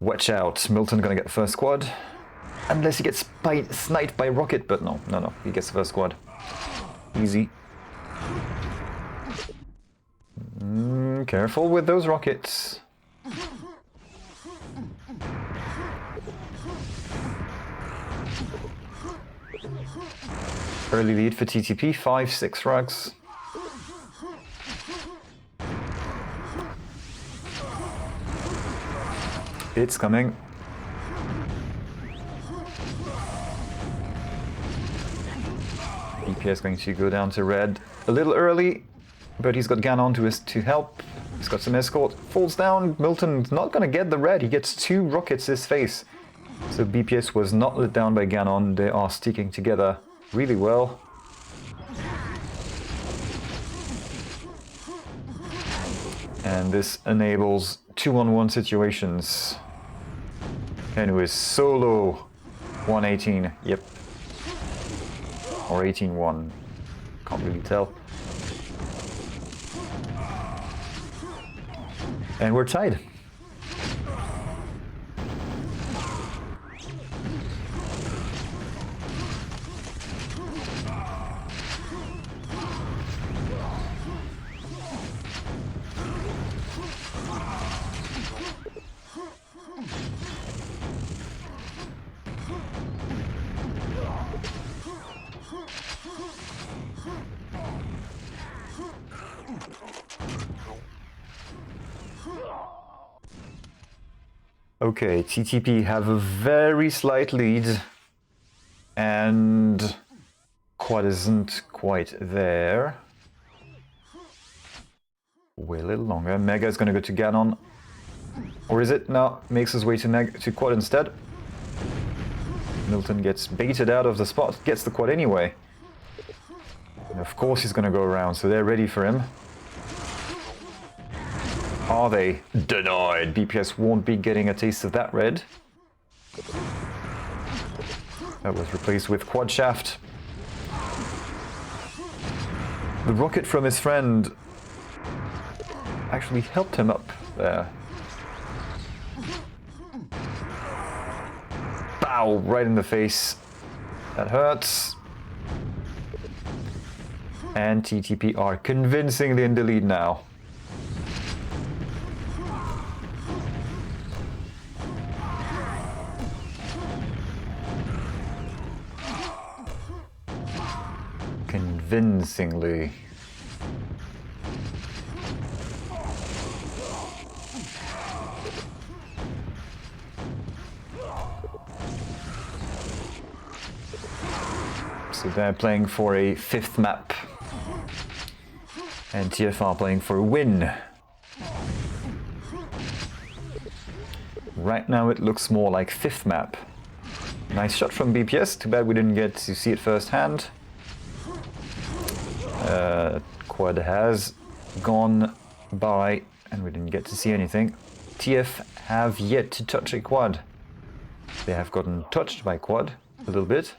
watch out. Milton gonna get the first squad. Unless he gets sniped by rocket, but no, he gets the first squad. Easy. Careful with those rockets. Early lead for TTP, 5-6 rugs. It's coming. DPS going to go down to red a little early, but he's got Ganon to help. He's got some escort. Falls down. Milton's not going to get the red. He gets 2 rockets his face. So BPS was not let down by Ganon. They are sticking together really well. And this enables 2-on-1 situations. HENU is solo 118. Yep. Or 18-1. Can't really tell. And we're tied. Okay, TTP have a very slight lead, and Quad isn't quite there. Wait a little longer. Mega is going to go to Ganon. Or is it? No, makes his way to Quad instead. Milton gets baited out of the spot, gets the Quad anyway. And of course he's going to go around, so they're ready for him. Are they? Denied. BPS won't be getting a taste of that red. That was replaced with Quad Shaft. The rocket from his friend actually helped him up there. Bow! Right in the face. That hurts. And TTP are convincingly in the lead now. Convincingly. So they're playing for a 5th map. And TF are playing for a win. Right now it looks more like 5th map. Nice shot from BPS, too bad we didn't get to see it firsthand. Quad has gone by and we didn't get to see anything. TF have yet to touch a quad. They have gotten touched by quad a little bit.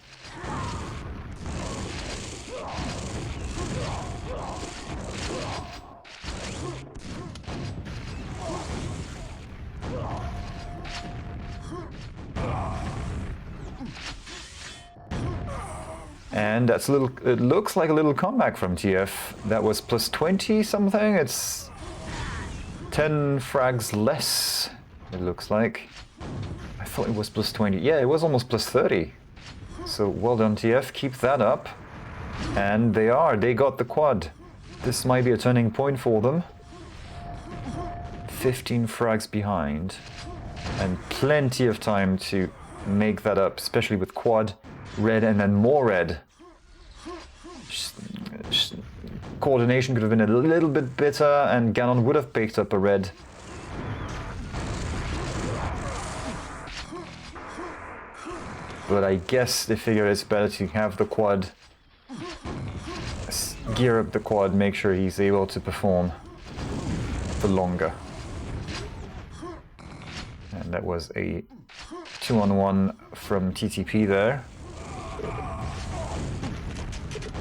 And that's a little, it looks like a little comeback from TF. That was plus 20 something. It's 10 frags less, it looks like. I thought it was plus 20. Yeah, it was almost plus 30. So well done TF, keep that up. And they got the quad. This might be a turning point for them. 15 frags behind. And plenty of time to make that up, especially with quad, red, and then more red. Coordination could have been a little bit better, and Ganon would have picked up a red. But I guess they figure it's better to have the quad, gear up the quad, make sure he's able to perform for longer. And that was a 2-on-1 from TTP there.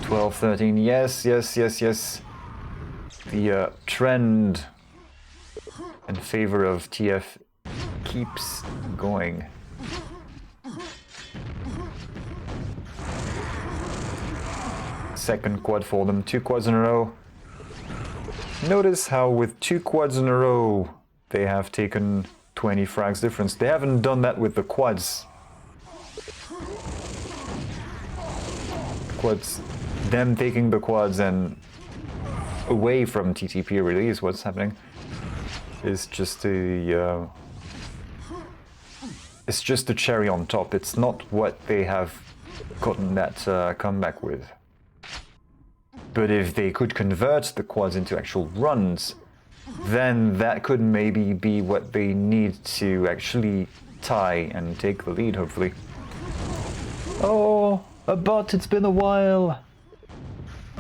12, 13, yes. The trend in favor of TF keeps going. Second quad for them, 2 quads in a row. Notice how with 2 quads in a row they have taken 20 frags difference. They haven't done that with the quads. Them taking the quads and away from TTP really is what's happening. It's just the cherry on top. It's not what they have gotten that comeback with. But if they could convert the quads into actual runs, then that could maybe be what they need to actually tie and take the lead, hopefully. Oh, a bot, it's been a while.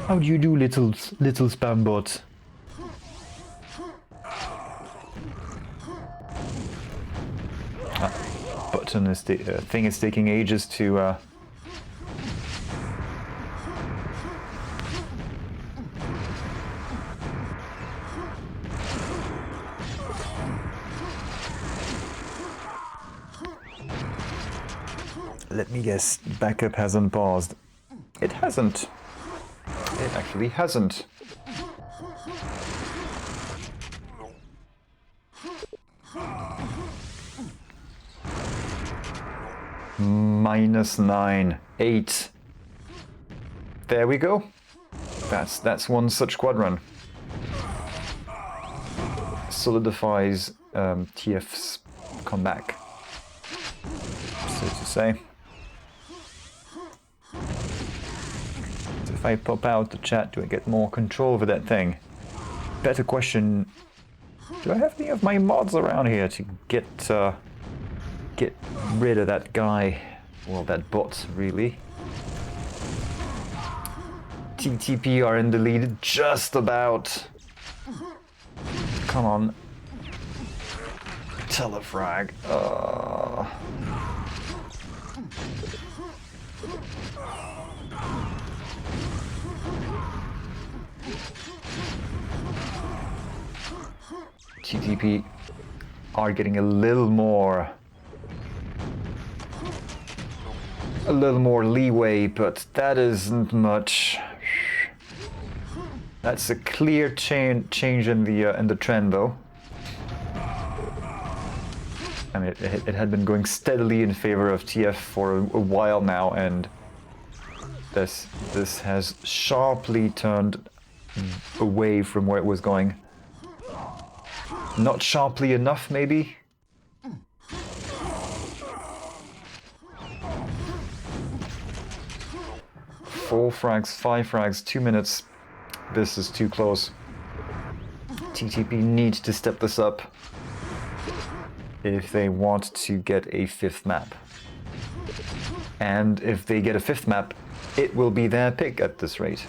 How do you do, little spam bot? Button is thing is taking ages to let me guess, backup hasn't paused. It hasn't. It actually hasn't. -9, 8. There we go. That's one such quad run. Solidifies TF's comeback, so to say. If I pop out the chat, do I get more control over that thing? Better question, do I have any of my mods around here to get rid of that guy? Well, that bot, really. TTP are in the lead, just about. Come on. Telefrag. TTP are getting a little more leeway, but that isn't much. That's a clear change in the trend, though. I mean, it had been going steadily in favor of TF for a while now, and this has sharply turned away from where it was going. Not sharply enough, maybe? 4 frags, 5 frags, 2 minutes. This is too close. TTP needs to step this up if they want to get a 5th map. And if they get a 5th map, it will be their pick at this rate.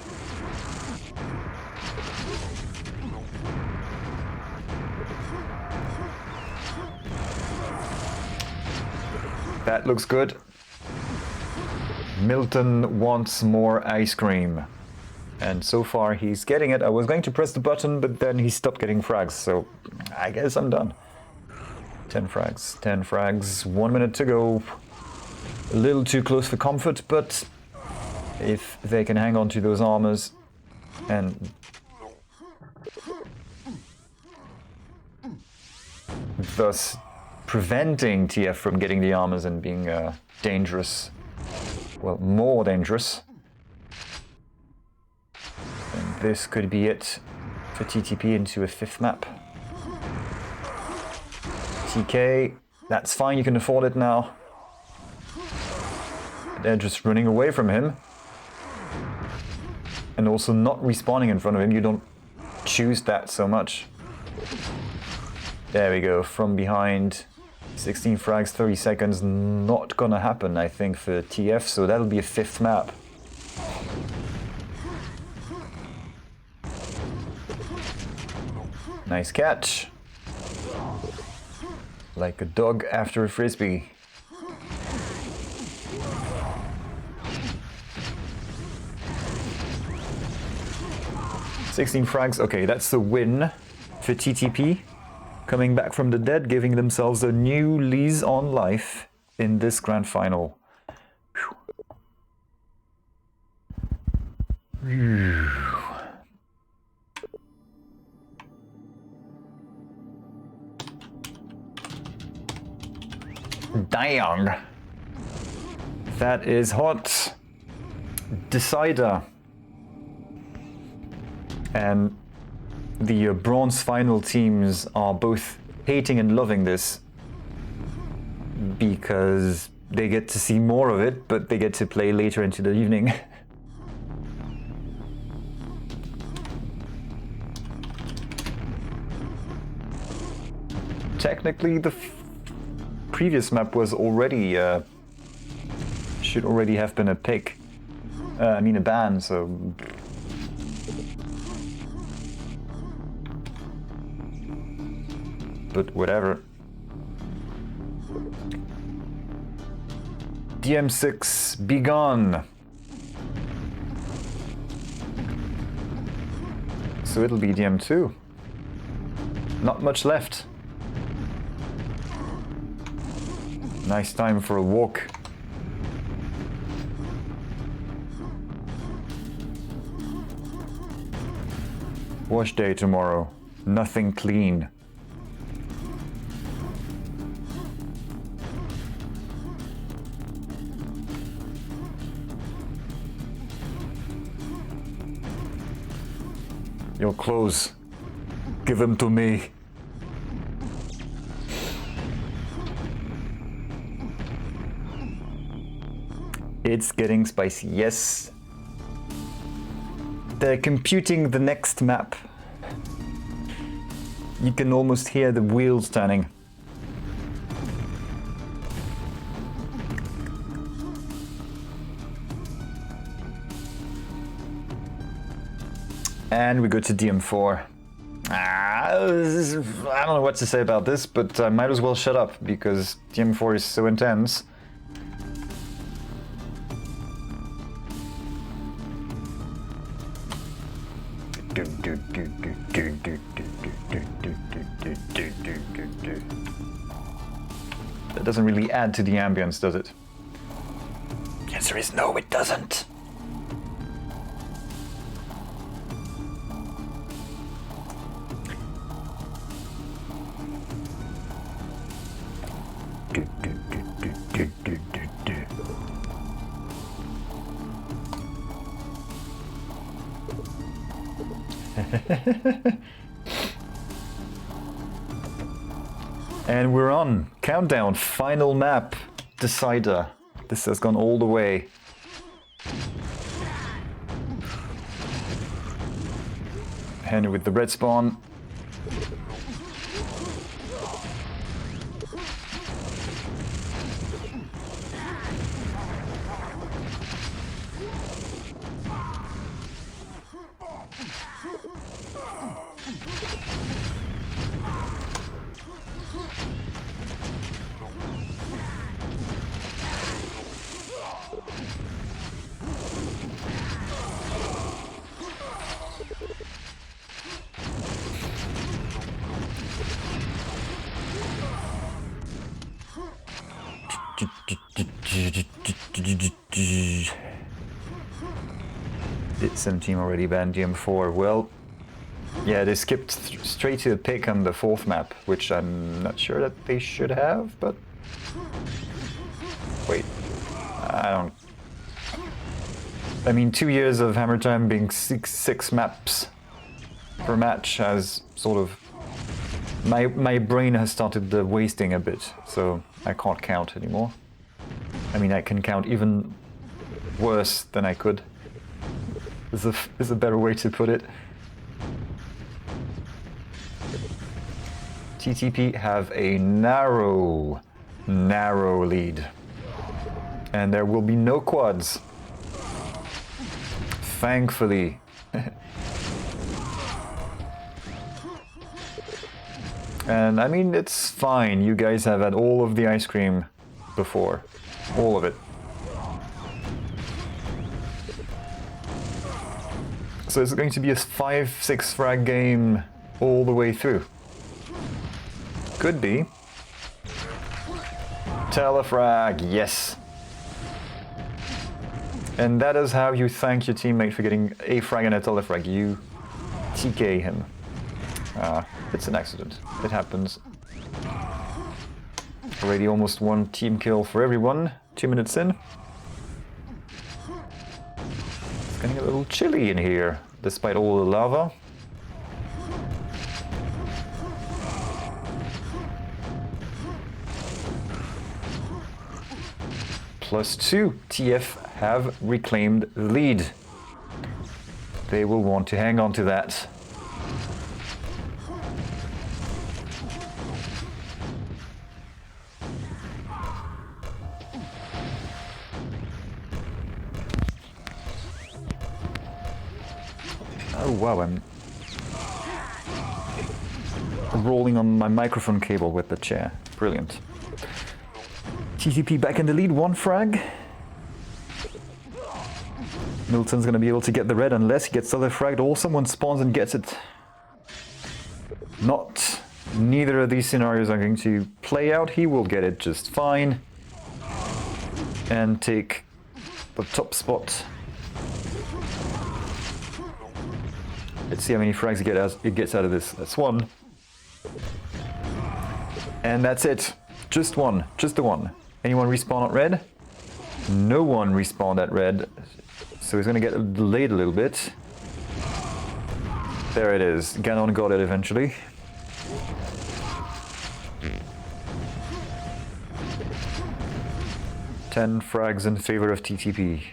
That looks good. Milton wants more ice cream. And so far he's getting it. I was going to press the button, but then he stopped getting frags, so I guess I'm done. 10 frags, 10 frags, 1 minute to go. A little too close for comfort, but if they can hang on to those armors and thus preventing TF from getting the armors and being dangerous, well, more dangerous, then this could be it for TTP into a 5th map. TK, that's fine, you can afford it now. They're just running away from him. And also not respawning in front of him, you don't choose that so much. There we go, from behind. 16 frags, 30 seconds, not gonna happen, I think, for TF, so that'll be a 5th map. Nice catch. Like a dog after a frisbee. $16 frags, okay, that's the win for TTP. Coming back from the dead, giving themselves a new lease on life in this grand final. Dang! That is hot. Decider. And the bronze final teams are both hating and loving this because they get to see more of it, but they get to play later into the evening. Technically, the previous map was already should already have been a pick. I mean a ban, so. But whatever. DM6, be gone. So it'll be DM2. Not much left. Nice time for a walk. Wash day tomorrow. Nothing clean. Your clothes. Give them to me. It's getting spicy, yes. They're computing the next map. You can almost hear the wheels turning. And we go to DM4. I don't know what to say about this, but I might as well shut up because DM4 is so intense. That doesn't really add to the ambience, does it? The answer is no, it doesn't. And we're on. Countdown, final map, Decider. This has gone all the way. HENU with the red spawn. Did some team already ban GM4? Well, yeah, they skipped straight to the pick on the 4th map, which I'm not sure that they should have, but... Wait, I don't... I mean, 2 years of Hammer Time being six maps per match has sort of... My brain has started wasting a bit, so I can't count anymore. I mean, I can count even worse than I could. Is a better way to put it. TTP have a narrow lead. And there will be no quads. Thankfully. And I mean, it's fine. You guys have had all of the ice cream before. All of it. So it's going to be a 5-6 frag game all the way through. Could be. Telefrag, yes. And that is how you thank your teammate for getting a frag and a telefrag. You TK him. It's an accident. It happens. Already almost one team kill for everyone. 2 minutes in. It's getting a little chilly in here, despite all the lava. +2. TF have reclaimed the lead. They will want to hang on to that. Oh wow, I'm rolling on my microphone cable with the chair. Brilliant. TTP back in the lead, 1 frag. Milton's gonna be able to get the red unless he gets other fragged or someone spawns and gets it. Neither of these scenarios are going to play out. He will get it just fine. And take the top spot. Let's see how many frags it gets out of this. That's 1. And that's it. Just 1. Just the 1. Anyone respawn at red? No one respawned at red. So he's going to get delayed a little bit. There it is. Ganon got it eventually. Ten frags in favor of TTP.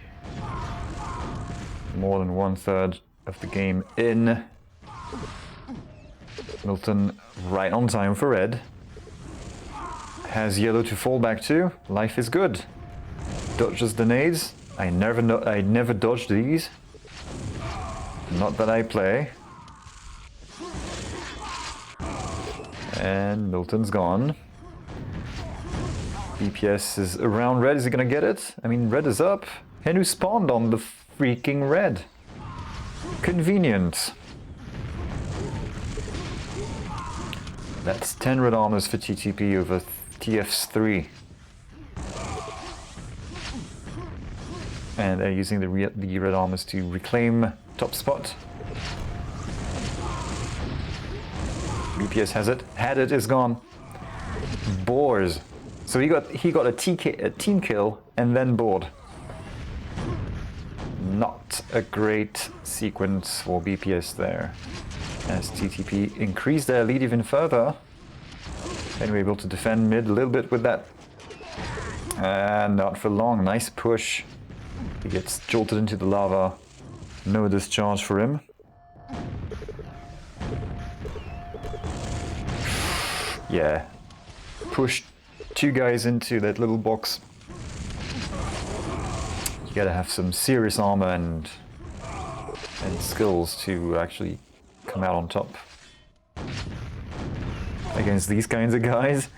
More than 1/3 of the game in. Milton right on time for red. Has yellow to fall back to. Life is good. Dodges the nades. I never dodged these. Not that I play. And Milton's gone. BPS is around red. Is he gonna get it? I mean, red is up. HENU spawned on the freaking red. Convenient. That's 10 red armors for TTP over TF's 3. And they're using the red armors to reclaim top spot. BPS has it. Had it, is gone. Boars. So he got a team kill and then bored. Not a great sequence for BPS there. As TTP increased their lead even further. And we're able to defend mid a little bit with that. And not for long. Nice push. He gets jolted into the lava. No discharge for him. Yeah. Push 2 guys into that little box. You gotta have some serious armor and skills to actually come out on top against these kinds of guys.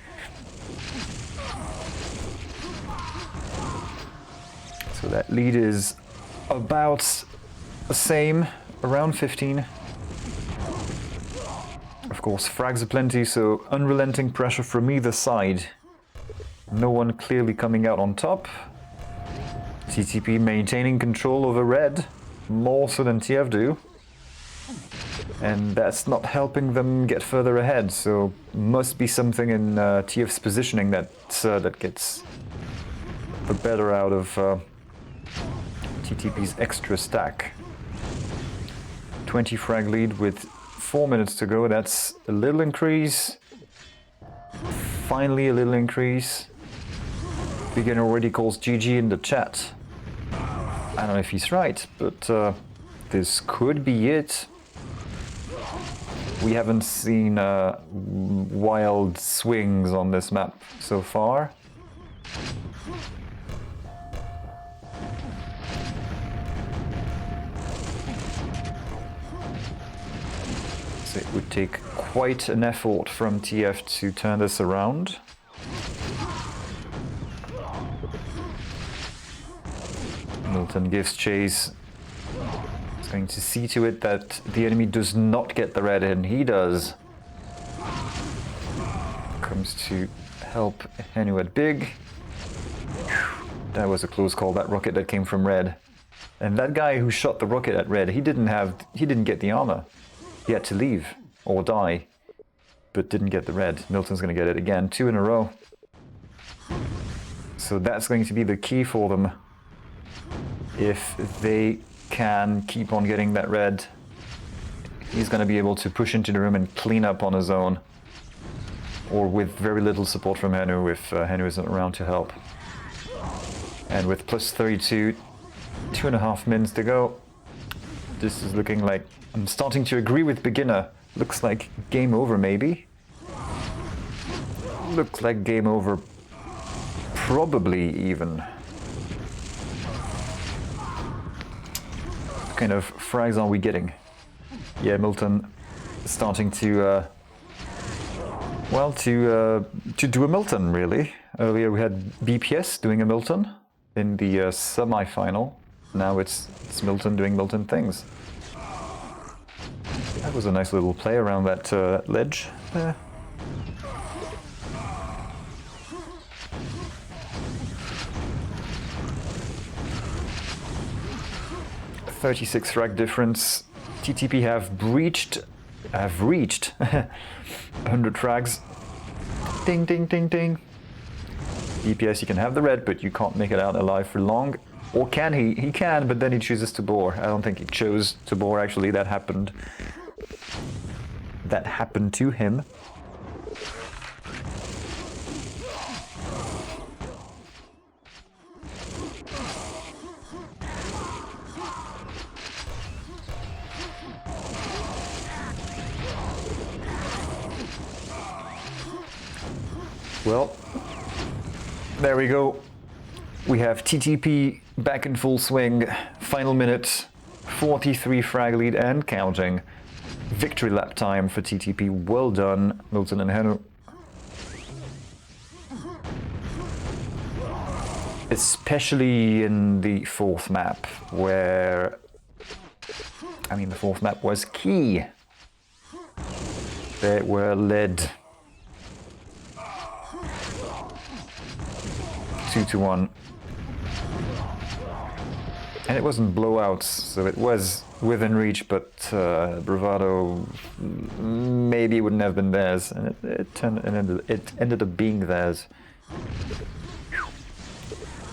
So that lead is about the same, around 15. Of course, frags are plenty, so unrelenting pressure from either side. No one clearly coming out on top. TTP maintaining control over red, more so than TF do. And that's not helping them get further ahead, so must be something in TF's positioning that gets the better out of TTP's extra stack. 20 frag lead with 4 minutes to go. That's a little increase. Finally a little increase. Beginner already calls GG in the chat. I don't know if he's right, but this could be it. We haven't seen wild swings on this map so far. So it would take quite an effort from TF to turn this around. Milton gives chase. He's going to see to it that the enemy does not get the red, and he does. Comes to help HENU at big. That was a close call, that rocket that came from red. And that guy who shot the rocket at red, he didn't get the armor. He had to leave or die, but didn't get the red. Milton's going to get it again, 2 in a row. So that's going to be the key for them. If they can keep on getting that red, he's going to be able to push into the room and clean up on his own. Or with very little support from HENU if HENU isn't around to help. And with plus 32, 2.5 minutes to go. This is looking like... I'm starting to agree with beginner. Looks like game over, maybe. Looks like game over, probably even. What kind of frags are we getting? Yeah, Milton starting to, well, to do a Milton, really. Earlier we had BPS doing a Milton in the semi-final. Now it's Milton doing Milton things. That was a nice little play around that ledge there. .36 frag difference. TTP have reached 100 frags. Ding, ding, ding, ding. DPS, you can have the red, but you can't make it out alive for long. Or can he? He can, but then he chooses to bore. I don't think he chose to bore, actually. That happened. That happened to him. Well, there we go. We have TTP back in full swing. Final minute, 43 frag lead and counting. Victory lap time for TTP. Well done, Milton and HENU. Especially in the fourth map, where... I mean, the fourth map was key. They were led 2-1. And it wasn't blowouts, so it was within reach, but Bravado maybe wouldn't have been theirs, and it ended up being theirs.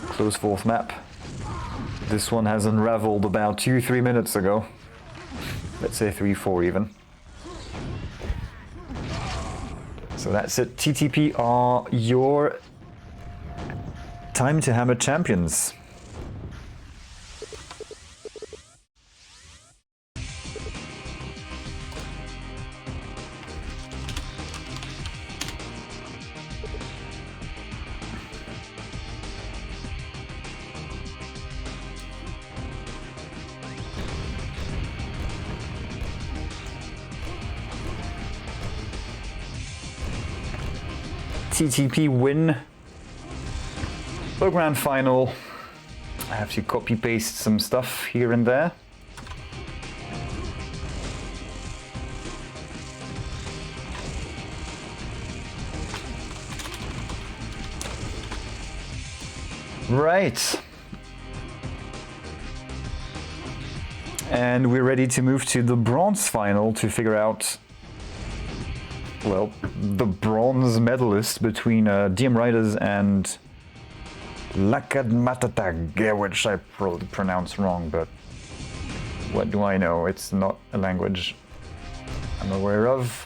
Close fourth map. This one has unraveled about 2-3 minutes ago. Let's say 3-4 even. So that's it. TTP are your Time2Hammer champions. TTP win the grand final. I have to copy paste some stuff here and there. Right. And we're ready to move to the bronze final to figure out, well, the bronze medalist between DM Riders and Lakad Matatag, which I probably pronounced wrong, but what do I know? It's not a language I'm aware of.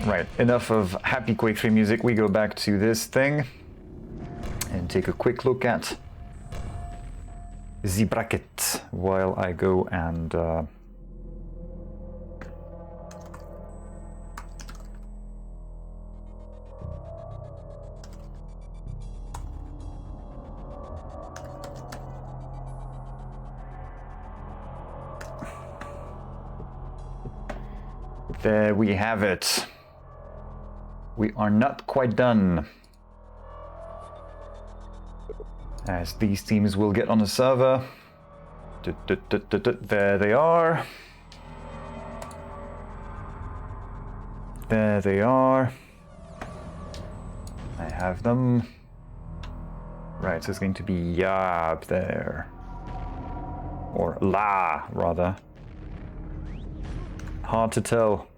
Right, enough of happy Quake 3 music. We go back to this thing and take a quick look at the bracket while I go and there we have it. We are not quite done, as these teams will get on the server. There they are. There they are. I have them. Right, so it's going to be Ya up there. Or La, rather. Hard to tell.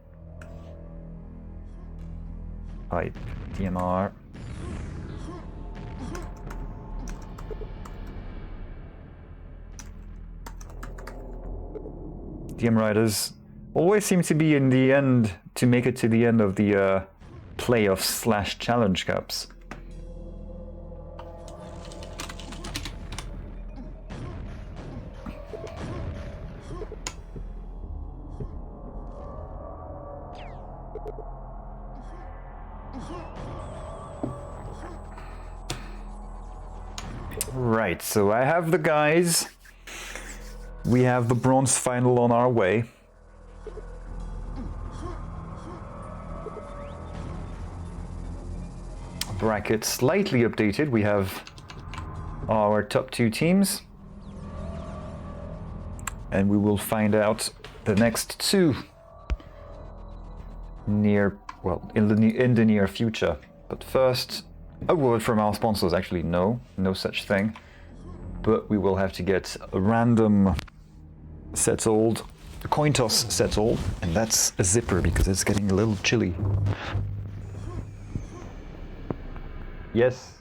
Pipe, DMR. DM Riders always seem to be in the end, to make it to the end of the playoffs / challenge cups. Right, so I have the guys. We have the bronze final on our way. Bracket slightly updated. We have our top 2 teams. And we will find out the next 2 near, well, in the near future. But first, a word from our sponsors. Actually, no such thing. But we will have to get a random settled, a coin toss settled, and that's a zipper because it's getting a little chilly. Yes.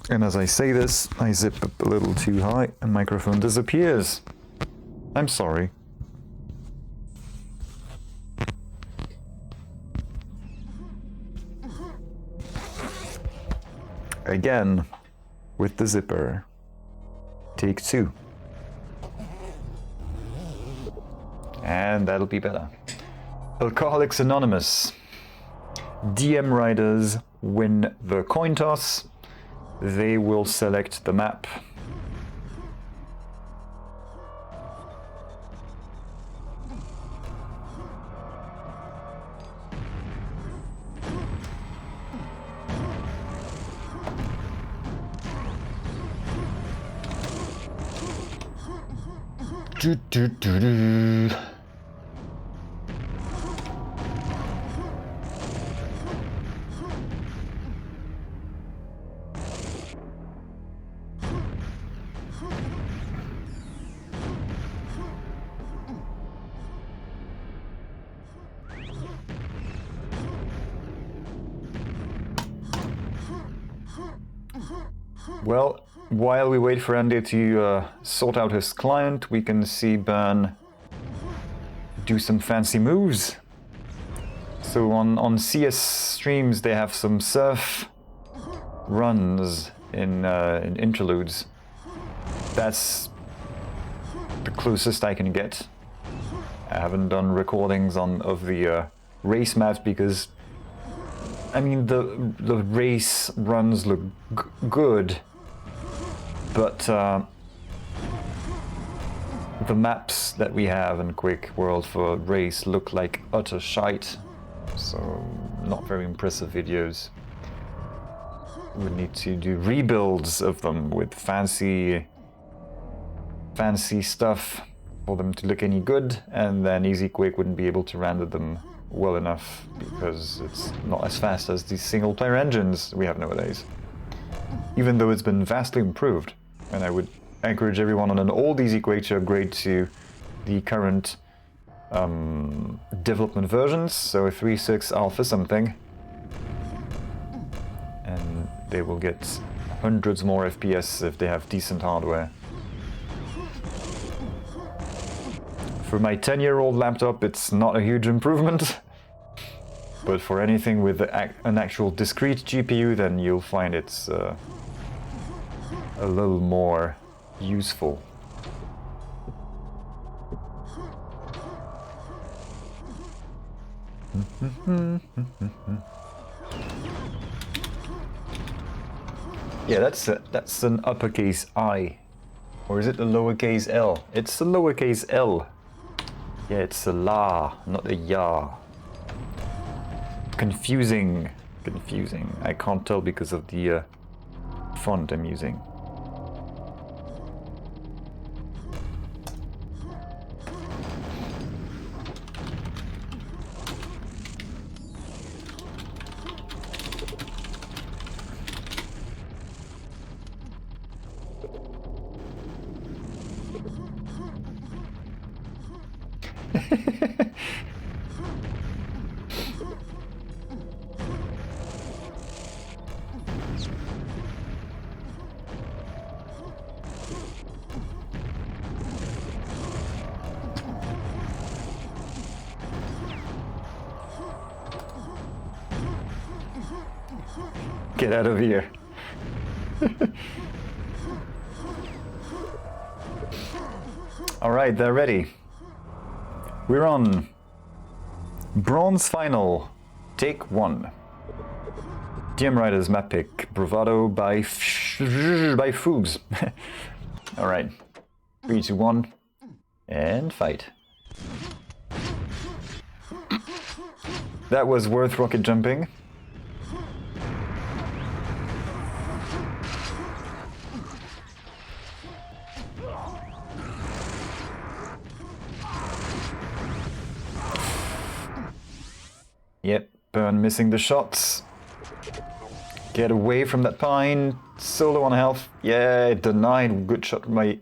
And as I say this, I zip up a little too high and microphone disappears. I'm sorry. Again, with the zipper. Take 2. And that'll be better. Alcoholics Anonymous. DM Riders win the coin toss. They will select the map. Well, while we wait for Andeh to sort out his client, we can see Bern do some fancy moves. So on CS streams they have some surf runs in interludes. That's the closest I can get. I haven't done recordings of the race maps because, I mean, the race runs look good, but The maps that we have in QuakeWorld for race look like utter shite, so not very impressive videos. We need to do rebuilds of them with fancy stuff for them to look any good, and then Easy Quake wouldn't be able to render them well enough because it's not as fast as these single player engines we have nowadays. Even though it's been vastly improved, and I would encourage everyone on an old Easy Quake to upgrade to the current development versions, so 3.6 alpha something, and they will get hundreds more FPS if they have decent hardware. For my 10-year-old laptop, it's not a huge improvement, but for anything with an actual discrete GPU, then you'll find it's a little more useful. Yeah, that's an uppercase I. Or is it a lowercase L? It's a lowercase L. Yeah, it's a la, not a ya. Confusing. I can't tell because of the font I'm using. Get out of here. Alright, they're ready. We're on Bronze Final, Take 1. DM Riders map pick, Bravado by Fugs. Alright, 3, 2, 1, and fight. That was worth rocket jumping. Yep, Burn missing the shots. Get away from that pine. Solo on health. Yeah, denied. Good shot. It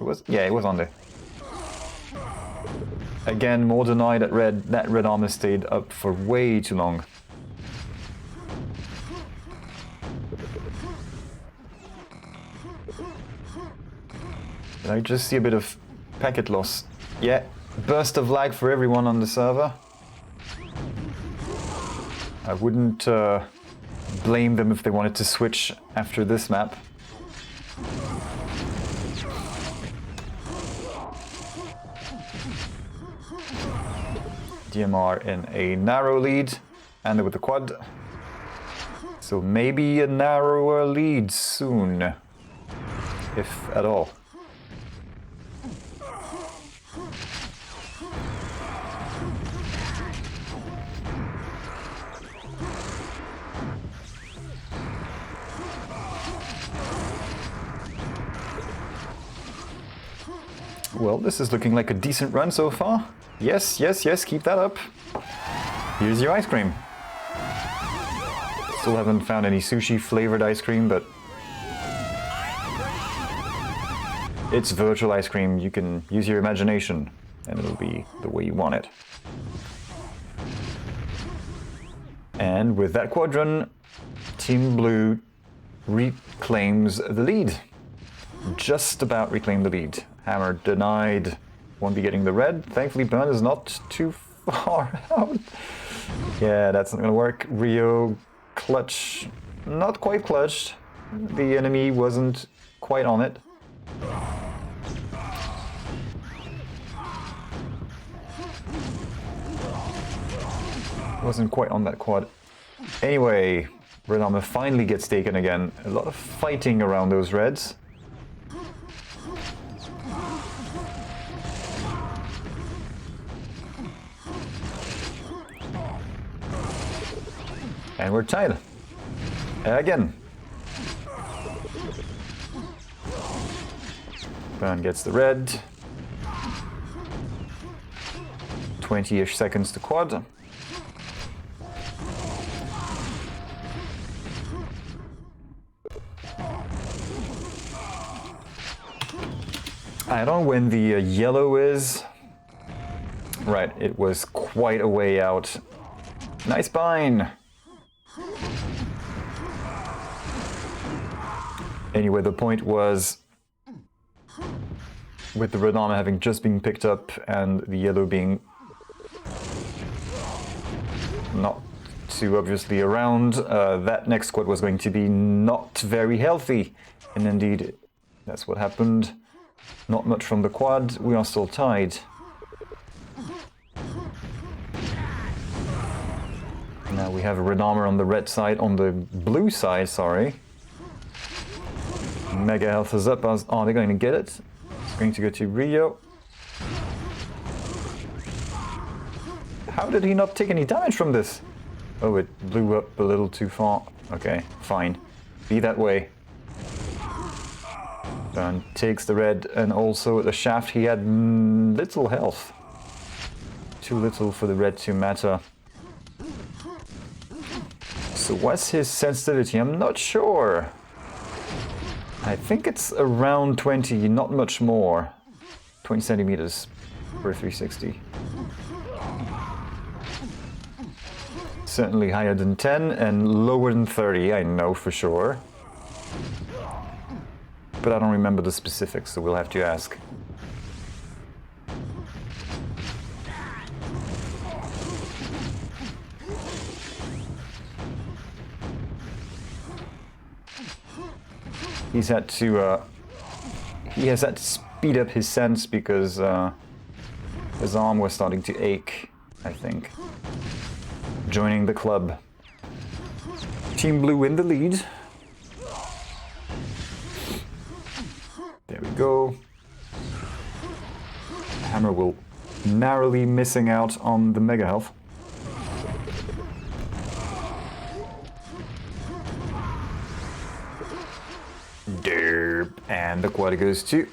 was Andeh. Again, more denied at red. That red armor stayed up for way too long. Did I just see a bit of packet loss? Yeah, burst of lag for everyone on the server. I wouldn't blame them if they wanted to switch after this map. DMR in a narrow lead, and with the quad. So maybe a narrower lead soon, if at all. Well, this is looking like a decent run so far. Yes, yes, yes, keep that up. Here's your ice cream. Still haven't found any sushi flavored ice cream, but it's virtual ice cream. You can use your imagination and it'll be the way you want it. And with that quadrant, Team Blue reclaims the lead. Just about reclaimed the lead. Hammer denied. Won't be getting the red. Thankfully, Burn is not too far out. Yeah, that's not gonna work. Rio clutch. Not quite clutched. The enemy wasn't quite on it. Wasn't quite on that quad. Anyway, red armor finally gets taken again. A lot of fighting around those reds. And we're tied. Again. Bern gets the red. 20-ish seconds to quad. I don't know when the yellow is. Right, it was quite a way out. Nice bind! Anyway, the point was, with the red armor having just been picked up and the yellow being not too obviously around, that next squad was going to be not very healthy. And indeed, that's what happened. Not much from the quad, we are still tied. Now we have a red armor on the red side, on the blue side, sorry. Mega health is up. Are they going to get it? It's going to go to Rio. How did he not take any damage from this? Oh, it blew up a little too far. Okay, fine. Be that way. Bern takes the red, and also the shaft. He had little health. Too little for the red to matter. So what's his sensitivity? I'm not sure. I think it's around 20, not much more. 20 centimeters per 360. Certainly higher than 10 and lower than 30, I know for sure. But I don't remember the specifics, so we'll have to ask. He has had to speed up his sense because his arm was starting to ache, I think. Joining the club. Team Blue in the lead. There we go. Hammer will narrowly missing out on the mega health. Derp, and the quad goes to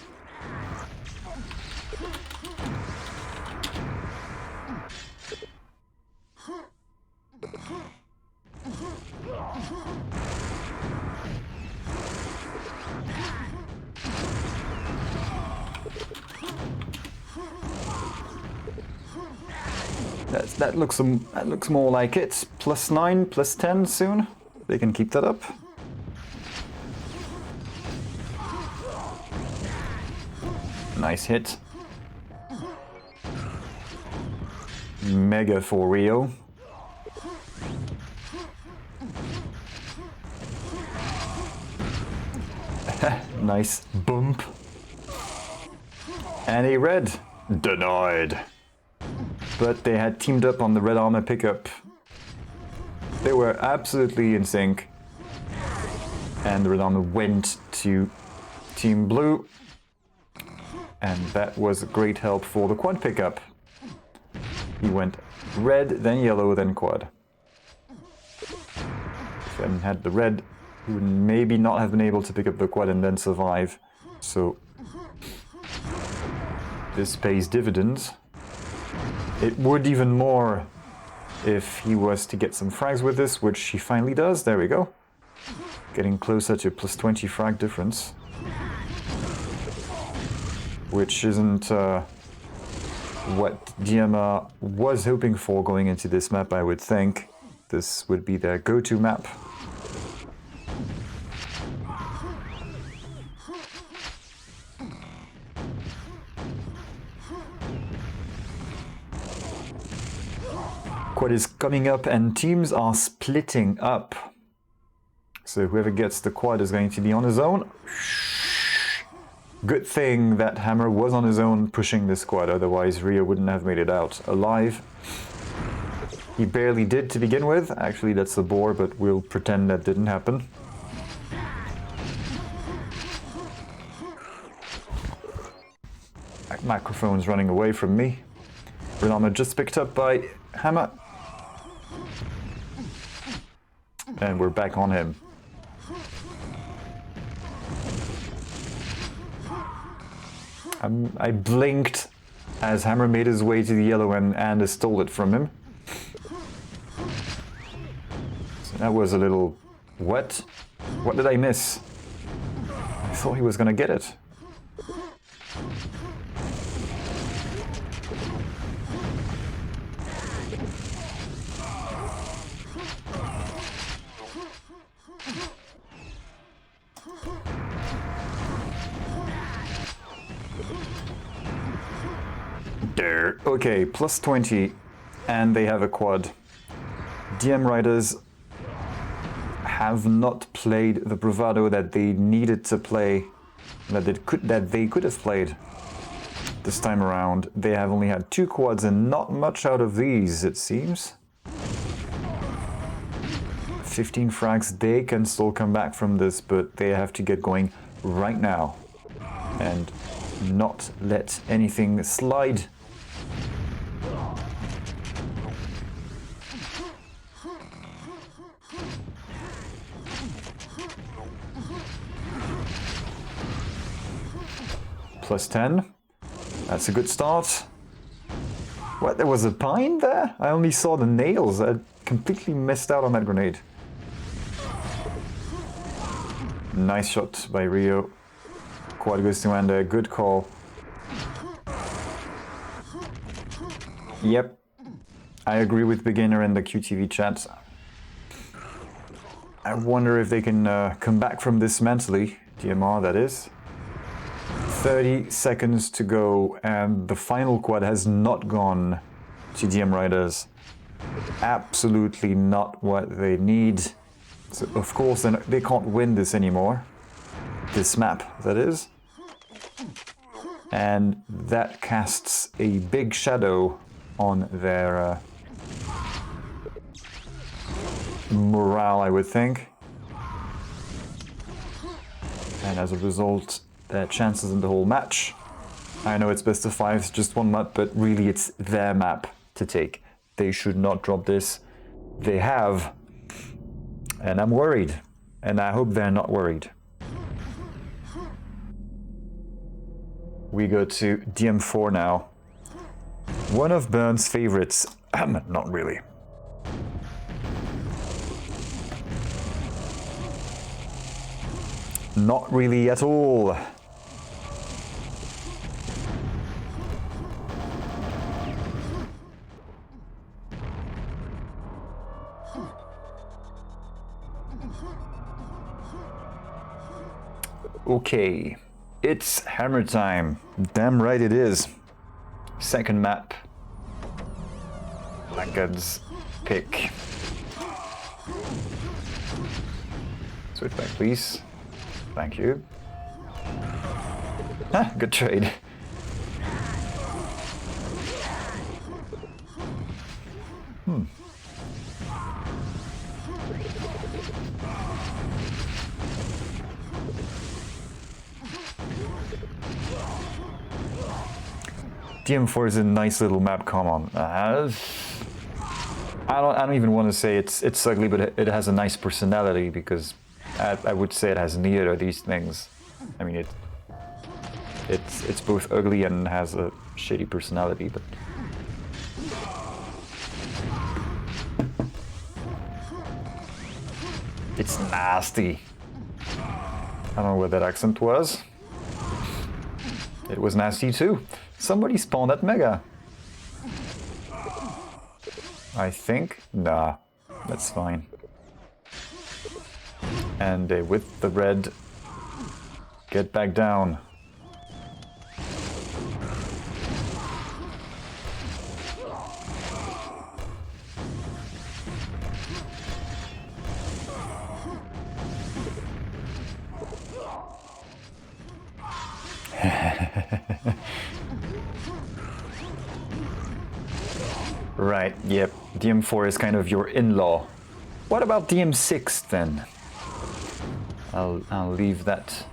that looks more like it. +9, +10 soon. They can keep that up. Nice hit. Mega for Rio. Nice bump. And a red. Denied. But they had teamed up on the red armor pickup. They were absolutely in sync. And the red armor went to Team Blue. And that was great help for the quad pickup. He went red, then yellow, then quad. If he hadn't had the red, he would maybe not have been able to pick up the quad and then survive. So this pays dividends. It would even more if he was to get some frags with this, which he finally does. There we go. Getting closer to +20 frag difference. Which isn't what Div1a was hoping for going into this map, I would think. This would be their go-to map. Quad is coming up and teams are splitting up. So whoever gets the quad is going to be on his own. Good thing that Hammer was on his own pushing this squad, otherwise Rio wouldn't have made it out alive. He barely did to begin with. Actually, that's a bore, but we'll pretend that didn't happen. My microphone's running away from me. Red armor just picked up by Hammer. And we're back on him. I blinked as Hammer made his way to the yellow and Andeh stole it from him. So that was a little... What? What did I miss? I thought he was gonna get it. There. Okay, plus 20, and they have a quad. DM Riders have not played the bravado that they needed to play, that they could have played this time around. They have only had 2 quads and not much out of these, it seems. 15 frags, they can still come back from this, but they have to get going right now and not let anything slide. Plus 10. That's a good start. What, there was a pine there? I only saw the nails. I completely missed out on that grenade. Nice shot by Rio. Quad goes to Andeh. Good call. Yep. I agree with Beginner in the QTV chat. I wonder if they can come back from this mentally. DMR, that is. 30 seconds to go, and the final quad has not gone to DM Riders. Absolutely not what they need. So of course they can't win this anymore. This map, that is. And that casts a big shadow on their morale, I would think. And as a result, their chances in the whole match. I know it's best of 5, it's just 1 map, but really it's their map to take. They should not drop this. They have. And I'm worried. And I hope they're not worried. We go to DM4 now. One of Bern's favorites. Not really. Not really at all. Okay, it's hammer time. Damn right it is. Second map. Lakad's pick. Switch back, please. Thank you. Ah, good trade. DM4 is a nice little map, come on. I don't even want to say it's ugly, but it has a nice personality, because I would say it has neither of these things. I mean, it's both ugly and has a shitty personality, but... It's nasty. I don't know what that accent was. It was nasty too. Somebody spawned at Mega. I think. Nah, that's fine. And with the red, get back down. Right, yep. DM4 is kind of your in-law. What about DM6 then? I'll leave that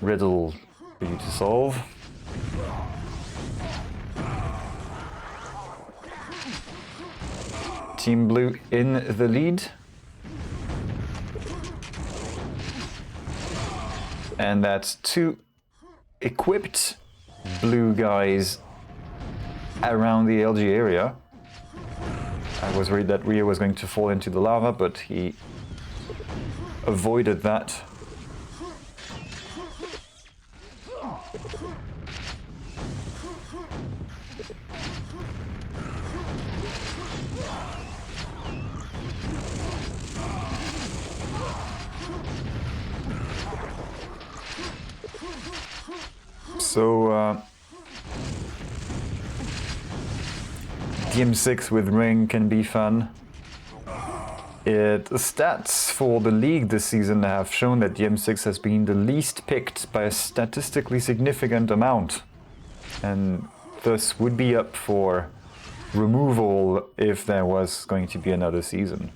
riddle for you to solve. Team Blue in the lead. And that's 2 equipped blue guys around the LG area. I was worried that Rio was going to fall into the lava, but he avoided that. So, DM6 with Ring can be fun. The stats for the league this season have shown that DM6 has been the least picked by a statistically significant amount, and thus would be up for removal if there was going to be another season.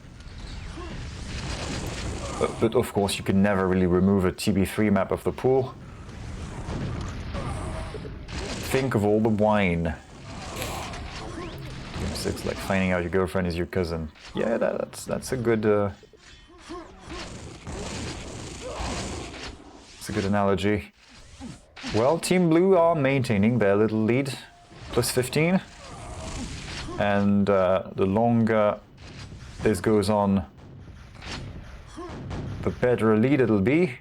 But of course you can never really remove a TB3 map of the pool. Think of all the wine. It's like finding out your girlfriend is your cousin. Yeah, that's a good it's a good analogy. Well, Team Blue are maintaining their little lead, plus 15, and the longer this goes on, the better a lead it'll be.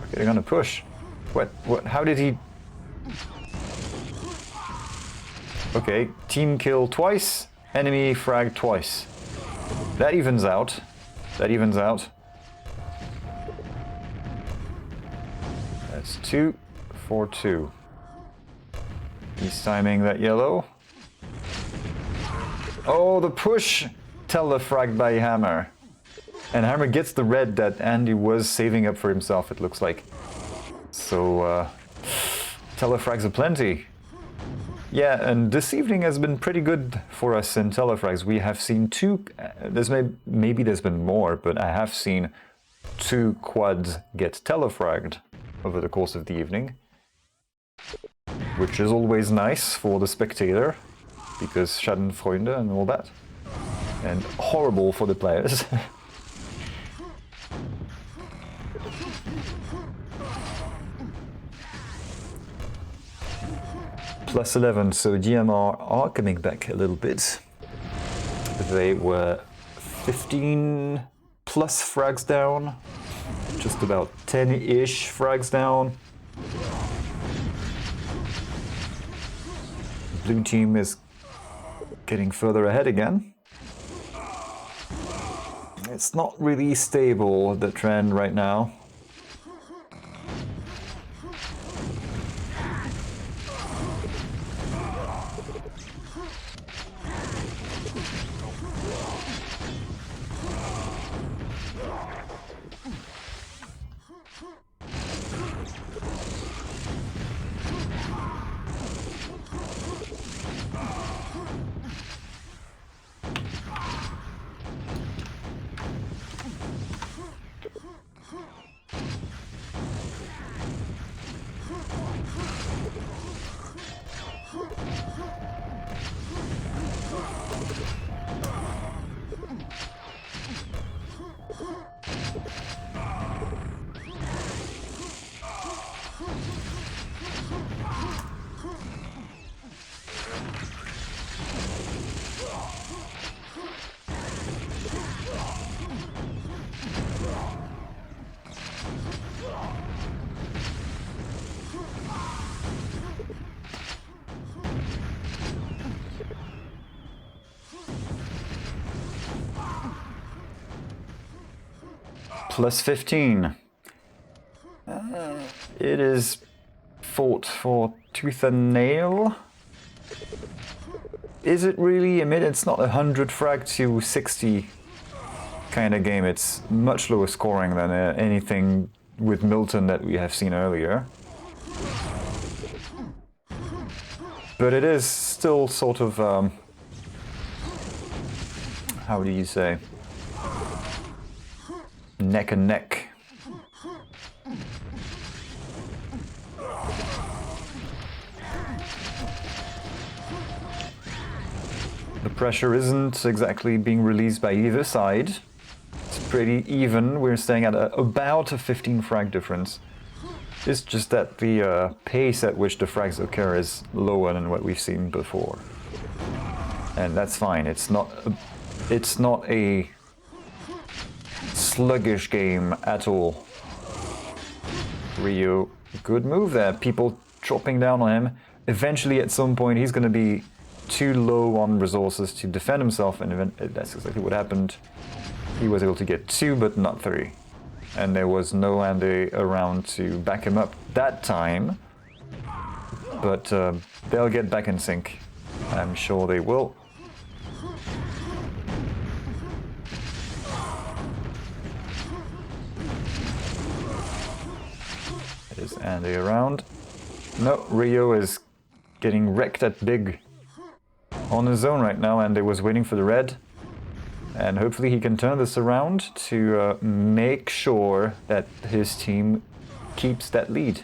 Okay, they're gonna push. What? How did he? Okay, team kill twice, enemy frag twice. That evens out. That evens out. That's 2 for 2. He's timing that yellow. Oh, the push! Telefragged by Hammer. And Hammer gets the red that Andy was saving up for himself, it looks like. So, telefrags aplenty. Yeah, and this evening has been pretty good for us in telefrags. We have seen 2, maybe there's been more, but I have seen 2 quads get telefragged over the course of the evening. Which is always nice for the spectator, because Schadenfreunde and all that. And horrible for the players. Plus 11, so DMR are coming back a little bit. They were 15 plus frags down, just about 10-ish frags down. Blue team is getting further ahead again. It's not really stable, the trend right now. Plus 15. It is fought for tooth and nail. Is it really? I mean, it's not 100 frag to 60 kind of game. It's much lower scoring than anything with Milton that we have seen earlier. But it is still sort of, how do you say? Neck and neck. The pressure isn't exactly being released by either side. It's pretty even. We're staying at about a 15 frag difference. It's just that the pace at which the frags occur is lower than what we've seen before. And that's fine. It's not a sluggish game at all. Ryo, good move there. People chopping down on him. Eventually, at some point, he's going to be too low on resources to defend himself, and that's exactly what happened. He was able to get 2, but not 3. And there was no Andeh around to back him up that time. But they'll get back in sync. I'm sure they will. Is Andeh around? No, Ryo is getting wrecked at big on his own right now, and they was waiting for the red. And hopefully he can turn this around to make sure that his team keeps that lead.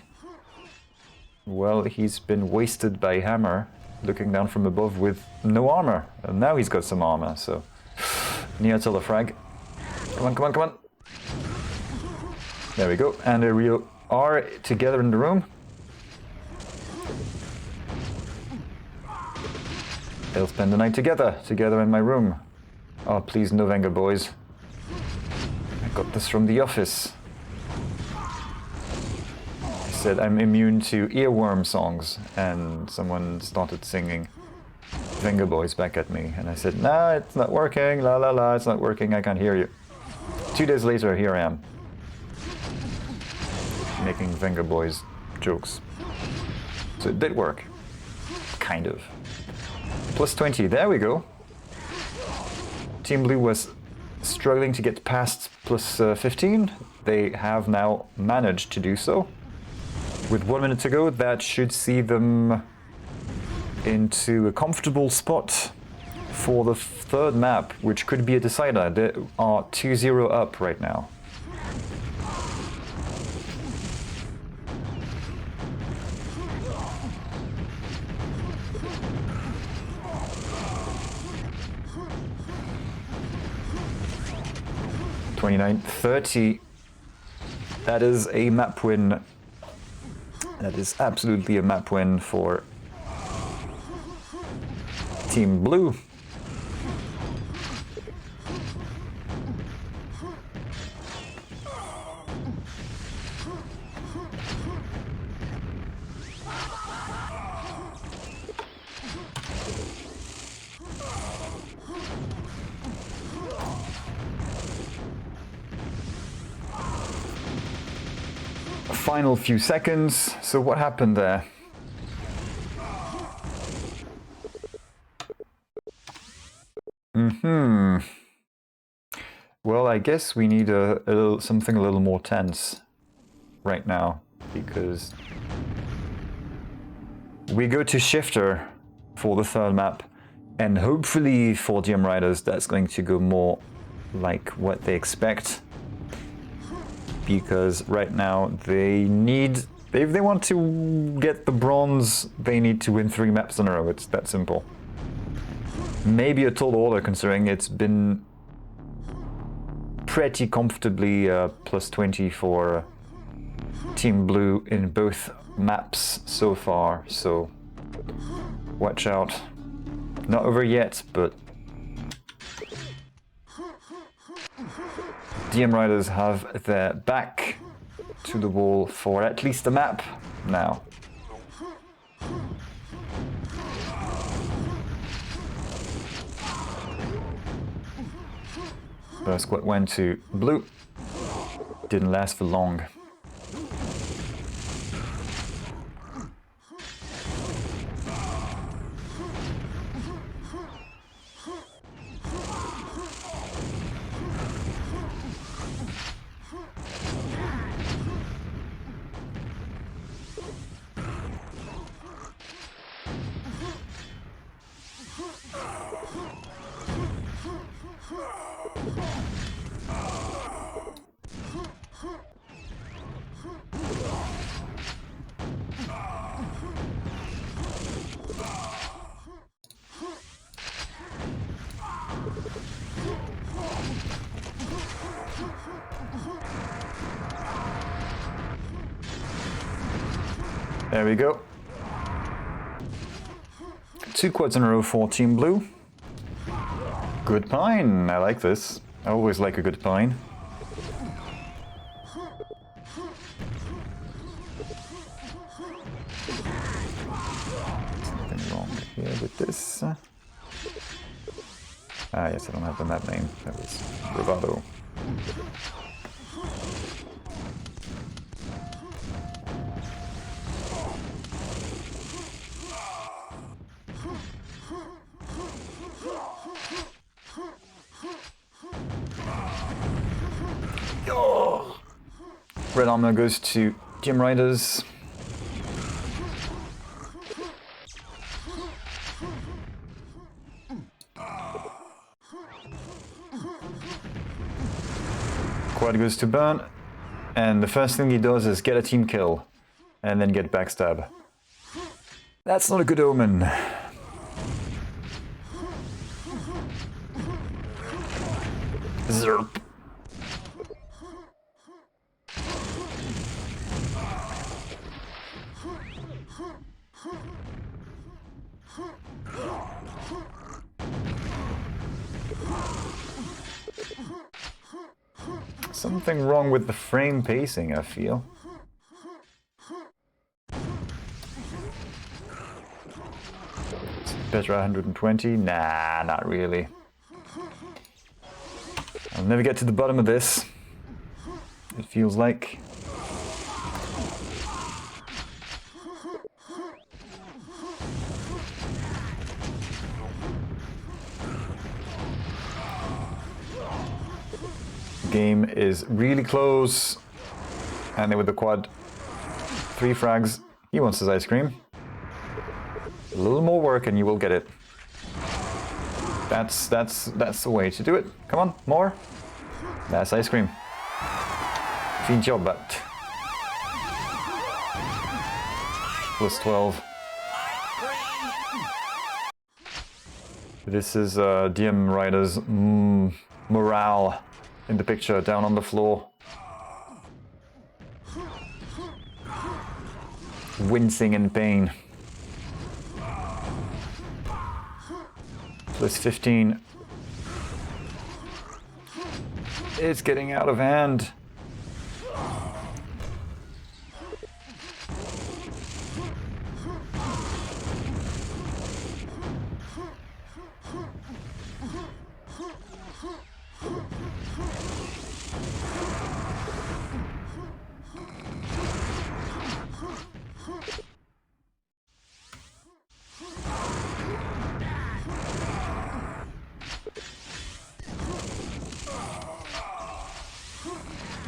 Well, he's been wasted by Hammer, looking down from above with no armor. And now he's got some armor, so... Near till the frag. Come on, come on, come on! There we go, and Ryo are together in the room. They'll spend the night together in my room. Oh, please, no Venga, boys. I got this from the office. I said I'm immune to earworm songs, and someone started singing Venga Boys back at me. And I said, nah, it's not working, la la la, it's not working, I can't hear you. 2 days later, here I am. Making Venga Boys jokes. So it did work. Kind of. Plus 20, there we go. Team Blue was struggling to get past plus 15. They have now managed to do so. With 1 minute to go, that should see them into a comfortable spot for the third map, which could be a decider. They are 2-0 up right now. $29-30. That is a map win. That is absolutely a map win for Team Blue. Final few seconds. So what happened there? Well, I guess we need something a little more tense right now, because we go to Shifter for the third map, and hopefully for DM Riders that's going to go more like what they expect. Because right now they need, if they want to get the bronze, they need to win 3 maps in a row. It's that simple. Maybe a tall order, considering it's been pretty comfortably plus 20 for Team Blue in both maps so far. So watch out. Not over yet, but DM Riders have their back to the wall for at least a map now. First squad went to Blue. Didn't last for long. There we go. 2 quads in a row for Team Blue. Good pine. I like this. I always like a good pine. Something wrong here with this. Ah, yes, I don't have the map name. That was Bravado. Oh. Red armor goes to Gym Riders. Quad goes to Burn, and the first thing he does is get a team kill, and then get backstab. That's not a good omen. Serp. Something wrong with the frame pacing, I feel. It's better at 120? Nah, not really. I'll never get to the bottom of this, it feels like. Game is really close, and then with the quad, 3 frags. He wants his ice cream. A little more work and you will get it. That's the way to do it. Come on, more. That's ice cream. Fint jobbat. Plus 12. This is DM Rider's morale in the picture, down on the floor. Wincing in pain. Plus 15. It's getting out of hand.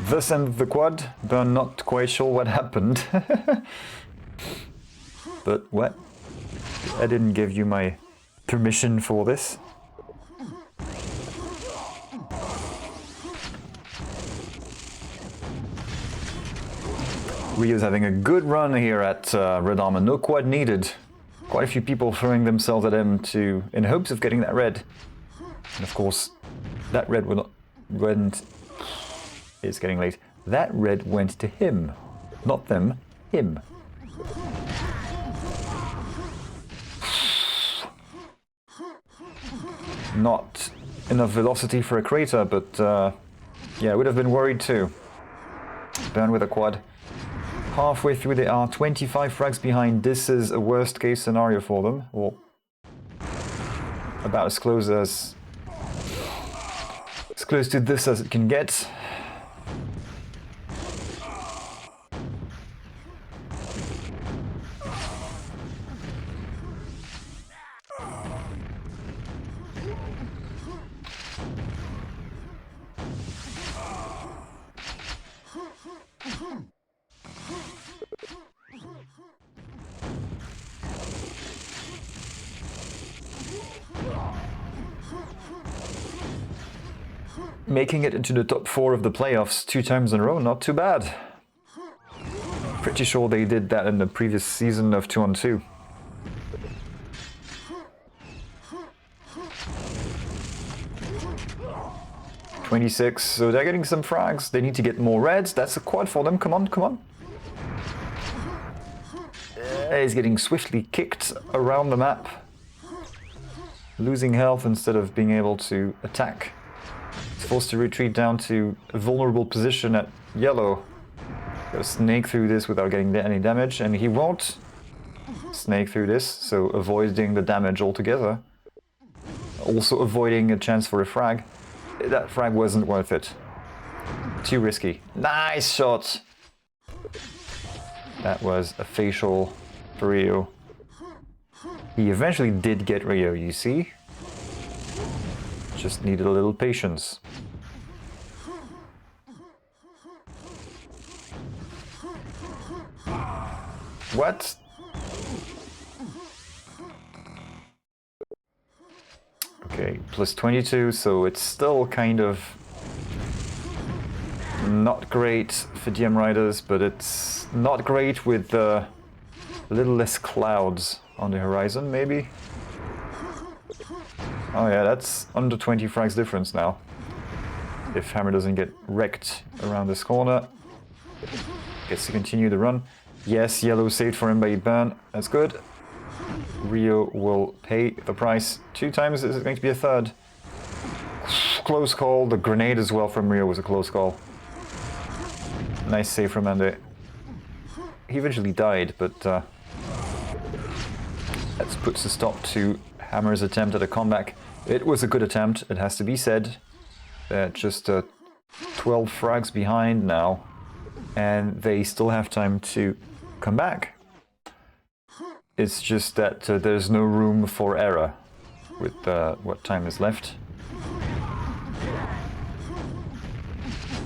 This end of the quad, Burn not quite sure what happened. But what? I didn't give you my permission for this. Rio's having a good run here at Red Armor, no quad needed. Quite a few people throwing themselves at him in hopes of getting that red. And of course, that red went... It's getting late. That red went to him. Not them, him. Not enough velocity for a crater, but yeah, I would have been worried too. Burn with a quad. Halfway through they are 25 frags behind. This is a worst case scenario for them, or about as close to this as it can get. Making it into the top 4 of the playoffs 2 times in a row, not too bad. Pretty sure they did that in the previous season of 2-on-2. $26, so they're getting some frags. They need to get more reds. That's a quad for them. Come on, come on. He's getting swiftly kicked around the map, losing health instead of being able to attack. He's forced to retreat down to a vulnerable position at yellow. Gotta snake through this without getting any damage, and he won't snake through this, so avoiding the damage altogether. Also avoiding a chance for a frag. That frag wasn't worth it. Too risky. Nice shot! That was a facial for Rio. He eventually did get Rio, you see? Just needed a little patience. What? Okay, plus 22, so it's still kind of not great for DM riders, but it's not great with a little less clouds on the horizon, maybe? Oh yeah, that's under 20 frags difference now. If Hammer doesn't get wrecked around this corner. Gets to continue the run. Yes, yellow saved for him by burn. That's good. Rio will pay the price 2 times. Is it going to be a third? Close call. The grenade as well from Rio was a close call. Nice save from Andeh. He eventually died, but that puts a stop to Hammer's attempt at a comeback. It was a good attempt, it has to be said. They're just 12 frags behind now, and they still have time to come back. It's just that there's no room for error with what time is left.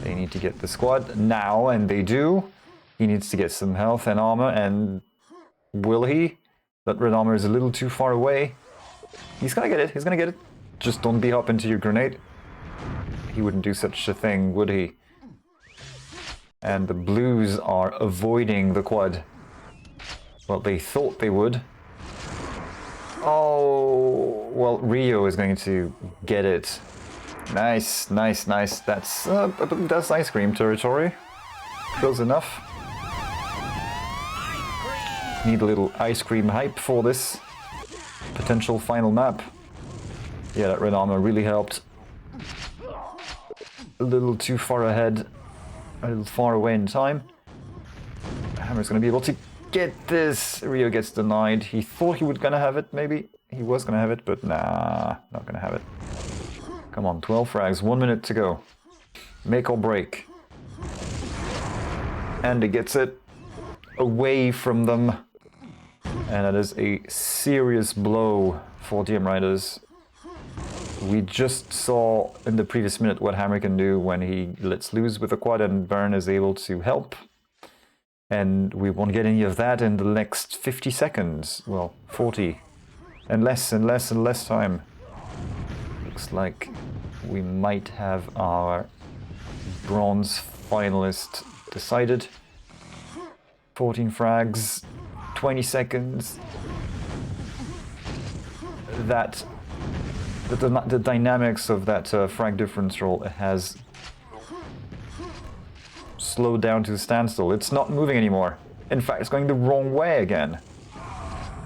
They need to get the squad now, and they do. He needs to get some health and armor, and will he? That red armor is a little too far away. He's gonna get it, he's gonna get it. Just don't be up into your grenade. He wouldn't do such a thing, would he? And the blues are avoiding the quad. Well, they thought they would. Oh, well, Rio is going to get it. Nice, nice, nice. That's ice cream territory. Close enough. Need a little ice cream hype for this potential final map. Yeah, that red armor really helped. A little too far ahead, a little far away in time. Hammer's gonna be able to get this. Rio gets denied. He thought he was gonna have it, maybe. He was gonna have it, but nah, not gonna have it. Come on, 12 frags, 1 minute to go. Make or break. And he gets it away from them. And that is a serious blow for DM Riders. We just saw in the previous minute what Hammer can do when he lets loose with the quad and Bern is able to help. And we won't get any of that in the next 50 seconds. Well, 40. And less and less and less time. Looks like we might have our bronze finalist decided. 14 frags, 20 seconds. That the dynamics of that frag differential has slowed down to a standstill. It's not moving anymore. In fact, it's going the wrong way again.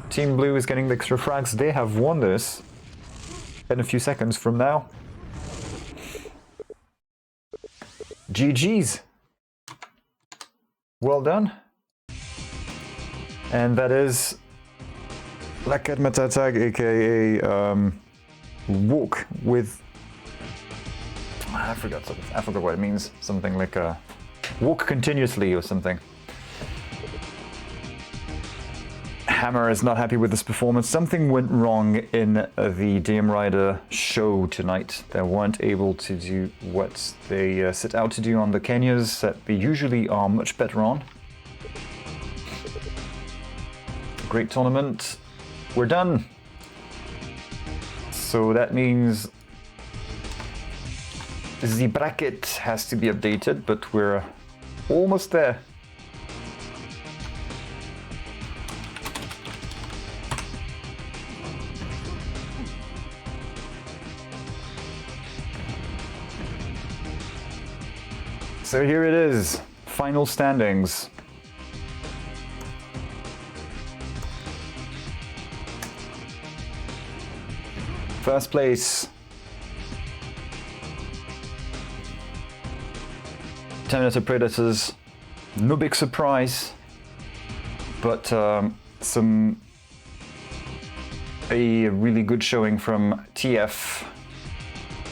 Team Blue is getting the extra frags. They have won this in a few seconds from now. GG's. Well done. And that is Lakad Matatag, aka walk with... I forgot what it means. Something like walk continuously or something. Hammer is not happy with this performance. Something went wrong in the DM Rider show tonight. They weren't able to do what they set out to do on the Kenyas that they usually are much better on. Great tournament. We're done. So that means the bracket has to be updated, but we're almost there. So here it is, final standings. First place. Terminator Predators. No big surprise. But a really good showing from TF.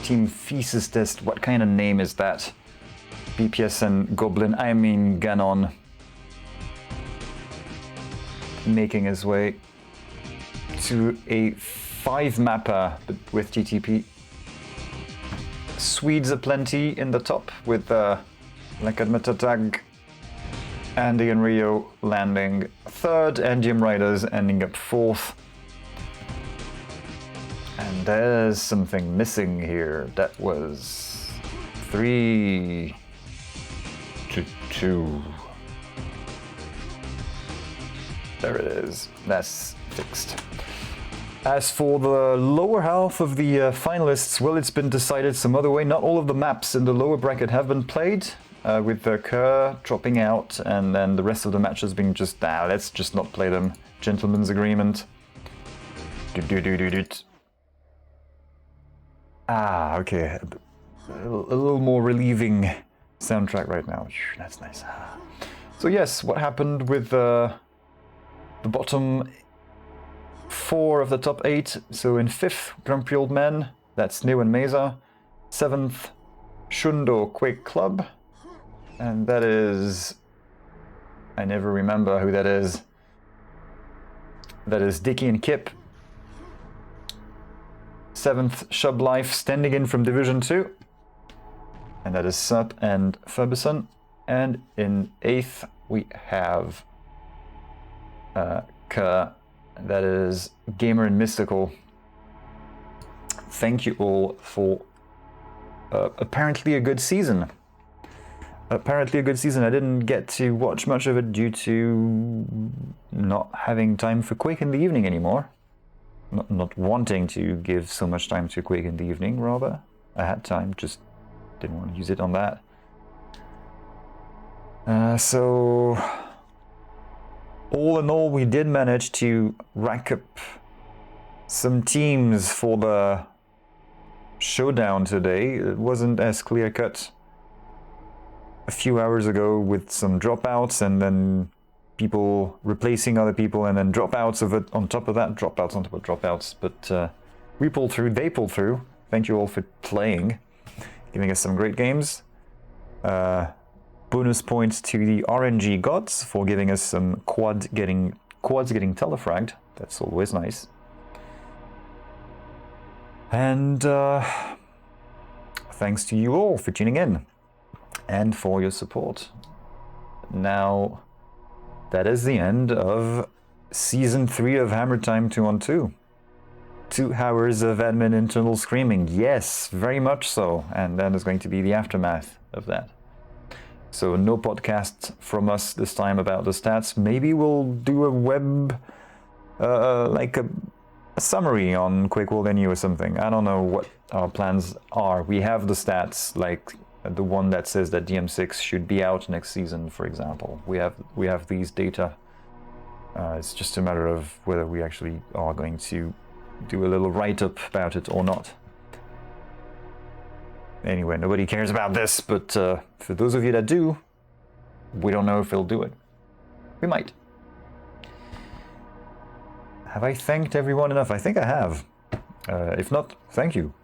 Team Fecestest. What kind of name is that? BPS and Goblin, I mean Ganon, making his way to a 5-mapper with TTP. Swedes aplenty in the top with Lakad, Matatag, Andeh and Rio landing 3rd, and Gym Riders ending up 4th. And there's something missing here. That was 3 to 2. There it is. That's fixed. As for the lower half of the finalists, well, it's been decided some other way. Not all of the maps in the lower bracket have been played, with the Kerr dropping out, and then the rest of the matches being just, let's just not play them. Gentleman's agreement. Okay. A little more relieving soundtrack right now. That's nice. So yes, what happened with the bottom 4 of the top 8? So in 5th, Grumpy Old Men, that's Sjundeå and Mesa. 7th, Sjundeå Quake Club. And that is... I never remember who that is. That is Diki and Kip. 7th, Shub Life, standing in from Division 2. And that is Serp and Furbison. And in 8th, we have Kerr. That is Gamer and Myztikal. Thank you all for apparently a good season. Apparently a good season. I didn't get to watch much of it due to not having time for Quake in the evening anymore. Not wanting to give so much time to Quake in the evening, rather. I had time, just didn't want to use it on that. So, all in all, we did manage to rack up some teams for the showdown today. It wasn't as clear-cut a few hours ago with some dropouts and then people replacing other people and then dropouts of it on top of that, dropouts on top of dropouts. But we pulled through, they pulled through. Thank you all for playing, giving us some great games. Bonus points to the RNG gods for giving us some quads getting telefragged. That's always nice. And thanks to you all for tuning in and for your support. Now, that is the end of Season 3 of Hammer Time 2-on-2. 2 hours of admin internal screaming. Yes, very much so. And then there's going to be the aftermath of that. So no podcast from us this time about the stats. Maybe we'll do a web, like a summary on QuakeWorld HENU or something. I don't know what our plans are. We have the stats, like the one that says that DM6 should be out next season, for example. We have these data. It's just a matter of whether we actually are going to do a little write-up about it or not. Anyway, nobody cares about this, but for those of you that do, we don't know if we'll do it. We might. Have I thanked everyone enough? I think I have. If not, thank you.